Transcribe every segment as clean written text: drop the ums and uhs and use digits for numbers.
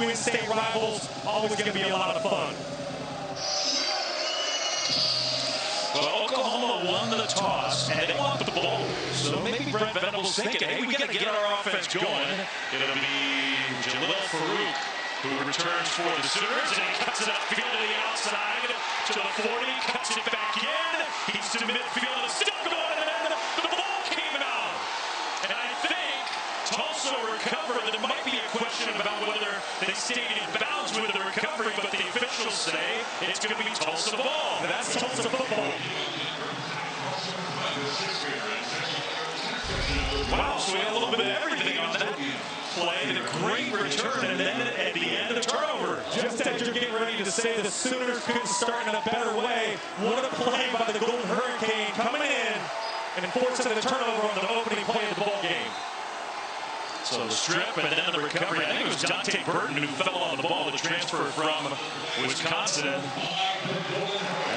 two in-state rivals, always going to be a lot of fun. Well, Oklahoma won the toss, and they want the ball. So maybe Brent Venables thinking, hey, we got to get our offense going. It'll be Jalil Farouk who returns for the Sooners, and he cuts it upfield to the outside to the 40, cuts it back in. He's to midfield, and still going, and then the ball came out. And I think Tulsa recovered. There might be a question about whether they stayed in bounds with the recovery, but the officials say it's going to be Tulsa ball. That's Tulsa football. Wow, so we had a little bit of everything on that play. The great return, and then at the end, a turnover. Just as you're getting ready to say the Sooners couldn't start in a better way, what a play by the Golden Hurricane coming in and forcing the turnover on the opening play of the ball game. So the strip and then the recovery. I think it was Dante Burton who fell on the ball, the transfer from Wisconsin. And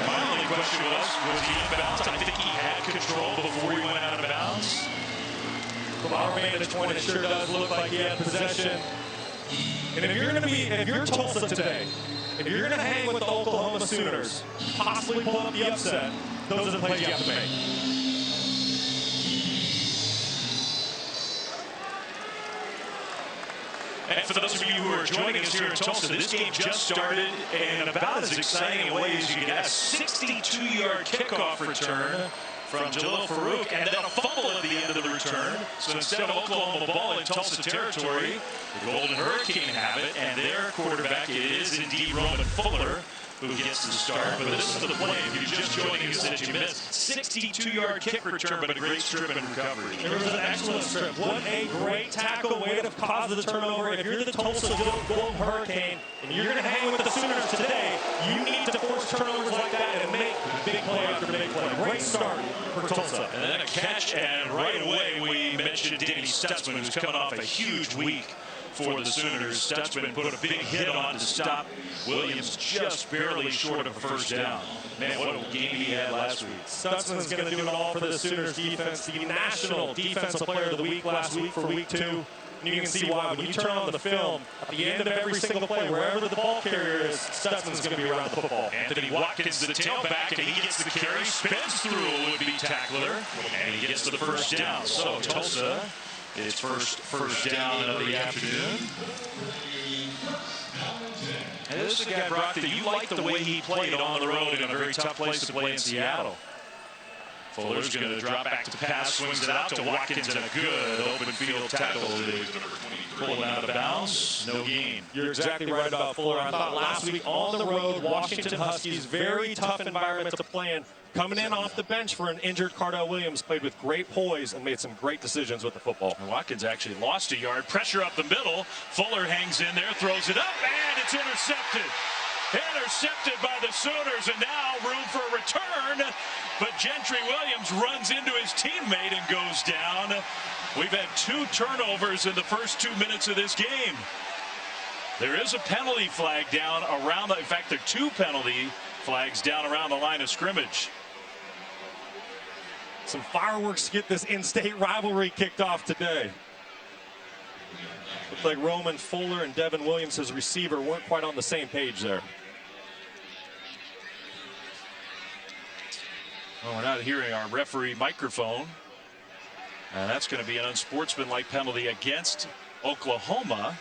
my only question was he in bounds? I think he had control before he went out of bounds. From our vantage point, it sure does look like he had possession. And if you're Tulsa today, if you're going to hang with the Oklahoma Sooners, possibly pull up the upset, those are the plays you have to make. And for those of you who are joining us here in Tulsa, this game just started in about as exciting a way as you can ask. 62-yard kickoff return from Jalil Farouk, and then a fumble at the end of the return. So instead of Oklahoma ball in Tulsa territory, the Golden Hurricane have it, and their quarterback is indeed Roman Fuller, who gets the start. But this is the play. If you're just joining us that you missed, 62-yard kick return, but a great strip and recovery. It was an excellent strip. What a great tackle, way to cause the turnover. If you're the Tulsa Golden Hurricane and you're going to hang with the Sooners today, you need to force turnovers like that and make big play after big play. Great start for Tulsa. And then a catch, and right away we mentioned Danny Stutzman, who's coming off a huge week for the Sooners. Stutzman put a big hit on to stop Williams just barely short of a first down. Man, what a game he had last week. Stutzman's going to do it all for the Sooners defense. The National Defensive Player of the Week last week for week 2. And you can see why. When you turn on the film, at the end of every single play, wherever the ball carrier is, Stutzman's going to be around the football. Anthony Watkins, the tailback, and he gets the carry, spins through a would-be tackler, and he gets the first down. So Tulsa, its first down of the afternoon. And this is a guy, Brock, that you like the way he played on the road in a very tough place to play in Seattle. Fuller's going to drop back to pass, swings it out to Watkins, and a good open field tackle to pull it out of bounds. No gain. You're exactly right about Fuller. I thought last week on the road, Washington Huskies, very tough environment to play in. Coming in off the bench for an injured Cardell Williams, played with great poise and made some great decisions with the football. And Watkins actually lost a yard. Pressure up the middle. Fuller hangs in there, throws it up, and it's intercepted. Intercepted by the Sooners, and now room for a return. But Gentry Williams runs into his teammate and goes down. We've had 2 turnovers in the first 2 minutes of this game. There is a penalty flag down around in fact, there are 2 penalty flags down around the line of scrimmage. Some fireworks to get this in-state rivalry kicked off today. Looks like Roman Fuller and Devin Williams, his receiver, weren't quite on the same page there. Well, we're not hearing our referee microphone. And that's going to be an unsportsmanlike penalty against Oklahoma.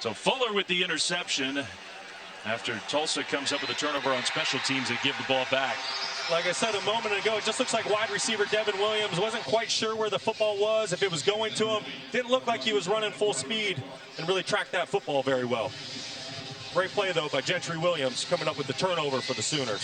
So Fuller with the interception after Tulsa comes up with a turnover on special teams and give the ball back. Like I said a moment ago, it just looks like wide receiver Devin Williams wasn't quite sure where the football was, if it was going to him. Didn't look like he was running full speed and really tracked that football very well. Great play, though, by Gentry Williams coming up with the turnover for the Sooners.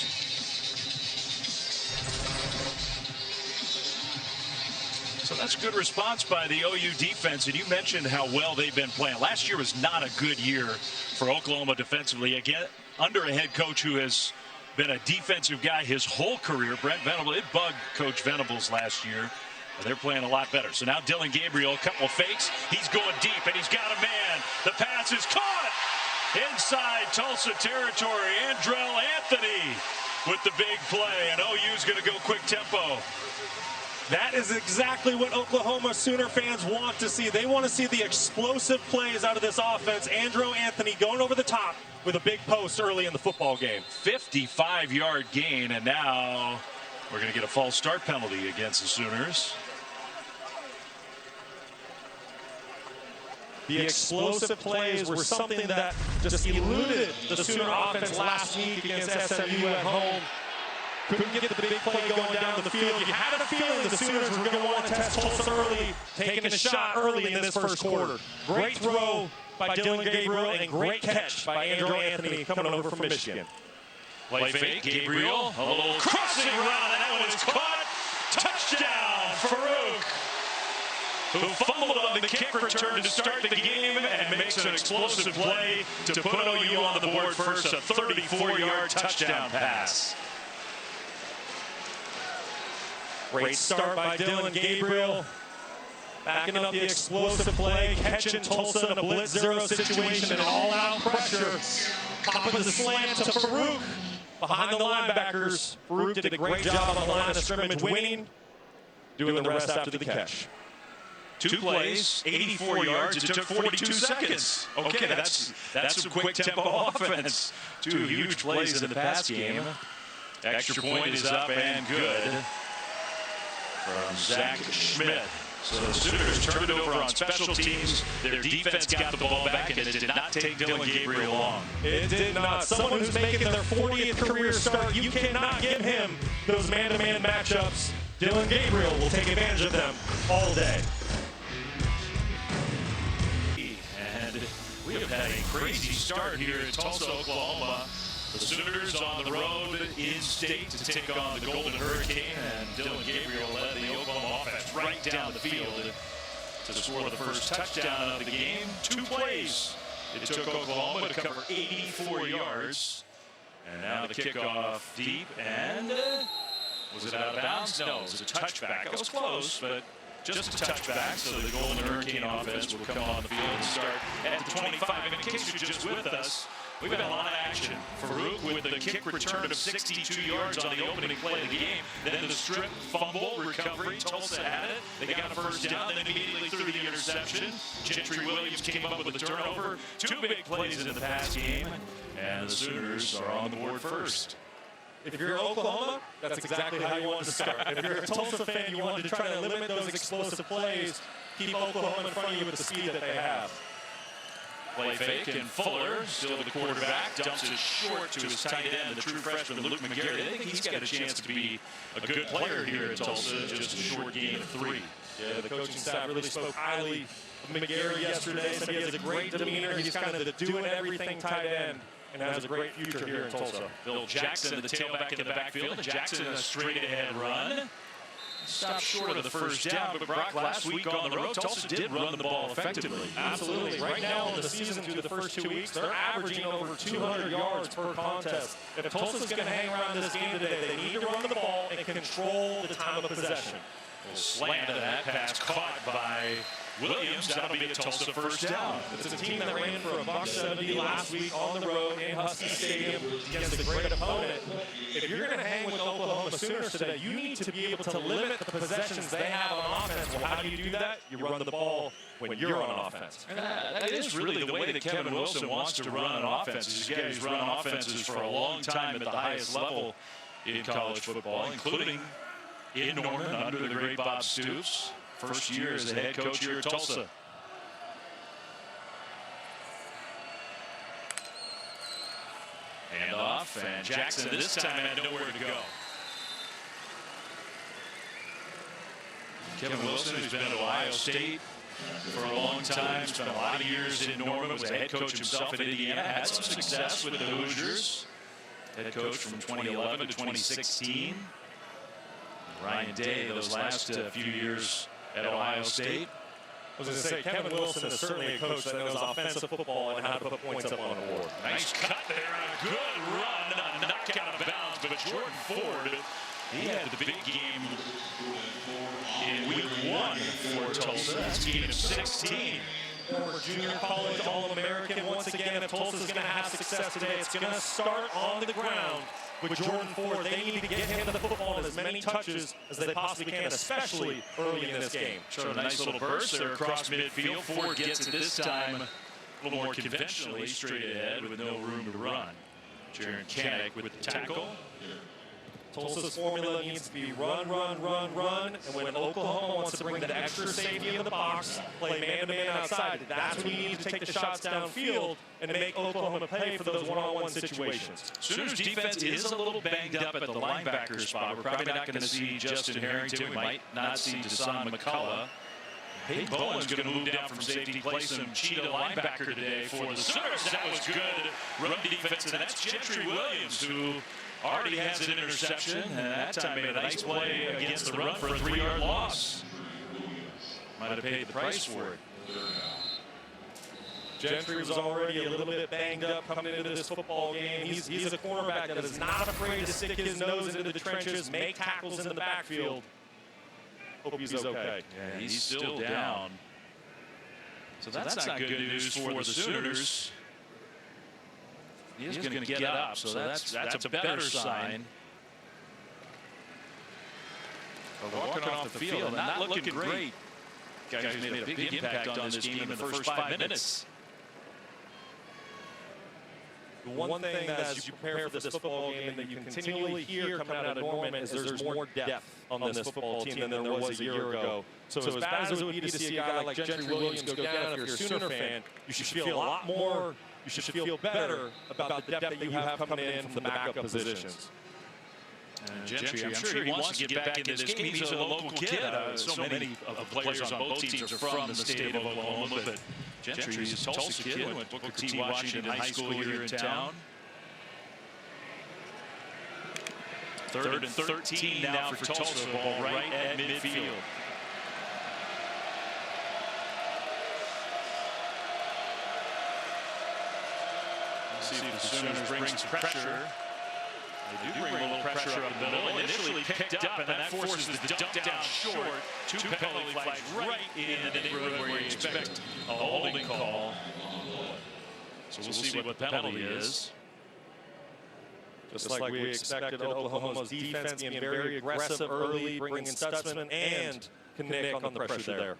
So that's a good response by the OU defense, and you mentioned how well they've been playing. Last year was not a good year for Oklahoma defensively, again, under a head coach who has been a defensive guy his whole career. Brent Venables, it bugged Coach Venables last year. They're playing a lot better. So now Dylan Gabriel, a couple of fakes. He's going deep, and he's got a man. The pass is caught inside Tulsa territory. Andrell Anthony with the big play, and OU's going to go quick tempo. That is exactly what Oklahoma Sooner fans want to see. They want to see the explosive plays out of this offense. Andrew Anthony going over the top with a big post early in the football game. 55-yard gain, and now we're going to get a false start penalty against the Sooners. The explosive plays were something that just eluded the Sooner offense last week against SMU at home. Couldn't get the big play going down the field. You had a feeling the Sooners were going to want to test Tulsa early, taking a shot early in this first quarter. Great throw by Dylan Gabriel and great catch by Andrew Anthony coming over from Michigan. Play fake, Gabriel, a little crossing route, and that one is caught. Touchdown, Farouk, who fumbled on the kick return to start the game and makes an explosive play to put OU on the board first, a 34-yard touchdown pass. Great start by Dylan Gabriel, backing up the explosive play, catching Tulsa in a blitz zero situation and all-out pressure. Popping the slant to Farouk behind the linebackers. Farouk did a great job on the line of scrimmage, winning, doing the rest after the catch. 2 plays, 84 yards. It took 42 seconds. Okay, that's some quick tempo offense. 2 huge plays in the pass game. Extra point is up and good from Zach Schmidt. So the Sooners turned it over on special teams. Their defense got the ball back, and it did not take Dylan Gabriel long. It did not. Someone who's making their 40th career start, you cannot give him those man-to-man matchups. Dylan Gabriel will take advantage of them all day. And we have had a crazy start here in Tulsa, Oklahoma. The Sooners on the road in state to take on the Golden Hurricane, and Dylan Gabriel led the Oklahoma offense right down the field to score the first touchdown of the game. 2 plays. It took Oklahoma to cover 84 yards. And now the kickoff deep, and was it out of bounds? No, it was a touchback. It was close, but just a touchback, so the Golden Hurricane offense will come on the field and start at the 25. And in case you're just with us, we've had a lot of action. Farouk with the kick return of 62 yards on the opening play of the game. Then the strip fumble recovery. Tulsa had it. They got a first down. Then immediately threw the interception. Gentry Williams came up with a turnover. 2 big plays in the pass game. And the Sooners are on the board first. If you're Oklahoma, that's exactly how you want to start. If you're a Tulsa fan, you want to try to limit those explosive plays, keep Oklahoma in front of you with the speed that they have. Play fake, and Fuller, still the quarterback, dumps it short to his tight end, the true freshman Luke McGarry. I think he's got a chance to be a good player here at Tulsa, just a short gain of 3. Yeah, the coaching staff really spoke highly of McGarry yesterday, said he has a great demeanor. He's kind of the doing everything tight end and has a great future here in Tulsa. Bill Jackson, the tailback in the backfield. Jackson, a straight-ahead run. Stopped short of the first down, but Brock, last week on the road, Tulsa did run the ball effectively. Absolutely. Right now in the season through the first 2 weeks, they're averaging over 200 yards per contest. If Tulsa's going to hang around this game today, they need to run the ball and control the time of possession. Slant of that pass caught by Williams. That'll be a Tulsa first down. It's a team that ran for $170 last week on the road in Husky Stadium against a great opponent. If you're going to hang with Oklahoma Sooners today, you need to be able to limit the possessions they have on offense. Well, how do you do that? You run the ball when you're on offense. And that is really the way that Kevin Wilson wants to run an offense. He's a guy who's run offenses for a long time at the highest level in college football, including in Norman under the great Bob Stoops. First year as the head coach here at Tulsa. Hand off, and Jackson this time had nowhere to go. Kevin Wilson, who's been at Ohio State for a long time, spent a lot of years in Norman, was a head coach himself at Indiana, had some success with the Hoosiers. Head coach from 2011 to 2016. Ryan Day, those last few years at Ohio State. I was going to say, Kevin Wilson is certainly a coach that knows offensive football and how to put points up on the board. Nice cut there, a good run, a knock out of bounds, but Jordan Ford, he had the big game in week 1 for Tulsa. That's a gain of 16. Former junior college All-American. Once again, if Tulsa's going to have success today, it's going to start on the ground with Jordan Ford. They need to get him the football in as many touches as they possibly can, especially early in this game. So a nice little burst there across midfield. Ford gets it this time a little more conventionally, straight ahead with no room to run. Jaron Kanek with the tackle. Tulsa's formula needs to be run, run, run, run. And when Oklahoma wants to bring that extra safety in the box, play man-to-man outside, that's when you need to take the shots downfield and make Oklahoma pay for those one-on-one situations. Sooners defense is a little banged up at the linebacker spot. We're probably not going to see Justin Harrington. We might not see Desan McCullough. Peyton Bowen's going to move down from safety, play some cheetah linebacker today for the Sooners. That was good run defense, and that's Gentry Williams, who already has an interception, and that time made a nice play against the run for a 3-yard loss. Might have paid the price for it. Gentry was already a little bit banged up coming into this football game. He's a cornerback that is not afraid to stick his nose into the trenches, make tackles in the backfield. Hope he's okay. Yeah, he's still down. So that's not good news for the Sooners. He is going to get up, so that's a better sign. But walking off the field and not looking great. Guys made a big impact on this game in the first 5 minutes. The one thing that as you prepare for this football game that you continually hear coming out of Norman is there's more depth on this football team than there was a year ago. So as bad as it would be to see a guy like Gentry Williams go down, if you're a Sooner fan, you should feel a lot more, you should feel better about the depth that you have coming in from the backup positions. Gentry, I'm sure he wants to get back into this game. He's a local kid. So many of the players on both teams are from the state of Oklahoma, but Gentry's a Tulsa kid. Went Booker T. Washington High School here in town. 3rd and 13 now for Tulsa. Ball right at midfield. See if the Sooners brings pressure. They do bring a little pressure up the middle. Initially picked up, and that forces the dump down short. 2 penalty flags right in the neighborhood where you expect a holding call. So we'll see what the penalty is. Just like we expected Oklahoma's defense being very aggressive early, bringing Stutzman and Kinnick on the pressure there.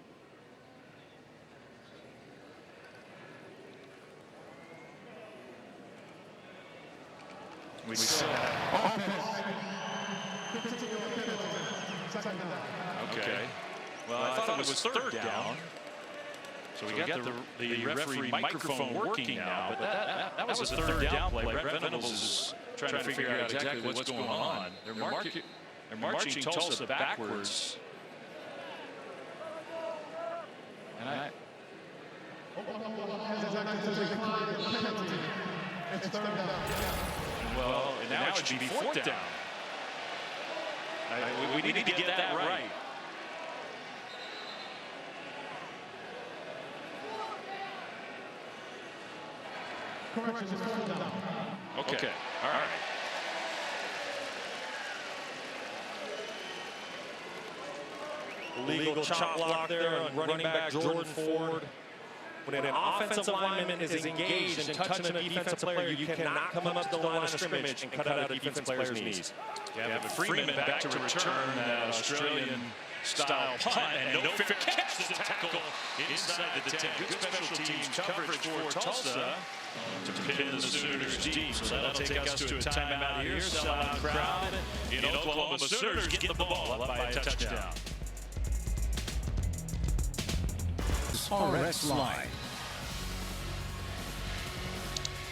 We still okay. Well, I thought it was 3rd down. So we got the referee microphone working now, but that was a 3rd down play. Brent Venables is trying to figure out exactly what's going on. They're marching Tulsa backwards. And it's 3rd down. Well, and now it should be 4th down. We need to get that right. Correction, it's 4th down. Okay. All right. Legal chop block there on running back Jordan Ford. When an offensive lineman is engaged and touching a defensive player, you cannot come up to the line of scrimmage and cut out a defensive player's knees. Yeah, but Freeman back to return that Australian-style punt, and no fair catch the tackle inside the 10. Good special teams coverage for Tulsa to pin the Sooners deep. So that'll take us to a timeout here. Sellout crowd in Oklahoma. Sooners getting the ball up by a touchdown. RX Line.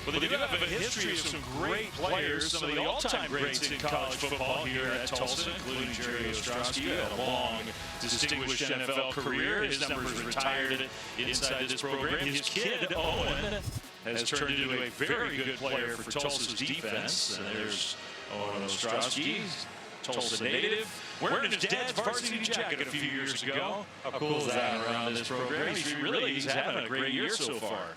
Well, they do have a history of some great players, some of the all-time greats in college football here at Tulsa, including Jerry Ostrowski, who had a long, distinguished NFL career. His numbers retired inside this program. His kid, Owen, has turned into a very good player for Tulsa's defense. And there's Owen Ostrowski, Tulsa native, wearing his dad's varsity jacket a few years ago. How cool is that around this program? He's having a great year so far.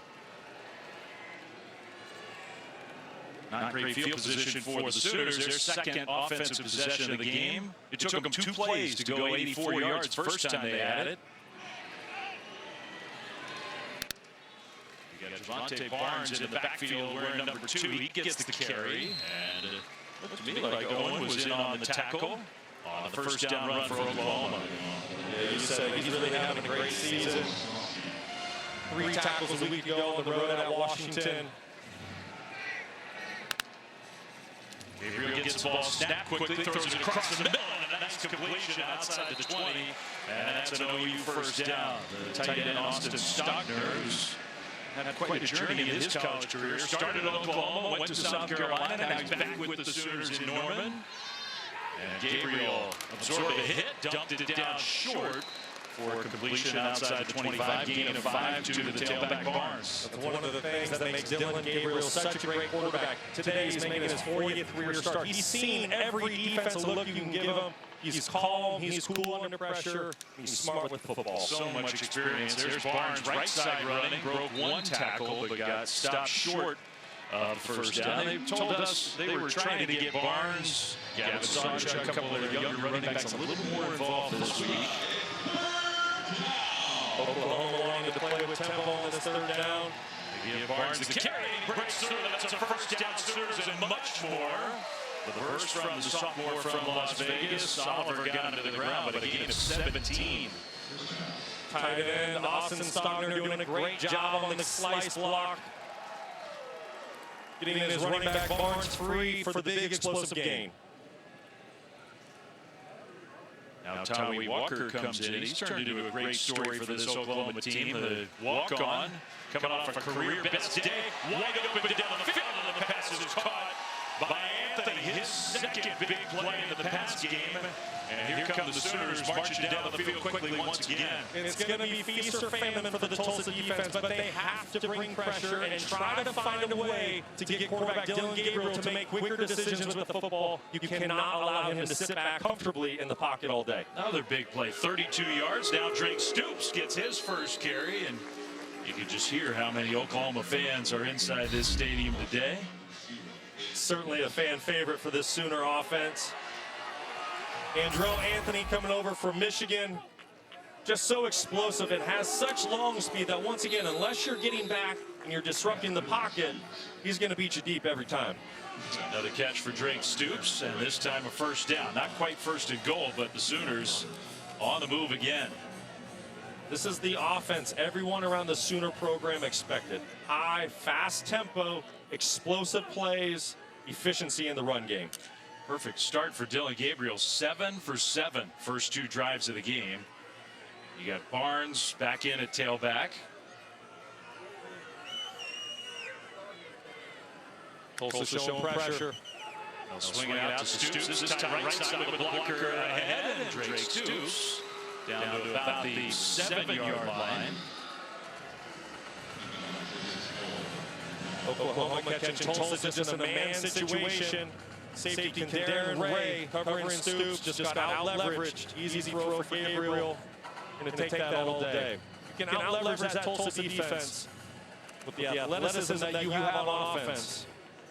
Not great field position for the Sooners. Their second offensive possession of the game. It took them 2 plays to go 84 yards first time they had it. You got Javante Barnes in the backfield wearing number 2. He gets the carry. And Looked to me like Owen was in on the tackle on the first down run for Oklahoma. Yeah, you said he's really having a great season. 3 tackles a week ago on the road at Washington. Gabriel gets the ball snapped quickly, throws it across the middle, and a nice completion outside the 20. And that's an OU first down. The tight end Austin Stockner, who's had quite a journey in his college career. Started at Oklahoma, went to South Carolina, and now he's back with the Sooners in Norman. And Gabriel absorbed a hit, dumped it down short for completion outside the 25, gain of 5 to the tailback Barnes. That's one of the things that makes Dylan Gabriel such a great quarterback. Today he's making his 40th career start. He's seen every defensive look you can give him. He's calm, he's cool under pressure, he's smart with the football. So much experience. There's Barnes, right side running, broke 1 tackle, but got stopped short of the first down. They told us they were trying to get Barnes, Gavin Sawchuk, a couple of their younger running backs a little more involved this week. Oklahoma wanting to play with tempo on this 3rd down. They give Barnes the carry, breaks through, that's a first down Sooners and much more. But the burst from the sophomore from Las Vegas, Oliver got him to the ground, but a gain of 17. Tight end Austin Stockner doing a great job on the slice block. Getting his running back Barnes free for the big explosive gain. Now Tyree Walker comes in. He's turned into a great story for this Oklahoma team. The walk-on coming off a career best day. Wide open down the field, and the pass is caught by Anthony. His second big play in the pass game. And here come the Sooners marching down the field quickly once again. It's going to be feast or famine for the Tulsa defense, but they have to bring pressure and try to find a way to get quarterback Dylan Gabriel to make quicker decisions with the football. You cannot allow him to sit back comfortably in the pocket all day. Another big play, 32 yards. Now Drake Stoops gets his first carry, and you can just hear how many Oklahoma fans are inside this stadium today. Certainly a fan favorite for this Sooner offense. Andrew Anthony coming over from Michigan. Just so explosive and has such long speed that once again, unless you're getting back and you're disrupting the pocket, he's going to beat you deep every time. Another catch for Drake Stoops, and this time a first down. Not quite first and goal, but the Sooners on the move again. This is the offense everyone around the Sooner program expected. High, fast tempo, explosive plays, efficiency in the run game. Perfect start for Dylan Gabriel, 7 for 7, first 2 drives of the game. You got Barnes back in at tailback. Tulsa showing pressure. They'll swing it out to Stoops. This time right side with a blocker ahead, and Drake Stoops down to about the 7-yard line. Oklahoma catching Tulsa just in a man situation. Safety Darren Ray covering Stoops, just got out-leveraged. Easy throw for Gabriel. Going to take that all day. You can out-leverage that Tulsa defense with the athleticism that you have on offense.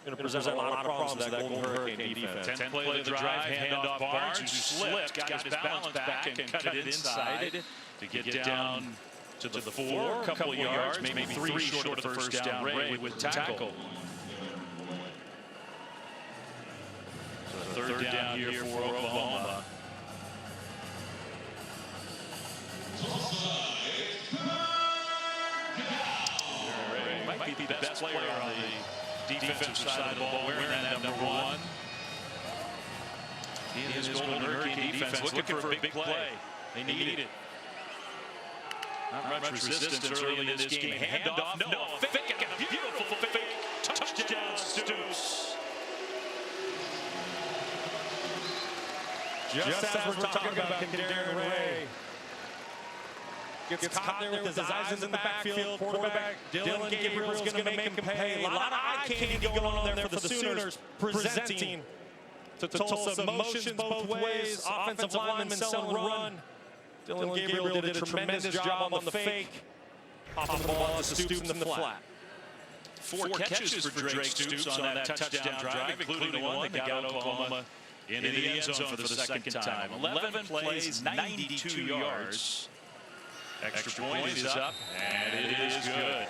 Going to present a lot of problems to that Golden Hurricane defense. 10th play of the drive, handoff Barnes, who slipped, got his balance back and cut it inside to get down to the 4, a couple of yards, maybe 3 short of the first down. Ray with the tackle. So third down here for Oklahoma. Ray might be the best player on the defensive side of the ball, wearing that number 1. He and his Golden Hurricane defense looking for a big play. They need it. Not much resistance early in this game. Handoff, Noah Fick, and a beautiful fake. Touchdown, Stoops. Just as we're talking about Darren Ray. Gets caught there with his eyes in the backfield. Quarterback Dylan Gabriel's going to make him pay. A lot of eye candy going on there for the Sooners. Presenting to Tulsa. Motions both ways. Offensive lineman selling run. Dylan Gabriel did a tremendous job on the fake. Popping the ball to Stoops in the flat. 4 catches for Drake Stoops on that touchdown drive, including the one that got Oklahoma into the end zone for the second time. 11 plays, 92 yards. Extra point is up, and it is good.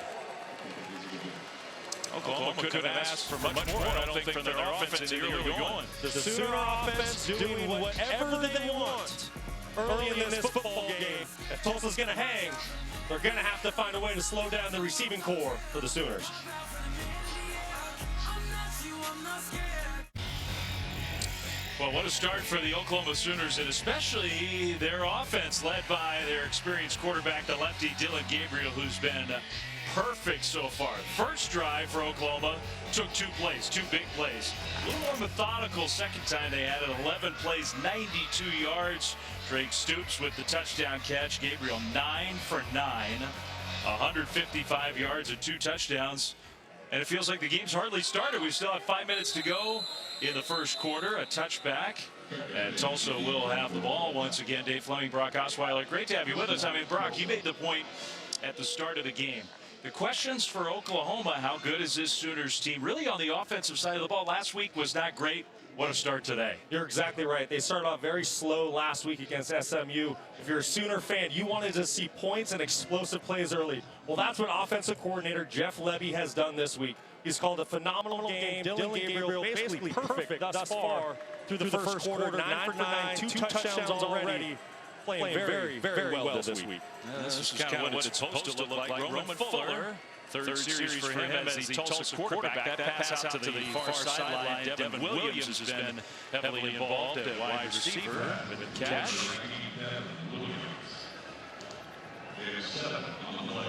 Oklahoma could have asked for much more, I don't think, from their offense in the early going. The Sooner offense doing whatever they want early in this football game. If Tulsa's going to hang, they're going to have to find a way to slow down the receiving core for the Sooners. Well, what a start for the Oklahoma Sooners, and especially their offense led by their experienced quarterback, the lefty Dylan Gabriel, who's been perfect so far. First drive for Oklahoma took 2 plays, 2 big plays. A little more methodical second time they added 11 plays, 92 yards. Drake Stoops with the touchdown catch. Gabriel 9 for 9, 155 yards and 2 touchdowns. And it feels like the game's hardly started. We still have 5 minutes to go in the first quarter. A touchback. And Tulsa will have the ball once again. Dave Fleming, Brock Osweiler, great to have you with us. I mean, Brock, you made the point at the start of the game. The questions for Oklahoma, how good is this Sooners team? Really on the offensive side of the ball, last week was not great. What a start today. You're exactly right. They started off very slow last week against SMU. If you're a Sooner fan, you wanted to see points and explosive plays early. Well, that's what offensive coordinator Jeff Levy has done this week. He's called a phenomenal game. Dylan Gabriel basically perfect thus far through the first quarter. 9 for 9, 2 touchdowns already. Playing very, very well this week. This is kind of what it's supposed to look like. Roman Fuller, third series for him as the Tulsa quarterback. That pass out to the far sideline. Devin Williams has been heavily involved at wide receiver. With the catch.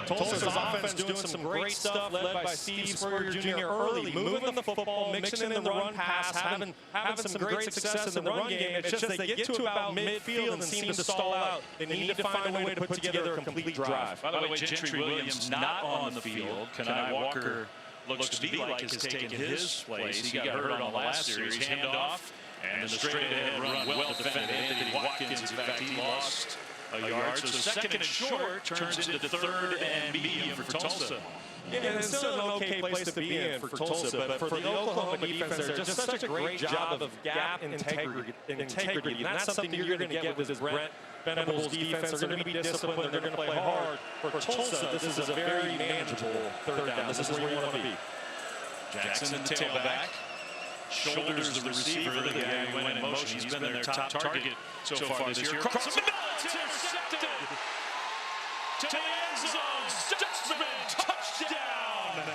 Tulsa's offense doing some great stuff, led by Steve Spurrier Jr. early, moving the football, mixing in the run pass, having some great success in the run game. It's just they get to about midfield and seem to stall out. They need to find a way to put together a complete drive. By the way, Gentry Williams not on the field. Kanai Walker looks to be like has taken his place. He got hurt on the last series. Handoff and the straight ahead run well defended. Anthony Watkins, in fact, he lost a yard. So second and short turns into third and medium for Tulsa. Yeah, it's still an okay place to be in for Tulsa, but for the Oklahoma defense, they're just such a great job of gap integrity. And that's something you're going to get with this Brent Venables defense. They're going to be disciplined. They're going to play hard. For Tulsa, this is a very manageable third down. This is where you want to be. Jackson in the tailback. Shoulders the receiver, the guy who went in motion. He's been their top target so far this year. Across the middle, it's intercepted. To the end zone, Stutzman, touchdown.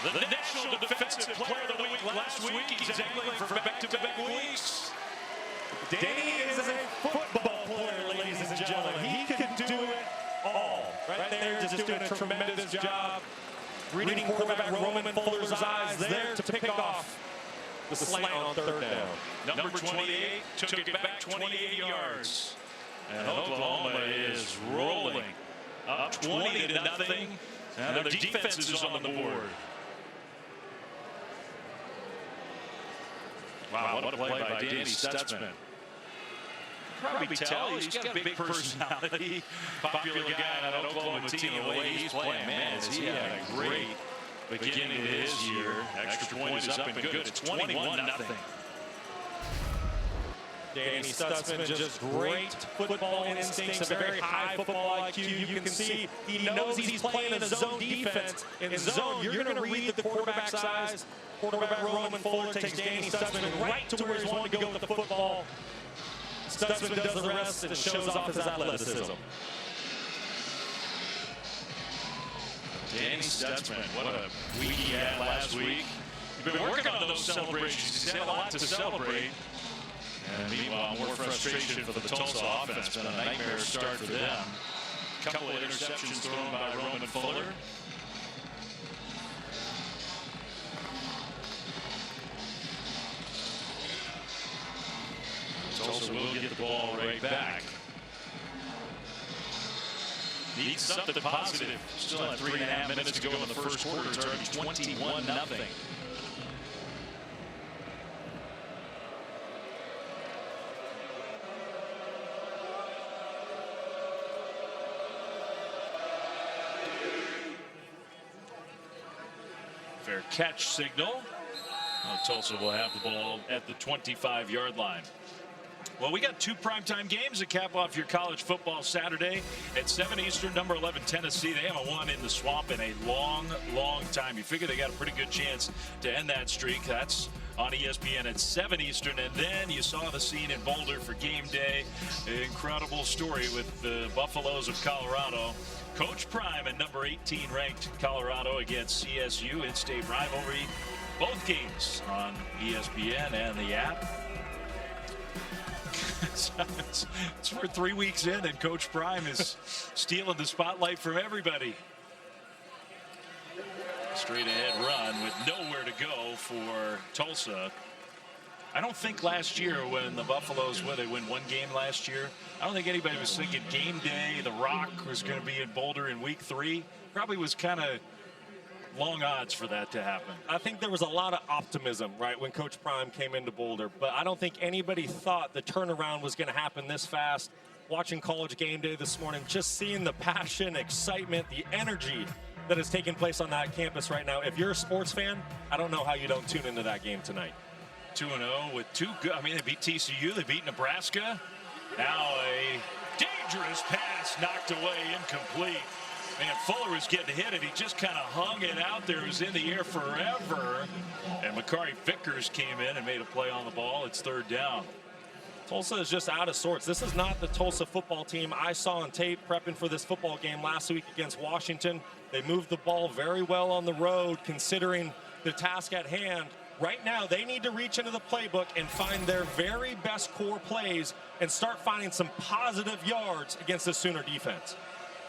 The National Defensive Player of the Week last week. He's angling for back-to-back weeks. Danny is a football player, ladies and gentlemen. He can do it all. Right there, just doing a tremendous job. Reading quarterback Roman Fuller's eyes there to pick off the slant on third down. Number 28 took it back 28 yards. And Oklahoma is rolling up 20-0. Now their defense is on the board. Wow, what a play by Danny Stutzman. Probably tell he's got a big personality, popular guy on an Oklahoma team. The way he's playing, man, is he had a great beginning to his year. Extra point is up and good. It's 21-0. Danny Stutzman, just great football instincts, a very high football IQ. You can see he knows he's playing in a zone defense. In zone, you're going to read the quarterback's eyes. Quarterback Roman Fuller takes Danny Stutzman right to where he's wanting to go with the football. Stutzman does the rest and shows off his athleticism. Danny Stutzman, what a week he had last week. He's been working on those celebrations. He's had a lot to celebrate. And meanwhile, more frustration for the Tulsa offense. Been a nightmare start for them. A couple of interceptions thrown by Roman Fuller. Tulsa will get the ball right back. Needs something positive. Still have 3.5 minutes to go in the first quarter. It's already 21-0. Fair catch signal. Tulsa will have the ball at the 25-yard line. Well, we got 2 primetime games to cap off your college football Saturday at 7 Eastern. Number 11, Tennessee. They haven't won in the Swamp in a long, long time. You figure they got a pretty good chance to end that streak. That's on ESPN at 7 Eastern. And then you saw the scene in Boulder for game day. Incredible story with the Buffaloes of Colorado. Coach Prime at number 18 ranked Colorado against CSU in-state rivalry. Both games on ESPN and the app. We're 3 weeks in and Coach Prime is stealing the spotlight from everybody. Straight ahead run with nowhere to go for Tulsa. I don't think last year when the Buffaloes they win 1 game last year, I don't think anybody was thinking game day, The Rock was going to be in Boulder in week 3. Probably was kind of long odds for that to happen. I think there was a lot of optimism, right, when Coach Prime came into Boulder, but I don't think anybody thought the turnaround was going to happen this fast. Watching College Game Day this morning, just seeing the passion, excitement, the energy that is taking place on that campus right now. If you're a sports fan, I don't know how you don't tune into that game tonight. 2-0 with 2 good. I mean, they beat TCU, they beat Nebraska. Now a dangerous pass knocked away, incomplete. Man, Fuller was getting hit, and he just kind of hung it out there. It was in the air forever. And Makari Vickers came in and made a play on the ball. It's 3rd down. Tulsa is just out of sorts. This is not the Tulsa football team I saw on tape prepping for this football game last week against Washington. They moved the ball very well on the road, considering the task at hand. Right now, they need to reach into the playbook and find their very best core plays and start finding some positive yards against the Sooner defense.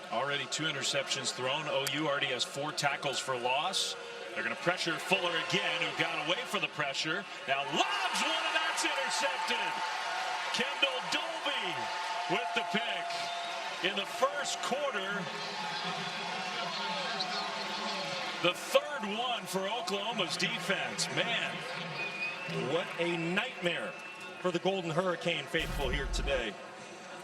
Already 2 interceptions thrown. OU already has 4 tackles for loss. They're going to pressure Fuller again, who got away from the pressure. Now lobs one, and that's intercepted. Kendall Dolby with the pick in the first quarter. The 3rd one for Oklahoma's defense. Man, what a nightmare for the Golden Hurricane faithful here today.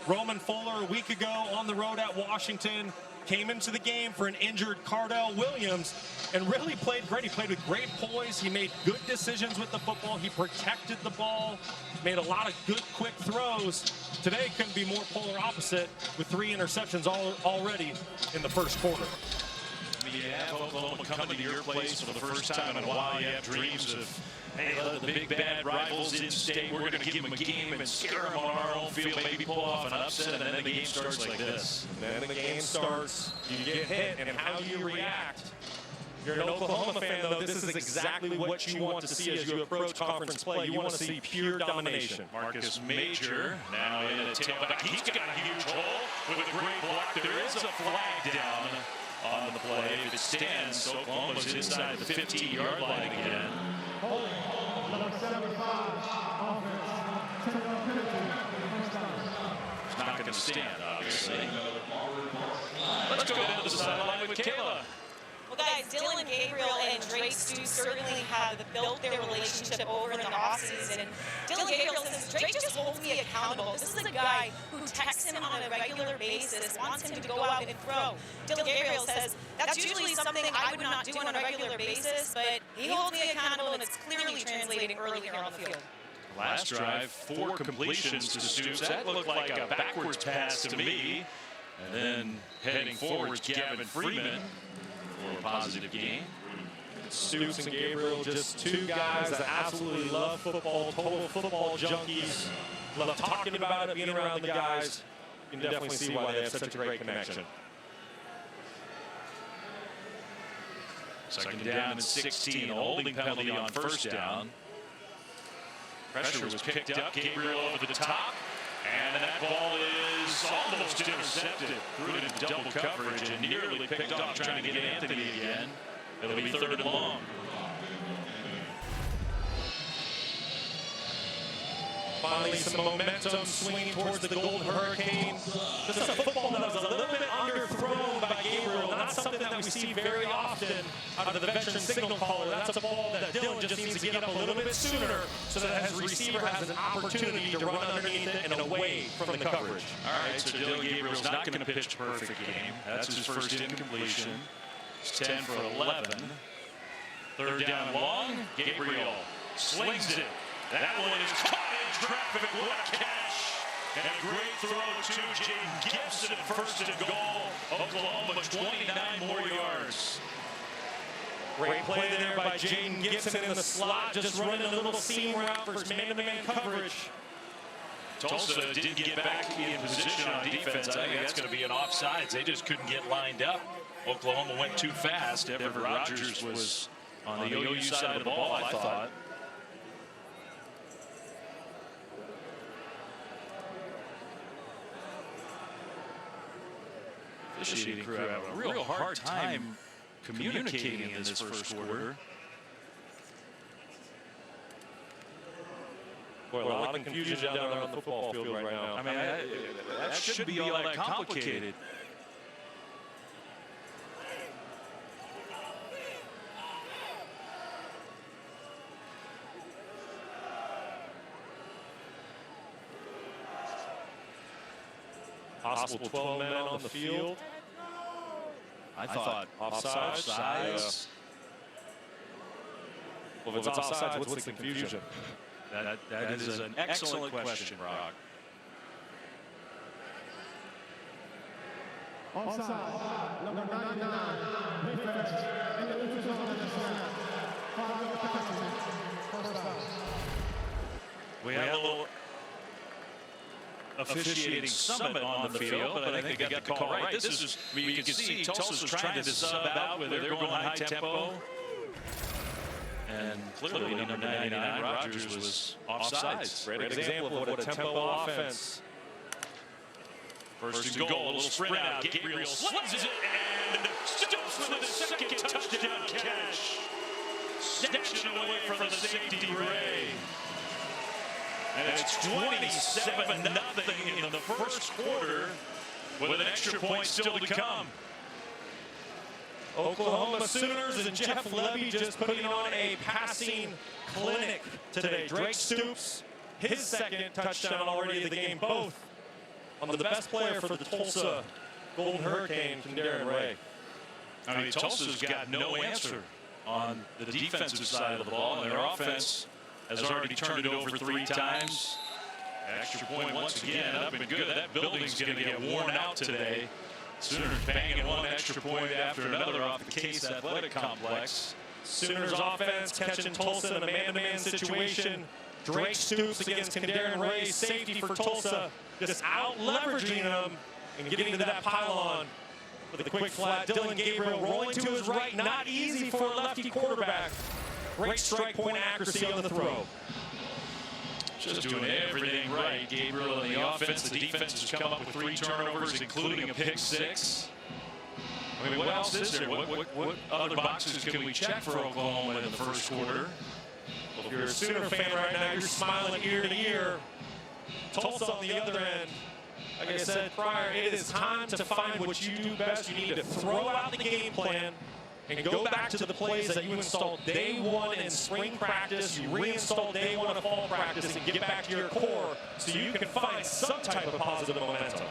Roman Fuller a week ago on the road at Washington came into the game for an injured Cardell Williams and really played great. He played with great poise. He made good decisions with the football. He protected the ball, made a lot of good, quick throws. Today couldn't be more polar opposite with 3 interceptions already in the first quarter. You have Oklahoma coming to your place for the first time in a while. You have dreams of, hey, the big bad rivals in state, we're going to give them a game and scare them on our own field, maybe pull off an upset, and then the game starts like this. And then the game starts, you get hit, and how you react. If you're an Oklahoma fan, though, this is exactly what you want to see as you approach conference play. You want to see pure domination. Marcus Major now in a tailback. He's got a huge hole with a great block. There is a flag down on the play. If it stands, Oklahoma's inside the 15-yard line again. Number 75, offense, It's not going to stand, obviously. Let's go down to the sideline with Kayla. Well, guys, Dylan Gabriel and Drake Stu certainly have built their relationship over the offseason. Dylan Gabriel says, Drake just holds me accountable. This is a guy who texts him on a regular basis, wants him to go out and throw. Dylan Gabriel says, that's usually something I would not do on a regular basis, but he holds me accountable, and it's clearly translating early here on the field. Last drive, 4 completions to Stoops. That looked like a backwards pass to me. And then heading forwards, Gavin Freeman for a positive game. Stoops and Gabriel, just 2 guys that absolutely love football, total football junkies, love talking about it, being around the guys. You can definitely see why they have such a great connection. Second down and 16, a holding penalty on first down. Pressure was picked up, Gabriel over the top, and that ball is almost intercepted. Threw it into double coverage and nearly picked off, trying to get Anthony again. It'll be 3rd and long. Finally, some momentum swinging towards the Golden Hurricane. This is a football that was a little bit underthrown by Gabriel. Not something that we see very often out of the veteran signal caller. That's a ball that Dylan just needs to get up a little bit sooner so that his receiver has an opportunity to run underneath it and away from the coverage. All right, so Dylan Gabriel's not going to pitch a perfect game. That's his first incompletion. It's 10 for 11. 3rd down long. Gabriel slings it. That one is caught in traffic. What a catch And a great throw to Jaden Gibson, first and goal. Oklahoma 29 more yards. Great play there by Jaden Gibson in the slot, just running a little seam route for his man-to-man coverage. Tulsa didn't get back in position on defense. I think that's going to be an offsides. They just couldn't get lined up. Oklahoma went too fast. Everett Rogers was on the OU side of the ball, I thought. Officiating crew having a real hard time communicating in this first quarter. Boy, a lot of confusion down there on the football field right now. I mean, that shouldn't be all that complicated. Possible 12 men on the field. I thought offsides. Well, if it's offsides, what's the confusion? That is an excellent question, Brock. Offside, number 99, defense, in the neutral zone of the snap. 5-yard penalty, first down. We had a little officiating summit on the field, but I think they got the call right. This is, I mean, you can see Tulsa's trying to sub out where they're going high tempo. And clearly, number 99, Rogers, was offsides. Great example of what a tempo offense. First and goal, a little sprint out. Gabriel slings it and Stokes for the second touchdown catch. Snatching it away from the safety, Ray. And it's 27-0 in the first quarter with an extra point still to come. Oklahoma Sooners and Jeff Levy just putting on a passing clinic today. Drake Stoops, his second touchdown already of the game, both on the best player for the Tulsa Golden Hurricane, Darren Ray. I mean, Tulsa's got no answer on the defensive side of the ball, and their offense has already turned it over 3 times. Extra point once again, up and good. That building's going to get worn out today. Sooners banging one extra point after another off the Case Athletic Complex. Sooners offense catching Tulsa in a man-to-man situation. Drake Stoops against Darren Ray, safety for Tulsa, just out-leveraging them and getting to that pylon with a quick flat. Dylan Gabriel rolling to his right, not easy for a lefty quarterback. Great strike point accuracy on the throw. Just doing everything right. Gabriel in the offense. The defense has come up with 3 turnovers, including a pick 6. I mean, what else is there? What other boxes can we check for Oklahoma in the first quarter? Well, if you're a Sooner fan right now, you're smiling ear to ear. Tulsa on the other end. Like I said prior, it is time to find what you do best. You need to throw out the game plan and go back to the plays that you installed day 1 in spring practice, you reinstall day 1 of fall practice, and get back to your core so you can find some type of positive momentum.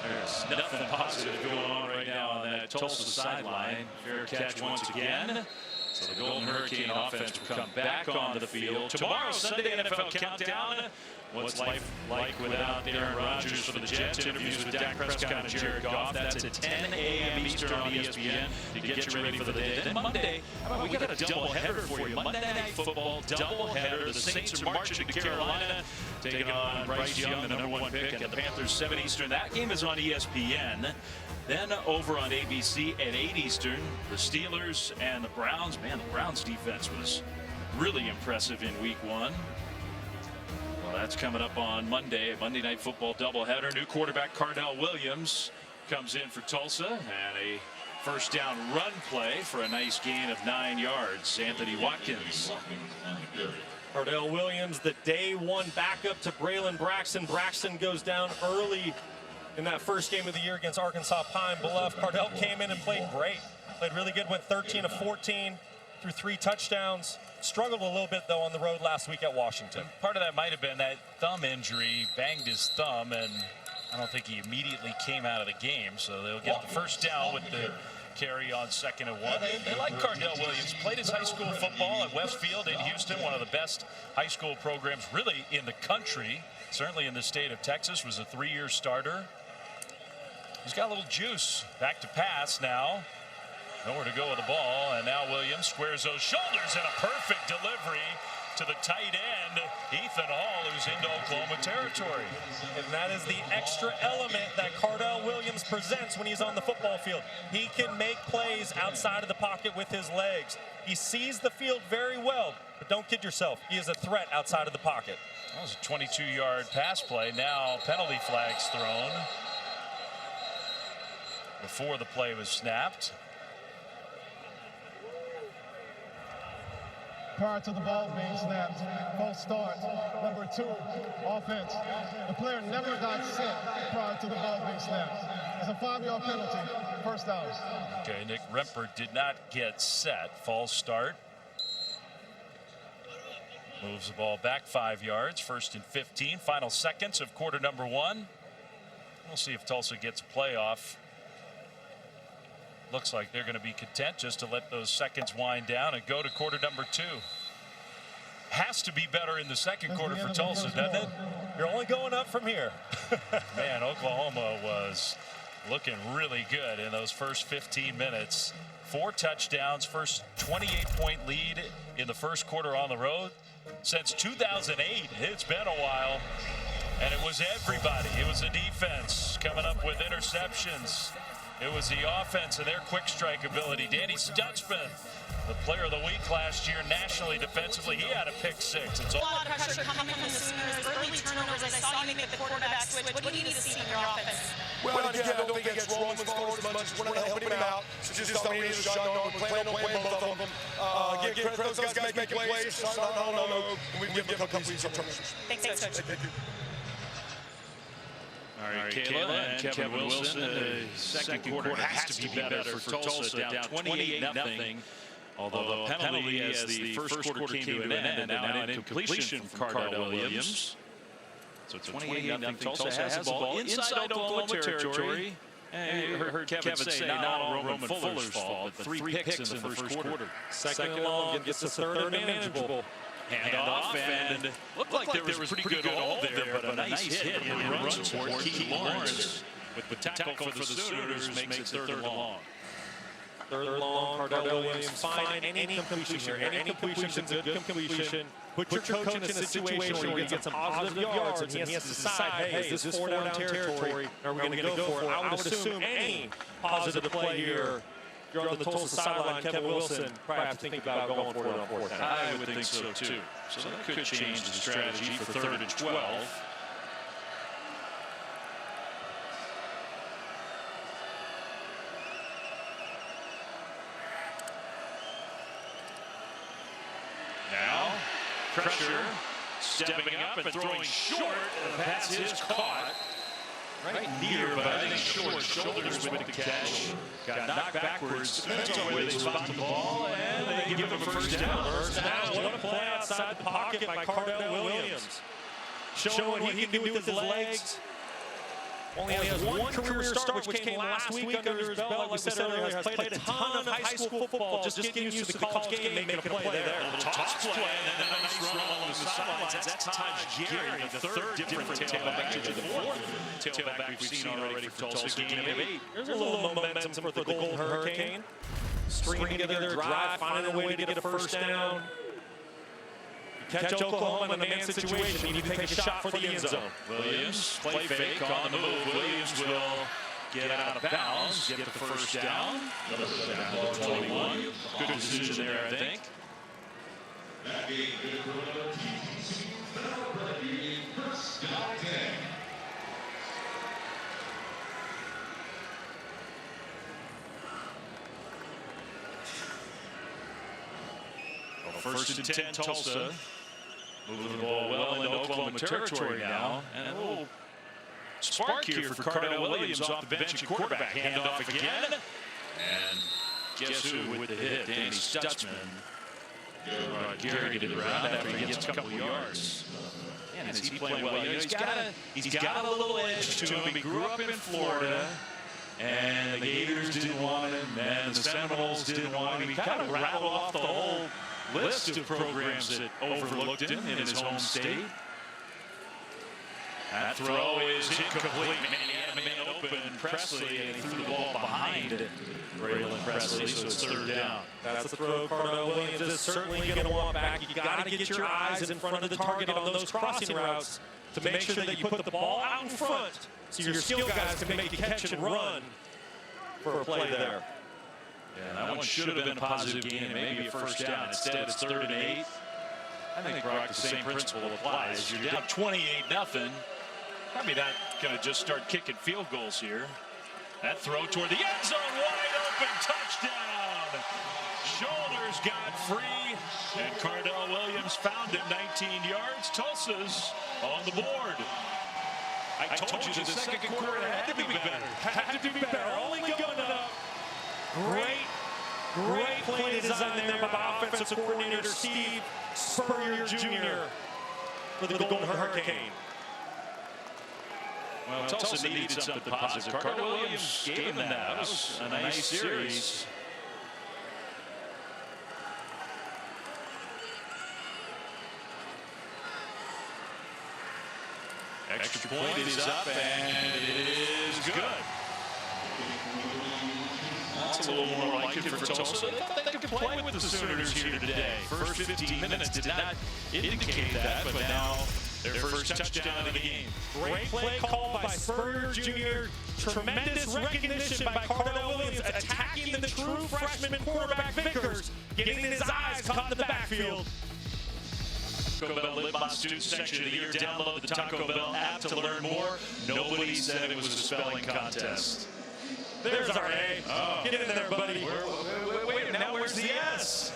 There's nothing positive going on right now on that Tulsa sideline. Fair catch once again. So the Golden Hurricane offense will come back on the field. Tomorrow, Sunday NFL Countdown. What's life like without Aaron Rodgers for the Jets? Interviews with Dak Prescott and Jared Goff. That's at 10 a.m. Eastern on ESPN to get you ready for the day. Then Monday, we got a doubleheader for you. Monday Night Football doubleheader. The Saints are marching to Carolina, taking on Bryce Young, the #1 pick, and the Panthers 7 Eastern. That game is on ESPN. Then over on ABC at 8 Eastern, the Steelers and the Browns. Man, the Browns defense was really impressive in week 1. Well, that's coming up on Monday, Monday Night Football doubleheader. New quarterback Cardell Williams comes in for Tulsa, and a first down run play for a nice gain of 9 yards. Anthony Watkins. Cardell Williams, the day 1 backup to Braylon Braxton. Braxton goes down early in that first game of the year against Arkansas Pine Bluff. Cardell came in and played great. Played really good, went 13 of 14 through 3 touchdowns. Struggled a little bit, though, on the road last week at Washington. Part of that might have been that thumb injury, banged his thumb, and I don't think he immediately came out of the game. So they'll get the first down with the carry on 2nd and 1. They like Cardell Williams. Played his high school football at Westfield in Houston, one of the best high school programs really in the country. Certainly in the state of Texas, was a 3-year starter. He's got a little juice. Back to pass now. Nowhere to go with the ball, and now Williams squares those shoulders and a perfect delivery to the tight end, Ethan Hall, who's into Oklahoma territory. And that is the extra element that Cardell Williams presents when he's on the football field. He can make plays outside of the pocket with his legs. He sees the field very well, but don't kid yourself. He is a threat outside of the pocket. That was a 22-yard pass play. Now penalty flags thrown before the play was snapped. Prior to the ball being snapped, false start. Number 2, offense. The player never got set prior to the ball being snapped. It's a 5-yard penalty, first down. Okay, Nick Remper did not get set. False start. Moves the ball back 5 yards. 1st and 15. Final seconds of quarter number 1. We'll see if Tulsa gets a playoff. Looks like they're going to be content just to let those seconds wind down and go to quarter number 2. Has to be better in the second quarter for Tulsa, doesn't it? You're only going up from here. Man, Oklahoma was looking really good in those first 15 minutes. 4 touchdowns, first 28-point lead in the first quarter on the road. Since 2008, it's been a while. And it was everybody. It was the defense coming up with interceptions. It was the offense and their quick strike ability. Danny Stutzman, the player of the week last year nationally defensively, he had a pick 6. It's A lot of pressure coming from the Sooners. Early turnovers. I saw you make the quarterback switch. What do you need to see in your offense? Well, again, I don't think it's Roman scored as much as we're not helping him out. So just don't need to shut on. We're playing both of them. Give credit to those guys making plays. No. We give them a couple of turnovers. Thanks, Coach. Thank you. all right, Kayla and Kevin Wilson. The second quarter has to be better for Tulsa, down 28-0. Although a penalty as the first quarter came to an end, and now an incompletion from Cardell Williams. So 28-0. Tulsa has the ball inside Oklahoma territory. And you heard Kevin say not all Roman Fuller's fault, but 3 picks in the first quarter. Second and long, gets us a third and manageable. Hand off, and looked like there was pretty good hold there, but a nice hit in run support. Keith Lawrence with the tackle for the Sooners makes it third and long. Third and long, Cardell Williams, find any completion here. Any completion's a good completion. Put your coach in a situation where he gets some positive yards and he has to decide, hey, is this 4-down territory? Are we going to go for it? I would assume any positive play here. You're on the Tulsa sideline, Kevin Wilson, probably have to think about going for it on 4th down. I would think so too. So that could change the strategy for 3rd and 12. Now, pressure, stepping up and throwing short. The pass is caught. Right near, but I think short. Shoulders with the catch. Got knocked backwards. Depends on where they spot the ball, and they give him a first down. What a play outside the pocket by Cardell Williams. Showing what he can do with his legs. Only has one career start, which came last week under his belt. Like we said earlier, has played a ton of high school football. Just getting used to the college game, making a play there. A little toss play, and then a nice run along the sidelines. That's Taj Gary, the third different tailback, actually the 4th tailback we've seen already for Tulsa, gain of 8. There's a little momentum for the Golden Hurricane. Stringing together a drive, finding a way to get a first down. Catch Oklahoma in a man situation, you need to take a shot for the end zone. Williams, play fake on the move. Williams will get out of bounds, get the first down. 21. Good decision there, I think. First and 10, Tulsa. Moving the ball well into Oklahoma territory now. And a little spark here for Cardell Williams off the bench and quarterback. Handoff again. And guess who with the hit? Danny Stutzman. Gary to the ground after he gets a couple of yards. And is he playing well? You know, he's got a little edge to him. He grew up in Florida. And the Gators didn't want him, and the Seminoles didn't want him. He kind of rattled off the whole list of programs that overlooked him in his home state. That throw is incomplete. He had a man open, Presley, and he threw the ball behind Braylon Presley, so it's third down. That's the throw Cardell Williams is certainly going to want back. You got to get your eyes in front of the target on those crossing routes to make sure that you put the ball out in front so your skill guys can make the catch and run for a play there. Yeah, that one should have been a positive gain and maybe a first down. Instead, it's 3rd and 8. I think, Brock, the same principle applies. You're down 28-0. Probably not going to just start kicking field goals here. That throw toward the end zone, wide open, touchdown. Shoulders got free, and Cardell Williams found him 19 yards. Tulsa's on the board. I told you the second quarter had to be better. Had to be better. Only going up. Great play design there by offensive coordinator Steve Spurrier Jr. for the Golden Hurricane. Well, Tulsa needed something positive. Cardell Williams gave him that. That was a nice series. Extra point is up, and it is good. That's a little more like it for Tulsa. They thought they could play with the Sooners here today. First 15 minutes did not indicate that, but now their first touchdown of the game. Great play call by Spurrier Jr. Tremendous recognition by Cardell Williams, attacking the true freshman quarterback Vickers, getting his eyes caught in the backfield. Taco Bell Live On Student Section of the Year. Download the Taco Bell app to learn more. Nobody said it was a spelling contest. There's our A. Oh. Get in there, buddy. Wait, now where's the S?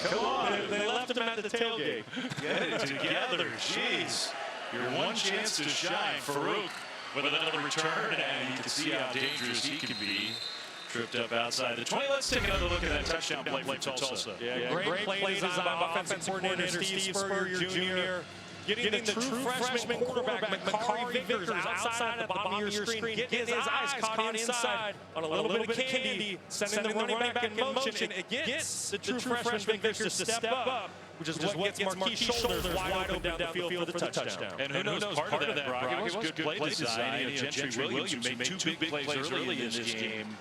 Come on. They left him at the tailgate. Get it together. Jeez. Your one chance to shine. Farouk with another return, and you can see how dangerous he can be. Tripped up outside the 20. Let's take another look at that touchdown play for Tulsa. Yeah, great play design by offensive coordinator Steve Spurrier Jr. Getting the true freshman quarterback McCarry Vickers outside at the bottom of your screen, getting his eyes caught inside on a little bit of candy, sending the running back in motion. It gets the true freshman Vickers to step up, which is what gets Marquis Shoulders wide open down the field for the touchdown. And who knows, part of that, Brock, it was good play design. Gentry Williams, who made two big plays early in this game,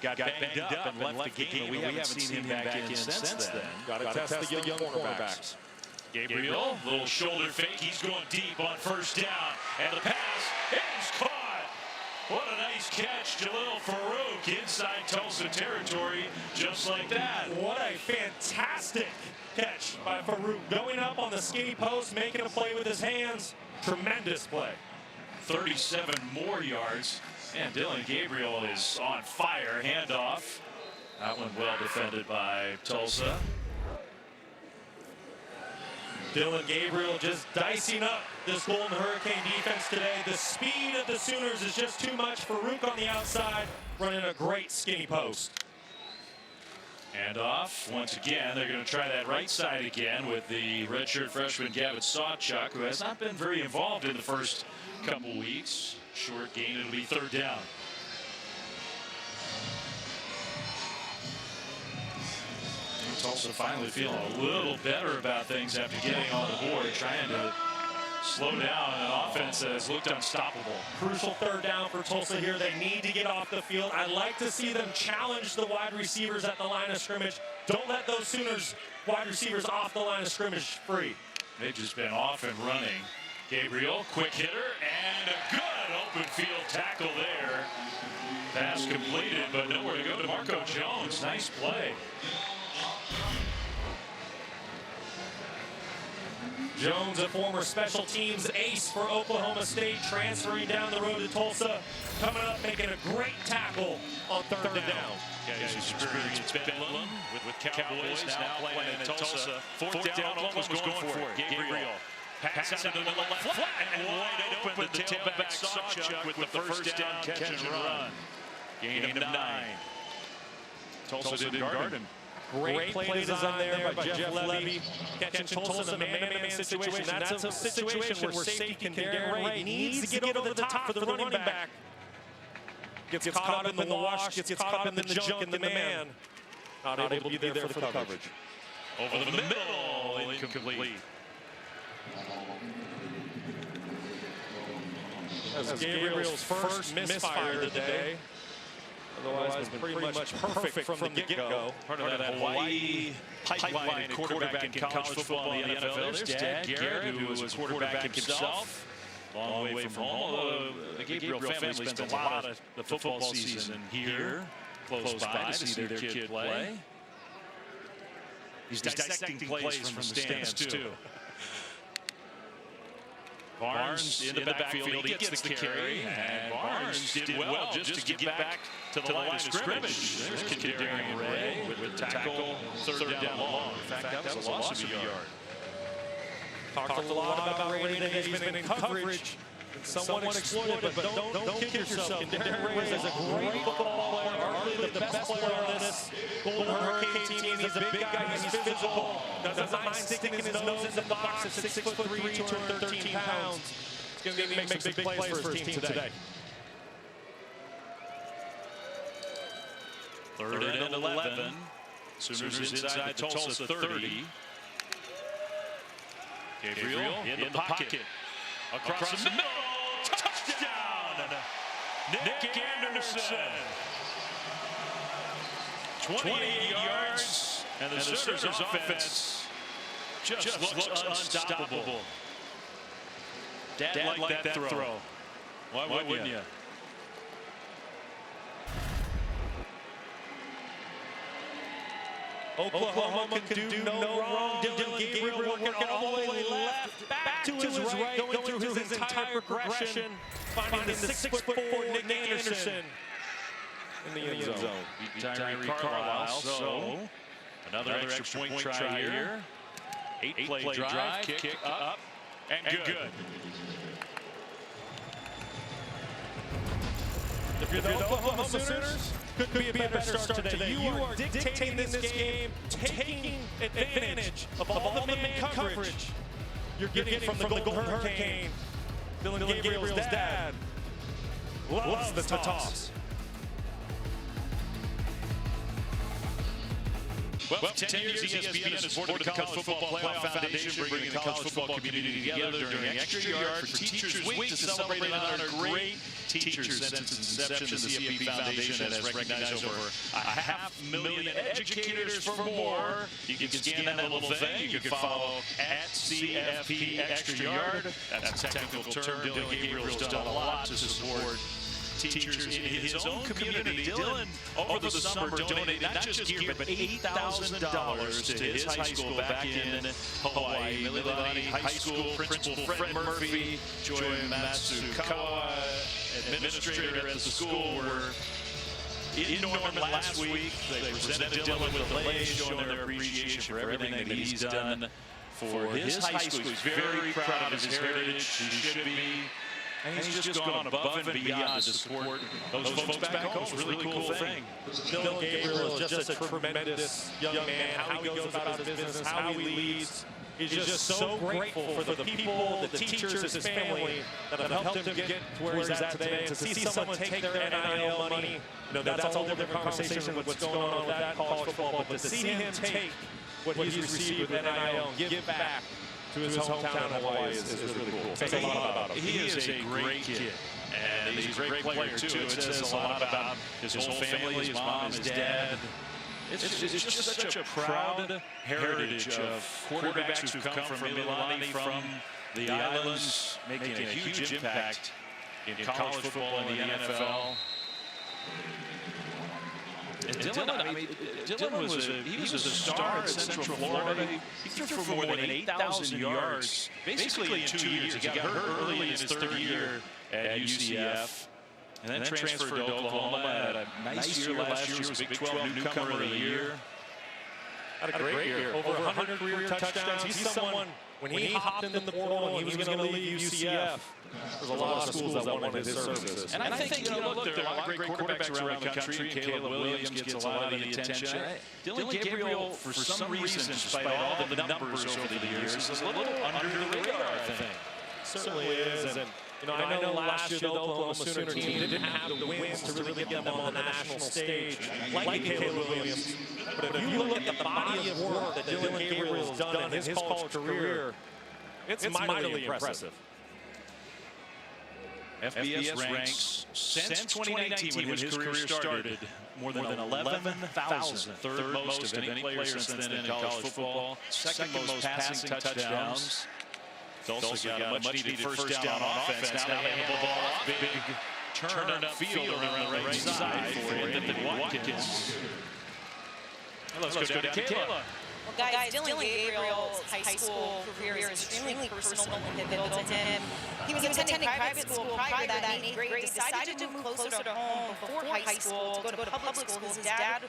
got banged up and left the game. We haven't seen him back in since then. Got to test the young cornerbacks. Gabriel, little shoulder fake. He's going deep on first down. And the pass, and he's caught. What a nice catch. Jalil Farouk inside Tulsa territory, just like that. What a fantastic catch by Farouk. Going up on the skinny post, making a play with his hands. Tremendous play. 37 more yards. And Dylan Gabriel is on fire. Handoff. That one well defended by Tulsa. Dylan Gabriel just dicing up this Golden Hurricane defense today. The speed of the Sooners is just too much. Farouk on the outside, running a great skinny post. Handoff. Once again, they're going to try that right side again with the redshirt freshman Gavin Sawchuk, who has not been very involved in the first couple weeks. Short gain, it'll be third down. Tulsa finally feeling a little better about things after getting on the board, trying to slow down an offense that has looked unstoppable. Crucial third down for Tulsa here. They need to get off the field. I'd like to see them challenge the wide receivers at the line of scrimmage. Don't let those Sooners wide receivers off the line of scrimmage free. They've just been off and running. Gabriel, quick hitter, and a good open field tackle there. Pass completed, but nowhere to go to Marco Jones. Nice play. Jones, a former special teams ace for Oklahoma State, transferring down the road to Tulsa, coming up, making a great tackle on third down. Guys experienced Bedlam with Cowboys now playing in Tulsa. Fourth down, Oklahoma was going for it. Gabriel. Pass out to the left, flat and wide open. The tailback Sawchuk with the first down catch and run. Gain of 9. Tulsa didn't guard him. Great play design there by Jeff Levy, catching Tulsa in a man-to-man situation. That's a situation where safety can Darren Ray needs to get over the top for the running back. gets caught up in the wash, gets caught up in the junk, and the man not able to be there for the coverage. Over the middle, incomplete. That's Gabriel's first misfire of the day. Otherwise, it's been pretty much perfect from the get-go. Part of that Hawaii pipeline quarterback in college football in the NFL. There's Dad Garrett, who was a quarterback himself. Long way from home. The Gabriel family spends a lot of the football season here, close by, to see their kid play. He's dissecting plays from the stands, too. Barnes in the backfield, he gets the carry, and Barnes did well just to get back to the line of scrimmage. There's Kadarian Ray with the tackle, third down long. In fact, that was a loss of a yard. Talked a lot about Ray today. He's been in coverage. Somewhat exploited, but don't kid yourself. Kadarian Ray is a great football player, arguably the best player on this Golden Hurricane team. He's a big guy, he's physical, doesn't mind sticking his nose in the box at 6'3", 213 pounds. He's going to make some big plays for his team today. Third and 11. Sooners inside the Tulsa 30. Gabriel in the pocket. Across the middle. Touchdown! Nick Anderson. 28 yards. And the Sooners offense just looks unstoppable. Dad liked that throw. Why wouldn't you? Oklahoma can do no wrong. Dylan Gabriel working all the way left, back to his right, going through his entire progression, finding the 6'4" Nick Anderson in the end zone. Beat Tyree Carlisle, so another extra point try here. 8-play drive, kick up, and good. If you're the Oklahoma Sooners, could be a better start today. You are dictating this game, taking advantage of all the man coverage you're getting from the Golden Hurricane. Dylan Gabriel's dad loves the toss. Well, 10 years ESPN has supported the College Football Playoff Foundation, bringing the college football community together during Extra Yard for Teachers Week to celebrate and honor great teachers. Since its inception, the CFP Foundation has recognized over 500,000 educators for more. You can scan that little thing. You can follow at CFP Extra Yard. That's a technical term. Dylan Gabriel's done a lot to support teachers in his own community. Dylan, over the summer, donated not just gear, but $8,000 to his high school back in Hawaii. Mililani High School Principal Fred Murphy, Joy Matsukawa, administrator at the school, were in Norman last week. They presented Dylan with a lei showing their appreciation for everything that he's done for his high school. He's very proud of his heritage. He should be. And he's just gone above and beyond to support those folks back home. It's a really cool thing. Dylan Gabriel is just a tremendous young man. How he goes about his business, how he leads. He's just so grateful for the people, the teachers, his family that have helped him get to where he's at today. And to see someone take their NIL money, that's a whole different conversation with what's going on with that college football. But to see him take what he's received with NIL and give back to his hometown in Hawaii is really cool. Says a lot about him. He is a great kid. And he's a great player, too. It says a lot about his whole family, his mom, his dad. It's just such a proud heritage of quarterbacks who've come from Mililani, from the islands, making a huge impact in college football and the NFL. And Dylan was a star at Central Florida. He threw for more than 8,000 yards, basically in 2 years. He got hurt early in his third year at UCF, and then transferred to Oklahoma. Had a nice year last year. Was Big 12 newcomer of the year. Had a great year. Over 100 career touchdowns. He's someone, when he hopped in the portal and he was going to leave UCF, there's a lot of schools that wanted his services. And I think, look, there are a lot of great quarterbacks around the country. Caleb Williams gets a lot of the attention. Dylan Gabriel, for some reason, despite all the numbers over the years, is a little under the radar, I think. Certainly is. And You know, I know last year the Oklahoma Sooner team didn't have the wins to really get them on the national stage like Caleb Williams. But if you look at the body of work that Dylan Gabriel has done in his college career, it's mightily impressive. FBS ranks since 2019 when his career started more than 11,000, third most of any player since then in college football, second most passing touchdowns. Tulsa got a much-needed first down on offense. Now they have the ball off. Big turn-up field around the right side for Anthony Watkins. Let's go down to Kayla. Well, guys, Dylan Gabriel's high school career is extremely personal and pivotal to him. He was attending private school prior to that in 8th grade, decided to move closer to home before high school, to go to public school. His dad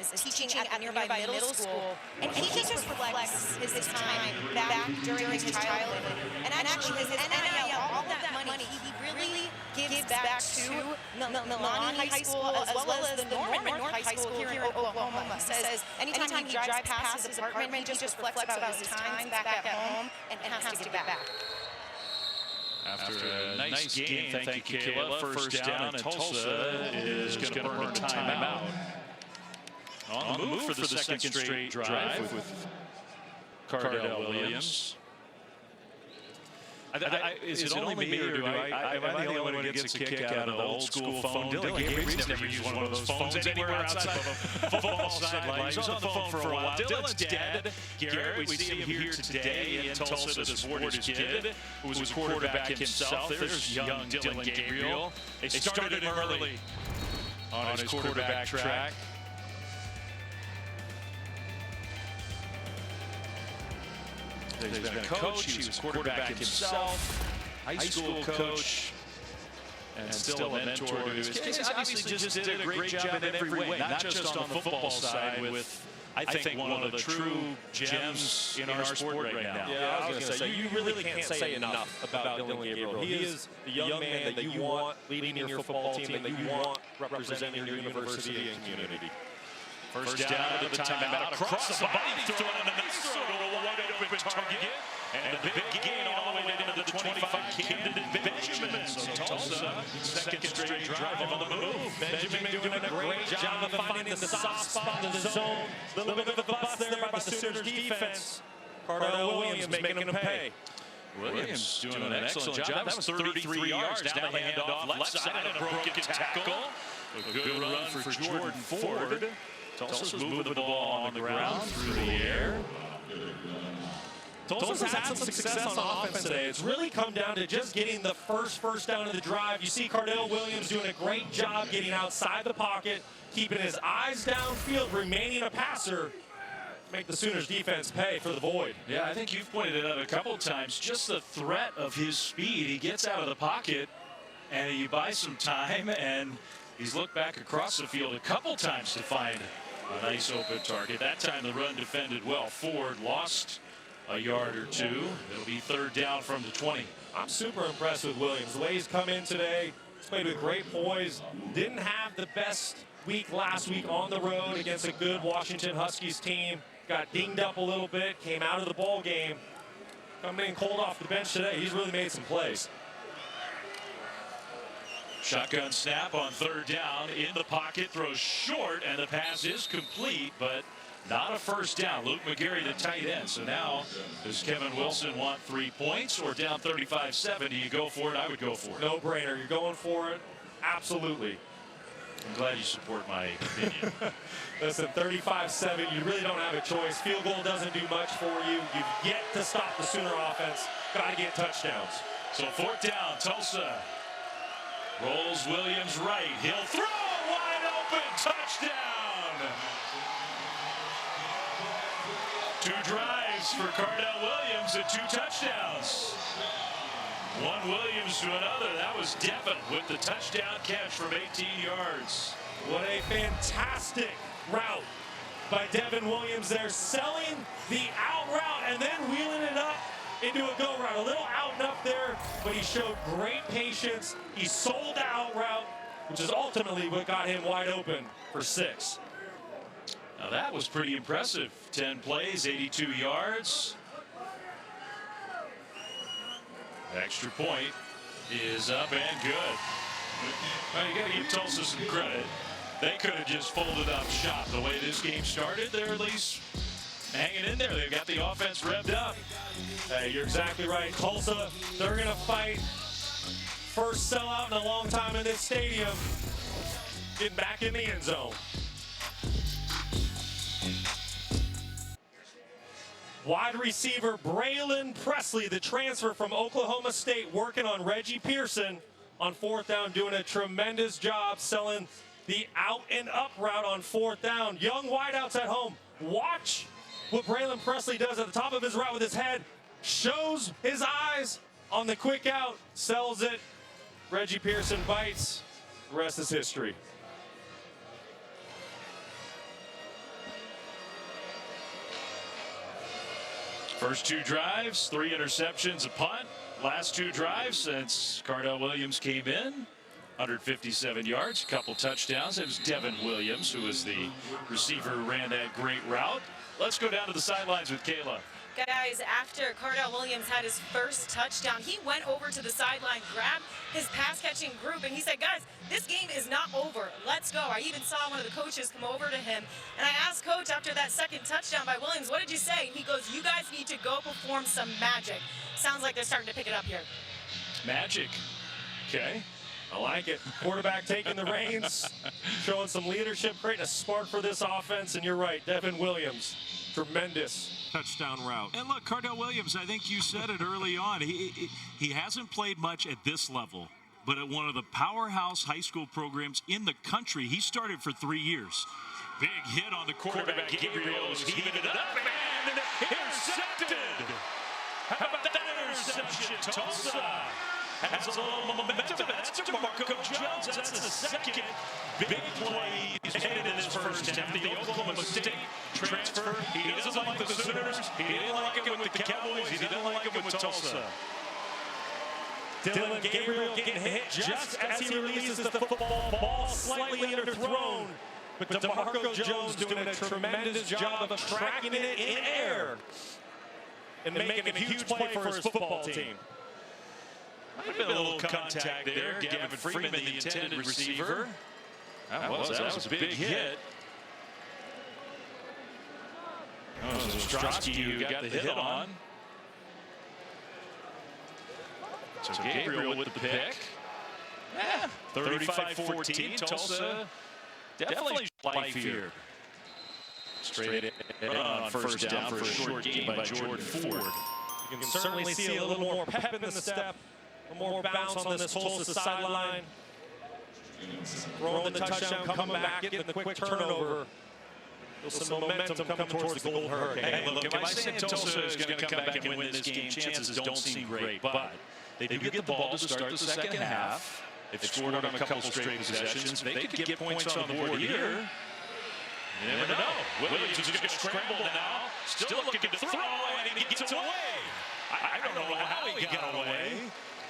is teaching at a nearby middle school, and he just reflects his time back during his childhood. And actually, his NIL, all of that money, he really gives back to Milani High School as well as the Norman North High School here in Oklahoma. He says anytime he drives past his apartment, he just reflects about his time back at home and has to give back. After a nice game, thank you, Kayla. First down, and Tulsa is going to burn a timeout. On the move for the second straight drive with Cardell Williams. Is it only me, or am I the only one who gets a kick out of the old school phone? Dylan Gabriel's never used one of those phones anywhere outside of a football sideline. He was on the phone for a while. Dylan's dad, Garrett, we see him here today in Tulsa to support his kid, who was a quarterback himself. There's young Dylan Gabriel. They started him early on his quarterback track. He's been a coach, he was quarterback himself, high school coach, and still a mentor to his kids. Obviously just did a great job in every way, not just on the football side with, I think, one of the true gems in our sport right now. Yeah, I was going to say, you really can't say enough about Dylan Gabriel. He is the young man that you want leading your football team, that you want representing your university and community. First down to the timeout, across the body, throwing a nice throw to a wide-open target, and a big gain all the way into the 25, Camden Benjamin. So Tulsa, second straight drive on the move. Benjamin doing a great job of finding the soft spot in the zone. A little bit of a bust there by the Sooners defense. Cardell Williams making him pay. Williams doing an excellent job. That was 33 yards. Now they hand off left side and a broken tackle. A good run for Jordan Ford. Tulsa's moving the ball on the ground through the air. Tulsa's had some success on offense today. It's really come down to just getting the first down of the drive. You see Cardell Williams doing a great job getting outside the pocket, keeping his eyes downfield, remaining a passer. Make the Sooners defense pay for the void. Yeah, I think you've pointed it out a couple of times. Just the threat of his speed. He gets out of the pocket and he buys some time, and he's looked back across the field a couple times to find a nice open target. That time the run defended well. Ford lost a yard or two. It'll be third down from the 20. I'm super impressed with Williams. The way he's come in today, he's played with great poise. Didn't have the best week last week on the road against a good Washington Huskies team. Got dinged up a little bit, came out of the ball game. Coming in cold off the bench today. He's really made some plays. Shotgun snap on third down, in the pocket, throws short, and the pass is complete, but not a first down. Luke McGarry, the tight end. So now, does Kevin Wilson want 3 points, or down 35-7? Do you go for it? I would go for it. No brainer. You're going for it? Absolutely. I'm glad you support my opinion. Listen, 35-7, you really don't have a choice. Field goal doesn't do much for you. You've yet to stop the Sooner offense. Got to get touchdowns. So fourth down, Tulsa. Rolls Williams right. He'll throw wide open. Touchdown. 2 drives for Cardell Williams and 2 touchdowns. One Williams to another. That was Devin with the touchdown catch from 18 yards. What a fantastic route by Devin Williams there, selling the out route and then wheeling it up into a go route. A little out and up there, but he showed great patience. He sold the out route, which is ultimately what got him wide open for 6. Now that was pretty impressive. 10 plays, 82 yards. Extra point. is up and good. Well, you got to give Tulsa some credit. They could have just folded up shop. The way this game started, they're at least hanging in there. They've got the offense revved up. Hey, you're exactly right. Tulsa, they're going to fight. First sellout in a long time in this stadium. Getting back in the end zone. Wide receiver Braylon Presley, the transfer from Oklahoma State, working on Reggie Pearson on fourth down, doing a tremendous job selling the out and up route on fourth down. Young wideouts at home, watch what Braylon Presley does at the top of his route with his head, shows his eyes on the quick out, sells it. Reggie Pearson bites. The rest is history. First 2 drives, 3 interceptions, a punt. Last 2 drives since Cardell Williams came in. 157 yards, a couple touchdowns. It was Devin Williams, who was the receiver who ran that great route. Let's go down to the sidelines with Kayla. Guys, after Cardell Williams had his first touchdown, he went over to the sideline, grabbed his pass-catching group, and he said, guys, this game is not over. Let's go. I even saw one of the coaches come over to him, and I asked Coach after that second touchdown by Williams, what did you say? And he goes, you guys need to go perform some magic. Sounds like they're starting to pick it up here. Magic. Okay. I like it. Quarterback taking the reins, showing some leadership, creating a spark for this offense, and you're right, Devin Williams, tremendous touchdown route. And look, Cardell Williams, I think you said it early on, he hasn't played much at this level, but at one of the powerhouse high school programs in the country, he started for 3 years. Big hit on the quarterback. Gabriel is heaving it up and intercepted. How about that interception? Tulsa has a little momentum. That's DeMarco Jones. That's the second big play he's made in his first half. The Oklahoma State transfer. He doesn't like the Sooners. He didn't like it with the Cowboys. He didn't like it with Tulsa. Dylan Gabriel getting hit just as he releases the football. Ball slightly underthrown. But DeMarco Jones doing a tremendous job of tracking it in air and making a huge play for his football team. Might have been a little contact there. Gavin Freeman, the intended receiver. That was a big hit. Oh, Ostrowski who got the hit on. So Gabriel with the pick. 35-14. Tulsa definitely life here. Straight on first down for a short gain by Jordan Ford. You can certainly see a little more pep in the step, a more bounce on this Tulsa sideline. Throwing the touchdown, coming back, getting the quick turnover. Some momentum coming towards the Golden Hurricane. Hey, look, if I say Tulsa is going to come back and win this game, chances don't seem great, but they do get the ball to start the second half. They've scored on a couple straight possessions. They could get points on the board here. You never know. Williams is going to scramble now. Still looking to throw, and he gets away. I don't know how he got away.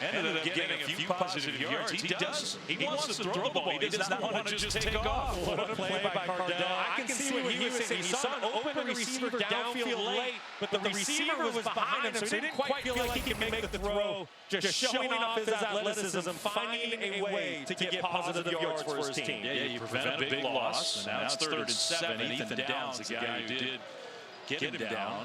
Ended up getting a few positive yards. He wants to throw the ball. He does not want to just take off. What a play by Cardell. I can see what he was saying. He saw an open receiver downfield late, but the receiver was behind him, so he didn't quite feel like he could make the throw. Just showing off his athleticism, finding a way to get positive yards for his team. Yeah, you prevent a big loss. And now it's 3rd and 7. Ethan Downs, the guy who did get him down.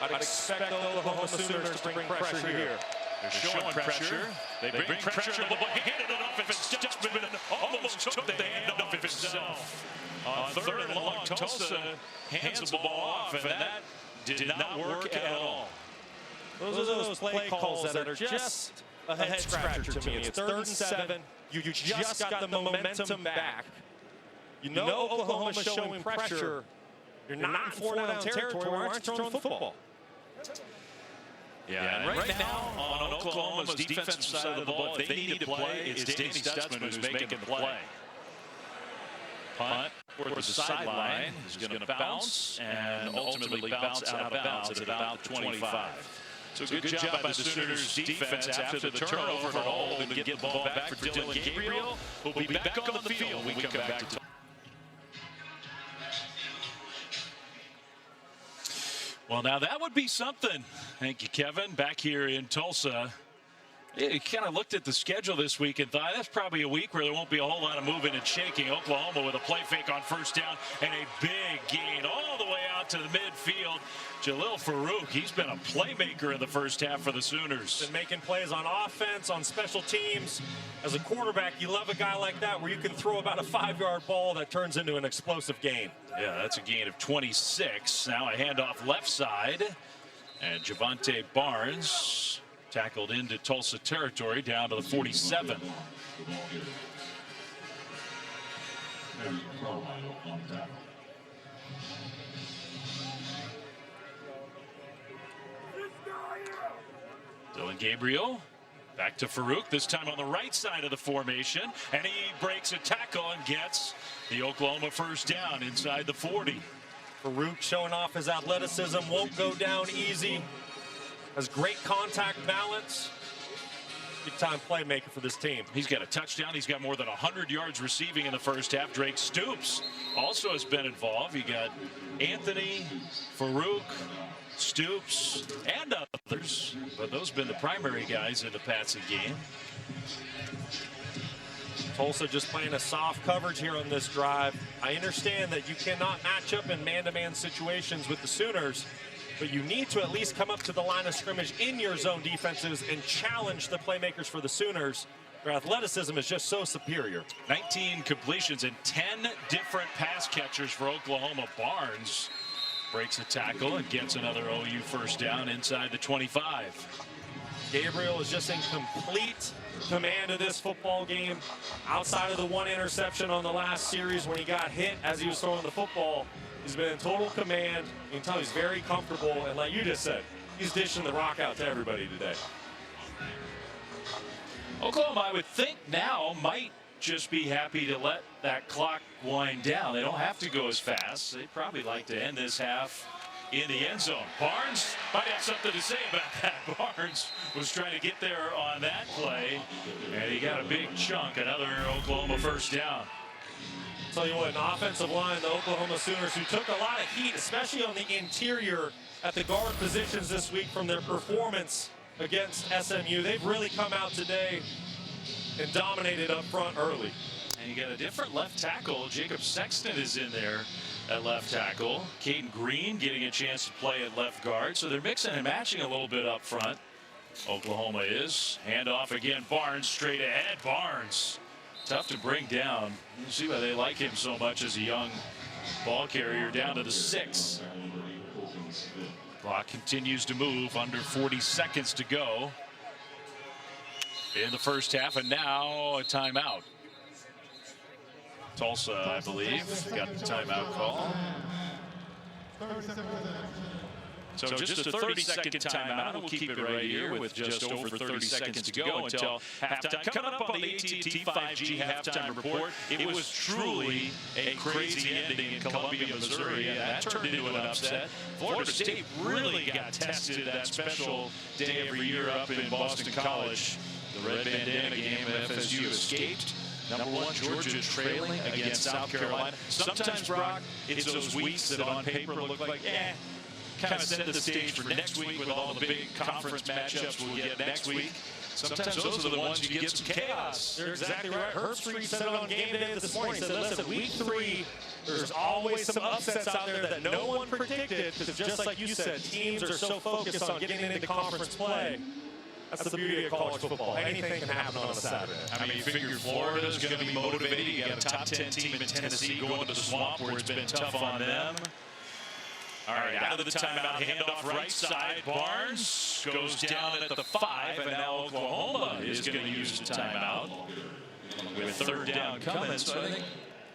I'd expect the Oklahoma Sooners to bring pressure here. They're showing pressure. They bring pressure. The ball handed it off. It's just been almost took the hand off of himself. On 3rd and long, Tulsa hands the ball off, and that did not work at all. Those are those play calls that are just a head scratcher to me. It's 3rd and 7. You just got the momentum back. You know Oklahoma's showing pressure. You're not in 4-down territory. Why aren't you throwing the football? Yeah, and right now, on Oklahoma's defensive side of the ball, if they need to play, it's Danny Stutzman who's making the play. Punt toward the sideline is going to bounce and ultimately bounce out of bounds at about the 25. So good job by the Sooners' defense after the turnover to hold and get the ball back for Dylan Gabriel, who'll be back on the field when we come back to Well, now that would be something. Thank you, Kevin. Back here in Tulsa. You kind of looked at the schedule this week and thought that's probably a week where there won't be a whole lot of moving and shaking. Oklahoma with a play fake on first down and a big gain all the way out to the midfield. Jalil Farouk, he's been a playmaker in the first half for the Sooners. Been making plays on offense, on special teams. As a quarterback, you love a guy like that where you can throw about a 5-yard ball that turns into an explosive gain. Yeah, that's a gain of 26. Now a handoff left side. And Javonte Barnes tackled into Tulsa territory down to the 47. Dylan Gabriel back to Farouk, this time on the right side of the formation, and he breaks a tackle and gets the Oklahoma first down inside the 40. Farouk showing off his athleticism, won't go down easy. Has great contact balance. Big time playmaker for this team. He's got a touchdown. He's got more than 100 yards receiving in the first half. Drake Stoops also has been involved. You got Anthony, Farouk, Stoops, and others. But those have been the primary guys in the passing game. Tulsa just playing a soft coverage here on this drive. I understand that you cannot match up in man-to-man situations with the Sooners, but you need to at least come up to the line of scrimmage in your zone defenses and challenge the playmakers for the Sooners. Their athleticism is just so superior. 19 completions and 10 different pass catchers for Oklahoma. Barnes breaks a tackle and gets another OU first down inside the 25. Gabriel is just in complete command of this football game. Outside of the one interception on the last series when he got hit as he was throwing the football, he's been in total command. You can tell he's very comfortable, and like you just said, he's dishing the rock out to everybody today. Oklahoma, I would think now, might just be happy to let that clock wind down. They don't have to go as fast. They'd probably like to end this half in the end zone. Barnes might have something to say about that. Barnes was trying to get there on that play, and he got a big chunk. Another Oklahoma first down. Tell you what, an offensive line, the Oklahoma Sooners, who took a lot of heat, especially on the interior at the guard positions this week from their performance against SMU. They've really come out today and dominated up front early. And you got a different left tackle. Jacob Sexton is in there at left tackle. Caden Green getting a chance to play at left guard. So they're mixing and matching a little bit up front. Oklahoma is. Handoff again. Barnes straight ahead. Barnes. Tough to bring down. You see why they like him so much as a young ball carrier. Down to the 6. Clock continues to move. Under 40 seconds to go in the first half. And now a timeout. Tulsa, I believe, got the timeout call. So just a 30-second timeout. We'll keep it right here with just over 30 seconds to go until halftime. Coming up on the AT&T 5G halftime report, it was truly a crazy ending in Columbia, Missouri. That turned into an upset. Florida State really got tested that special day every year up in Boston College. The red bandana game, FSU escaped. Number 1, Georgia trailing against South Carolina. Sometimes, Brock, it's those weeks that on paper look like, kind of set the stage for next week with all the big conference matchups we'll get next week. Sometimes those are the ones you get some chaos. You're exactly right. Herb Street said it on game day this morning. He said, listen, week 3, there's always some upsets out there that no one predicted, because just like you said, teams are so focused on getting into conference play. That's the beauty of college football. Anything can happen on a Saturday. I mean, you figure Florida's going to be motivated. You got a top 10 team in Tennessee going to the swamp where it's been tough on them. All right, out of the timeout, handoff right side. Barnes goes down at the 5, and now Oklahoma is going to use the timeout with third down coming. So I think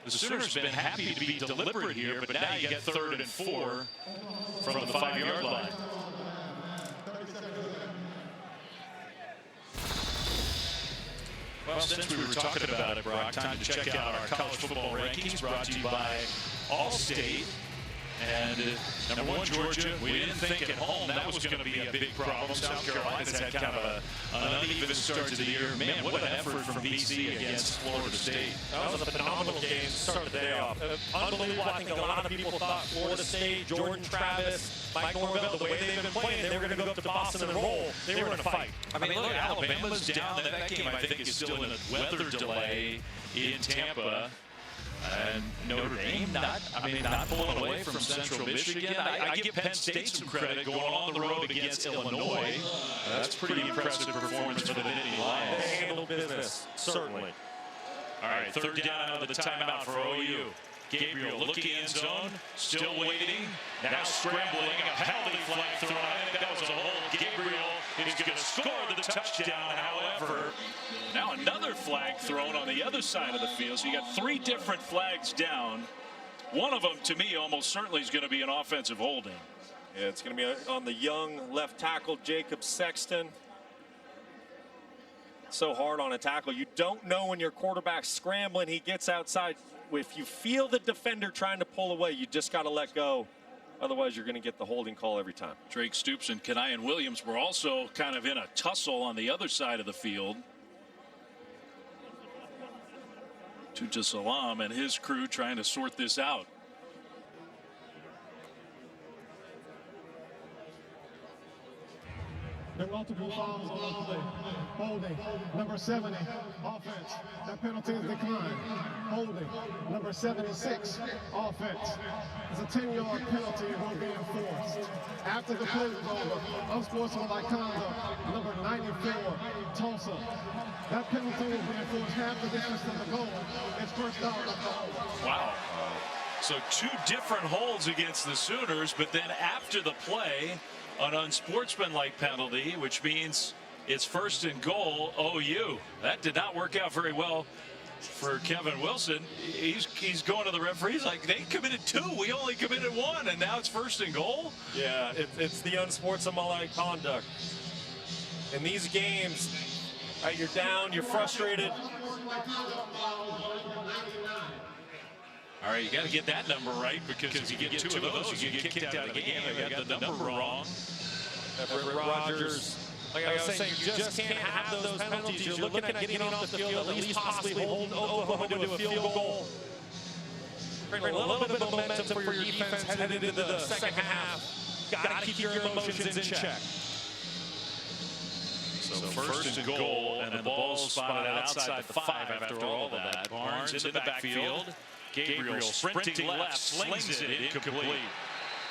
the Sooners have been happy to be deliberate here, but now you get 3rd and 4 from the 5-yard line. Well, since we were talking about it, Brock, time to check out our college football rankings brought to you by Allstate. And number one, Georgia, we didn't think at home that was going to be a big problem. South Carolina's had kind of an uneven start to the year. Man, what an effort from BC against Florida State. That was a phenomenal game to start the day off. Unbelievable. I think a lot of people thought Florida State, Jordan Travis, Mike Norvell, the way they've been playing, they were going to go up to Boston and roll. They were in a fight. I mean, look, Alabama's down. That game, I think, is still in a weather delay in Tampa. And Notre Dame not pulling away from Central Michigan. I give Penn State some credit going on the road against Illinois. That's pretty impressive performance for the Nittany Lions. They handle business, certainly. All right, third down out of the timeout for OU. Gabriel looking end zone, still waiting. Now scrambling, a penalty flag thrown. I think that was a hold. Gabriel is going to score the touchdown, however. Now another flag thrown on the other side of the field. So you got 3 different flags down. One of them, to me, almost certainly is going to be an offensive holding. Yeah, it's going to be on the young left tackle, Jacob Sexton. So hard on a tackle. You don't know when your quarterback's scrambling, he gets outside. If you feel the defender trying to pull away, you just got to let go. Otherwise, you're going to get the holding call every time. Drake Stoops and Kenyon Williams were also kind of in a tussle on the other side of the field. Tuta Salam and his crew trying to sort this out. There are multiple fouls on the play. Holding. Number 70, offense. That penalty is declined. Holding. Number 76, offense. It's a 10-yard penalty and will be enforced. After the play is over, unsportsmanlike conduct. Number 94, Tulsa. That penalty will be enforced half the distance to the goal. It's first down. Wow. So 2 different holds against the Sooners, but then after the play, an unsportsmanlike penalty, which means it's first and goal, OU. That did not work out very well for Kevin Wilson. He's going to the referee. He's like, they committed 2. We only committed 1, and now it's first and goal? Yeah, it's the unsportsmanlike conduct. In these games, right, you're down, you're frustrated. All right, you got to get that number right, because if you get 2 of those, you get kicked out of the game. You got the number wrong. Everett Rogers, like I was saying, you just can't have those penalties. You're looking at getting off the field, at least possibly hold Oklahoma to a field goal. Bring a little bit of momentum for your defense headed into the second half. Got to keep your emotions in check. So first and goal, and the ball's spotted outside the 5 after all of that. Barnes in the backfield. Gabriel sprinting left, slings it incomplete.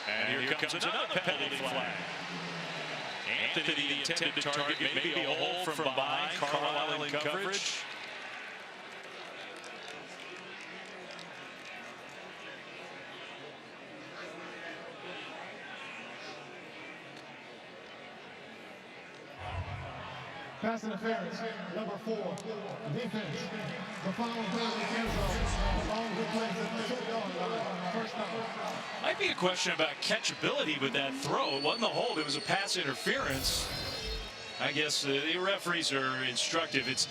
And here comes another penalty flag. Anthony, the intended target, maybe a hold from behind. Carlisle in coverage. Pass interference, number 4, defense. The foul is in the end zone. The ball replays at the 2-yard line. First down. Might be a question about catchability with that throw. It wasn't a hold, it was a pass interference. I guess the referees are instructive. It's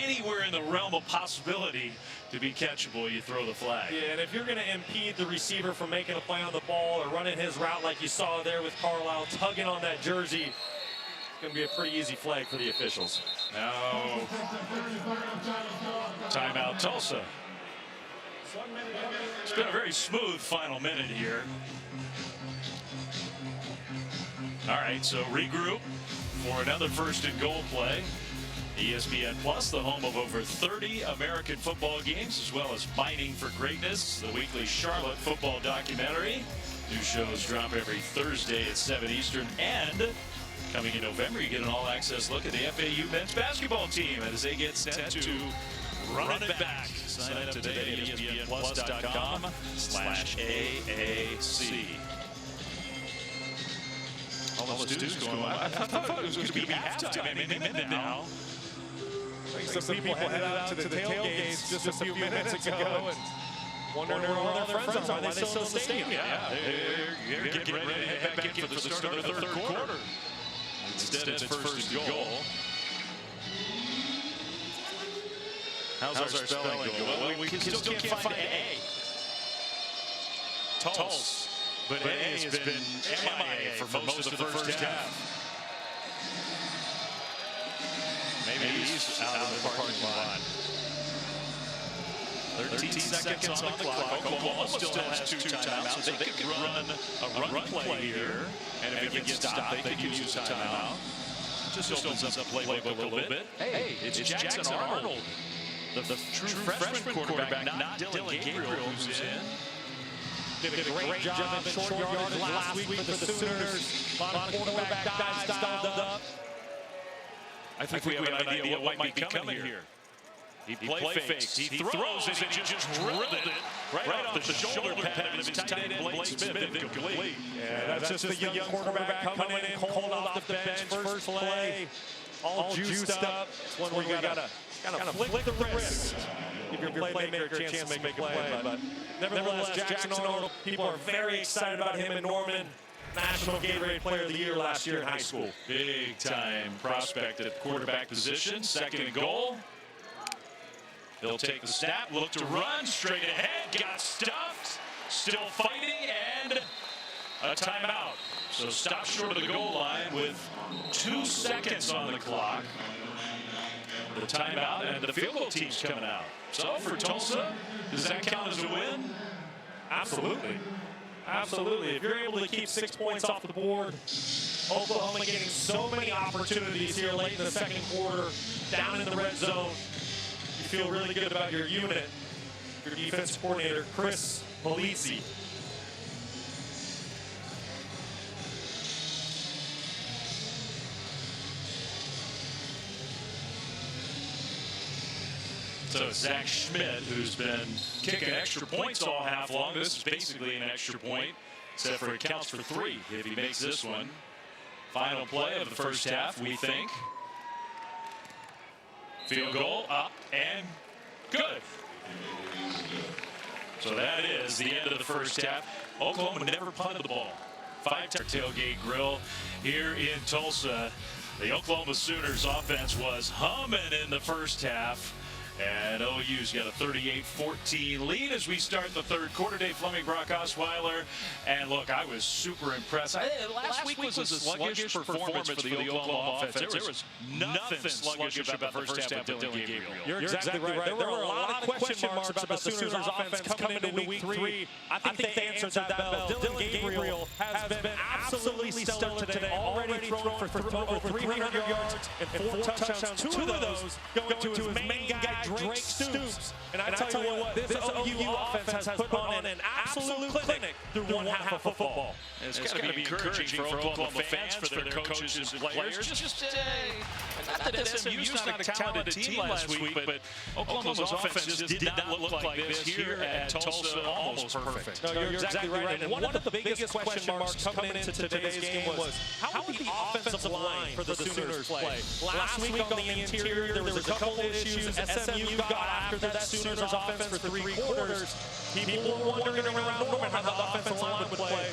anywhere in the realm of possibility to be catchable, you throw the flag. Yeah, and if you're going to impede the receiver from making a play on the ball or running his route like you saw there with Carlisle, tugging on that jersey, going to be a pretty easy flag for the officials. Now, timeout Tulsa. It's been a very smooth final minute here. All right, so regroup for another first and goal play. ESPN Plus, the home of over 30 American football games, as well as Mining for Greatness, the weekly Charlotte football documentary. New shows drop every Thursday at 7 Eastern, and coming in November, you get an all-access look at the FAU men's basketball team as they get set to run it back. Sign up today at ESPNplus.com/AAC. All those dudes going, I thought it was going to be halftime any minute now. Some people headed out to the tailgates just a few minutes ago and wondering where all their friends are. Why they still in the stadium? Yeah, they're getting ready to head back in for the start of the third quarter. Instead, it's first and goal. How's our spelling going? Well, we still can't find A. Tulsa. But A has been MIA for most of the first half. Maybe he's out of the parking lot. 13 seconds on the clock. Oklahoma still has 2 timeouts, so they could run a run play here. And if it gets stopped, they can use a timeout. Just opens up the playbook a little bit. Hey, it's Jackson Arnold, the true freshman quarterback, not Dylan Gabriel, who's in. Did a great job in short yardage last week for the Sooners. A lot of quarterback dives dialed up. I think we have an idea what might be coming here. He play fakes, he throws, and he just drilled it right off the shoulder pad of his tight end Blake Smith, incomplete. Yeah, that's just the young quarterback coming in cold off the bench, first play, all juiced up. It's one where you gotta flick the wrist. Give your playmaker a chance to make a play. But nevertheless, Jackson Arnold, people are very excited about him in Norman. National Gatorade Player of the Year last year in high school. Big time prospect at quarterback position, 2nd and goal. He'll take the snap, look to run, straight ahead, got stuffed, still fighting, and a timeout. So stop short of the goal line with 2 seconds on the clock. The timeout, and the field goal team's coming out. So for Tulsa, does that count as a win? Absolutely. Absolutely. If you're able to keep 6 points off the board, Oklahoma getting so many opportunities here late in the second quarter, down in the red zone. You feel really good about your unit. Your defensive coordinator, Chris Polizzi. So Zach Schmidt, who's been kicking extra points all half long. This is basically an extra point, except for it counts for 3 if he makes this one. Final play of the first half, we think. Field goal up and good. So that is the end of the first half. Oklahoma never punted the ball. 5-time tailgate grill here in Tulsa. The Oklahoma Sooners offense was humming in the first half. And OU's got a 38-14 lead as we start the third quarter. Dave Fleming, Brock Osweiler. And look, I was super impressed. Last week was a sluggish performance for the Oklahoma offense. There was nothing sluggish about the first half of Dylan Gabriel. You're exactly right. There were a lot of question marks about the Sooners offense coming into week 3. I think they answered that bell. Dylan Gabriel has been absolutely stellar today. Already thrown for over 300 yards and 4 touchdowns. 2 of those going to his main guy, Drake Stoops. And I tell you what, this OU offense has put on an absolute clinic through one half of football. It's got to be encouraging for Oklahoma fans, for their coaches and players. Not that SMU's not a talented team last week, but Oklahoma's offense just did not look like this here at Tulsa. Almost perfect. No, you're exactly right. And one of the biggest question marks coming into today's game was, how would the offensive line for the Sooners play? Last week on the interior, there was a couple issues. SMU got after that Sooners offense for 3 quarters. People were wondering around Norman how the offensive line would play.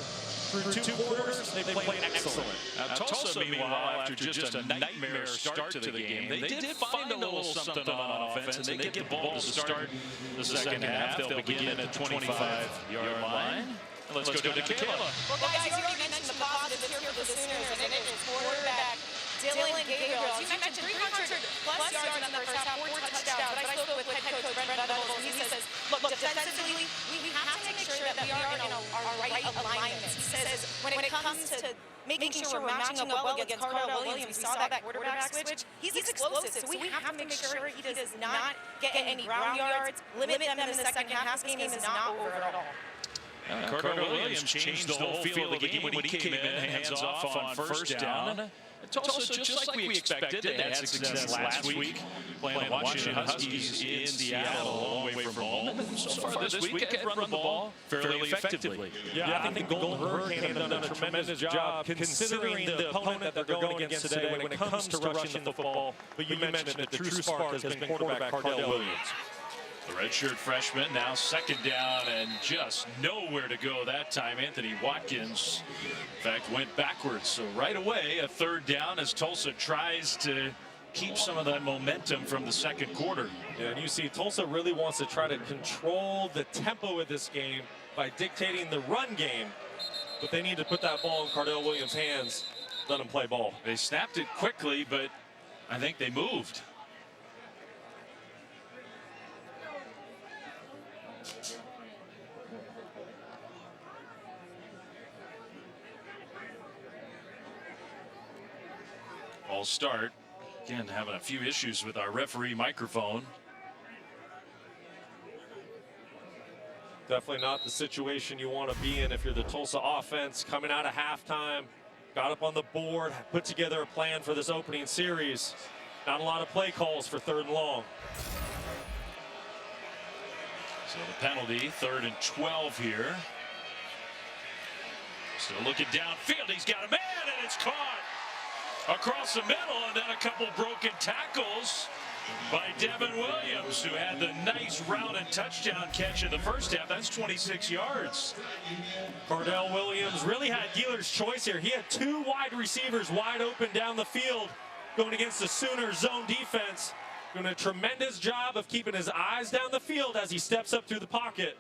Through 2 quarters, they played excellent. Tulsa, meanwhile, after just a nightmare start to the game, they did find a little something on offense, and they get the ball to start the second half. They'll begin at the 25-yard line. Let's go to Kayla. Well, guys, you already mentioned the positives here for the Sooners, and it was quarterback Dylan Gabriel. You mentioned 300-plus yards in the first half, 4 touchdowns. But I spoke with head coach Brent Venables, and he says, look, defensively, we have to make sure that we are in our right alignments. He says, when it comes to making sure we're matching up well against Cardell Williams, we saw that quarterback switch. He's explosive, so we have to make sure he does not get any ground yards, limit them in the second half. This game is not over at all. Cardell Williams changed the whole feel of the game when he came in, hands off on first down. Tulsa, just like we expected, they had success last week playing the Washington Huskies in Seattle, a long way from home. And so far this week, they've run the ball fairly effectively. Yeah, I think the Golden Hurricane have done a tremendous job considering the opponent that they're going against today when it comes to rushing the football. But you mentioned that the true spark has been quarterback Cardell Williams. The redshirt freshman now 2nd down and just nowhere to go that time. Anthony Watkins, in fact, went backwards. So right away, a 3rd down as Tulsa tries to keep some of that momentum from the second quarter. Yeah, and you see Tulsa really wants to try to control the tempo of this game by dictating the run game, but they need to put that ball in Cardell Williams' hands, let him play ball. They snapped it quickly, but I think they moved. Ball start. Again, having a few issues with our referee microphone. Definitely not the situation you want to be in if you're the Tulsa offense coming out of halftime. Got up on the board, put together a plan for this opening series. Not a lot of play calls for 3rd and long. So the penalty, 3rd and 12 here. Still looking downfield. He's got a man, and it's caught across the middle, and then a couple broken tackles by Devin Williams, who had the nice route and touchdown catch in the first half. That's 26 yards. Cardell Williams really had dealer's choice here. He had 2 wide receivers wide open down the field going against the Sooners zone defense. Doing a tremendous job of keeping his eyes down the field as he steps up through the pocket.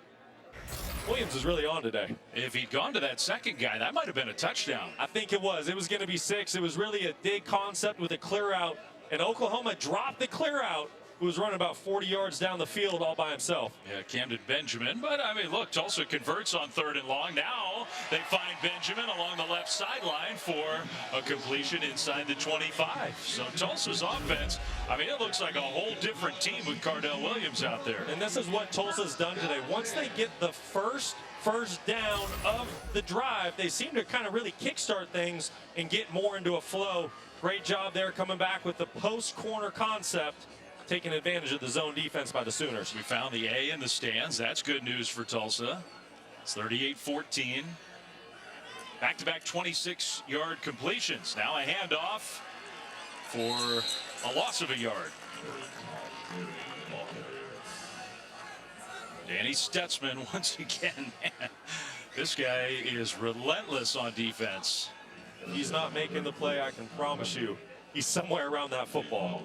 Williams is really on today. If he'd gone to that second guy, that might have been a touchdown. I think it was. It was going to be 6. It was really a dig concept with a clear out. And Oklahoma dropped the clear out, who was running about 40 yards down the field all by himself. Yeah, Camden Benjamin. But, I mean, look, Tulsa converts on 3rd and long. Now they find Benjamin along the left sideline for a completion inside the 25. So Tulsa's offense, I mean, it looks like a whole different team with Cardell Williams out there. And this is what Tulsa's done today. Once they get the first down of the drive, they seem to kind of really kickstart things and get more into a flow. Great job there coming back with the post corner concept, taking advantage of the zone defense by the Sooners. We found the A in the stands. That's good news for Tulsa. It's 38-14. Back-to-back 26-yard completions. Now a handoff for a loss of a yard. Danny Stutzman once again. Man, this guy is relentless on defense. He's not making the play, I can promise you. He's somewhere around that football.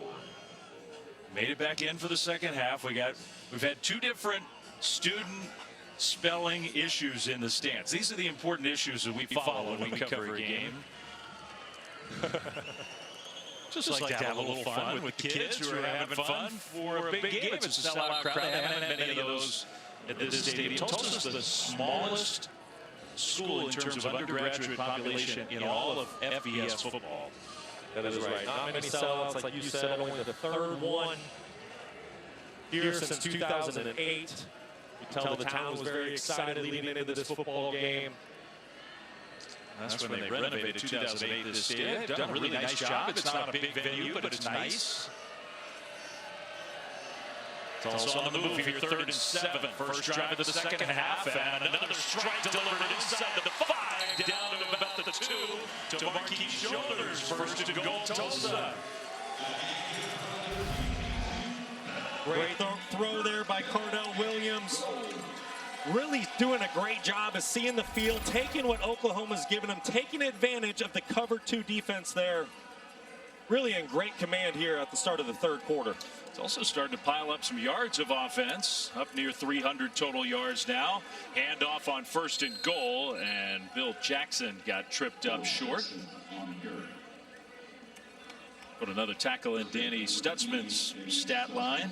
Made it back in for the second half. We've had 2 different student spelling issues in the stands. These are the important issues that we follow when we cover a game. Just like to have a little fun with the kids who are having fun for a big game. It's a sellout crowd. They haven't had many of those at this stadium. Tulsa's the smallest school in terms of undergraduate population in all of FBS football. That is right. Not many sellouts, like you said, only the 3rd one here since 2008. You tell the town was very excited leading into this football game. That's when they renovated 2008 this stadium. They've done a really nice job. It's not a big venue, but it's nice. It's also on the move here, 3rd and 7. First drive of the second half, and another strike delivered inside the 5, down to about the 2 to Marquis Shoulders. First and goal, Tulsa. Great throw there by Cardell Williams. Really doing a great job of seeing the field, taking what Oklahoma's given him, taking advantage of the cover 2 defense there. Really in great command here at the start of the 3rd quarter. It's also starting to pile up some yards of offense, up near 300 total yards now. Handoff on 1st and goal, and Bill Jackson got tripped up short. Put another tackle in Danny Stutzman's stat line.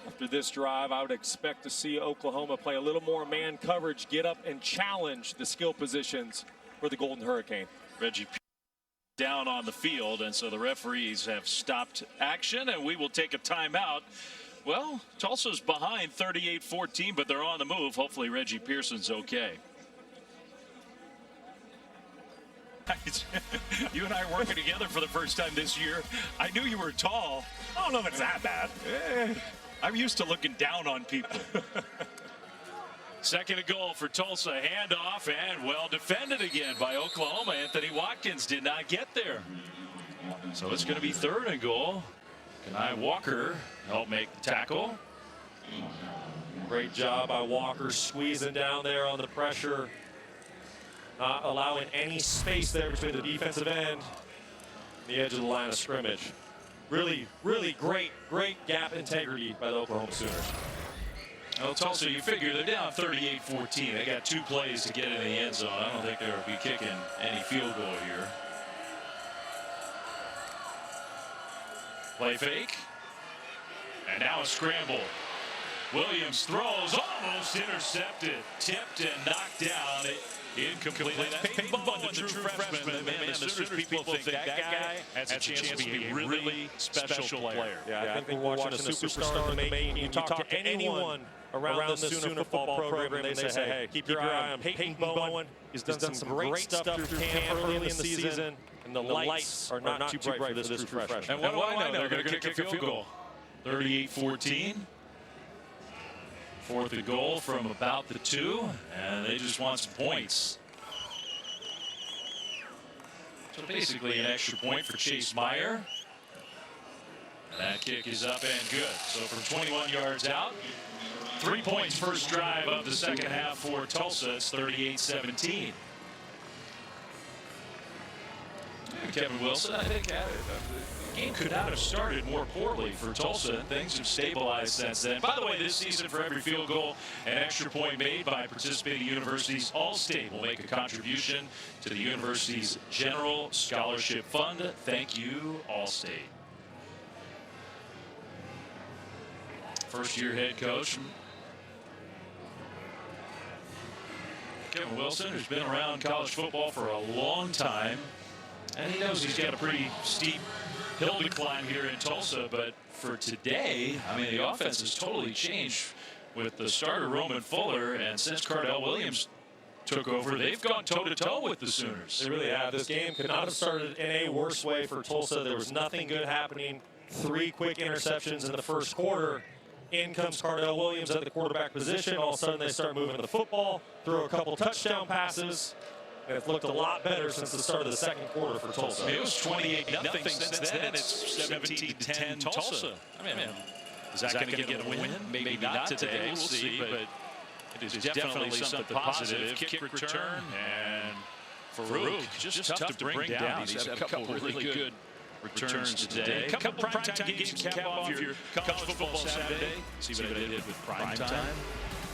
After this drive, I would expect to see Oklahoma play a little more man coverage, get up and challenge the skill positions for the Golden Hurricane. Reggie down on the field, and so the referees have stopped action, and we will take a timeout. Well, Tulsa's behind 38-14, but they're on the move. Hopefully Reggie Pearson's okay. You and I are working together for the first time this year. I knew you were tall. I don't know if it's that bad. I'm used to looking down on people. Second and goal for Tulsa. Handoff, and well defended again by Oklahoma. Anthony Watkins did not get there. So it's going to be 3rd and goal. Kanai Walker help make the tackle. Great job by Walker squeezing down there on the pressure. Not allowing any space there between the defensive end and the edge of the line of scrimmage. Really, really great gap integrity by the Oklahoma Sooners. Well, Tulsa, you figure they're down 38-14. They got 2 plays to get in the end zone. I don't think they'll be kicking any field goal here. Play fake. And now a scramble. Williams throws, almost intercepted, tipped and knocked down. Incomplete. That's Peyton Bowen, the true freshman. Man, the Sooners people think that guy has a chance to be a really special player. Yeah, I think we're watching a superstar in the making. You talk to anyone around the Sooner football program, and they say, hey, keep your eye on Peyton Bowen. He's done some great stuff through camp early in the season, and the lights are not too bright for this true freshman. And what do I know? They're going to kick a field goal. 38-14. 4th and goal from about the 2, and they just want some points. So basically an extra point for Chase Meyer. And that kick is up and good. So from 21 yards out, 3 points first drive of the second half for Tulsa. It's 38-17. Kevin Wilson, I think the game could not have started more poorly for Tulsa. Things have stabilized since then. By the way, this season, for every field goal and extra point made by participating universities, All-State will make a contribution to the university's General Scholarship Fund. Thank you, All-State. First-year head coach Kevin Wilson, who's been around college football for a long time, and he knows he's got a pretty steep hill to climb here in Tulsa. But for today, I mean, the offense has totally changed with the starter Roman Fuller, and since Cardell Williams took over, they've gone toe-to-toe with the Sooners. They really have. This game could not have started in a worse way for Tulsa. There was nothing good happening. 3 quick interceptions in the first quarter. In comes Cardell Williams at the quarterback position. All of a sudden, they start moving the football, throw a couple touchdown passes, and it's looked a lot better since the start of the second quarter for Tulsa. It was 28-0 since then. It's 17-10 Tulsa. I mean, is that going to get a win? Maybe not today. We'll see. But it is definitely something positive. Kick return, and Farouk just tough to bring down. He's had a couple really good returns today. A couple primetime games to cap off your college football Saturday. See what I did with primetime.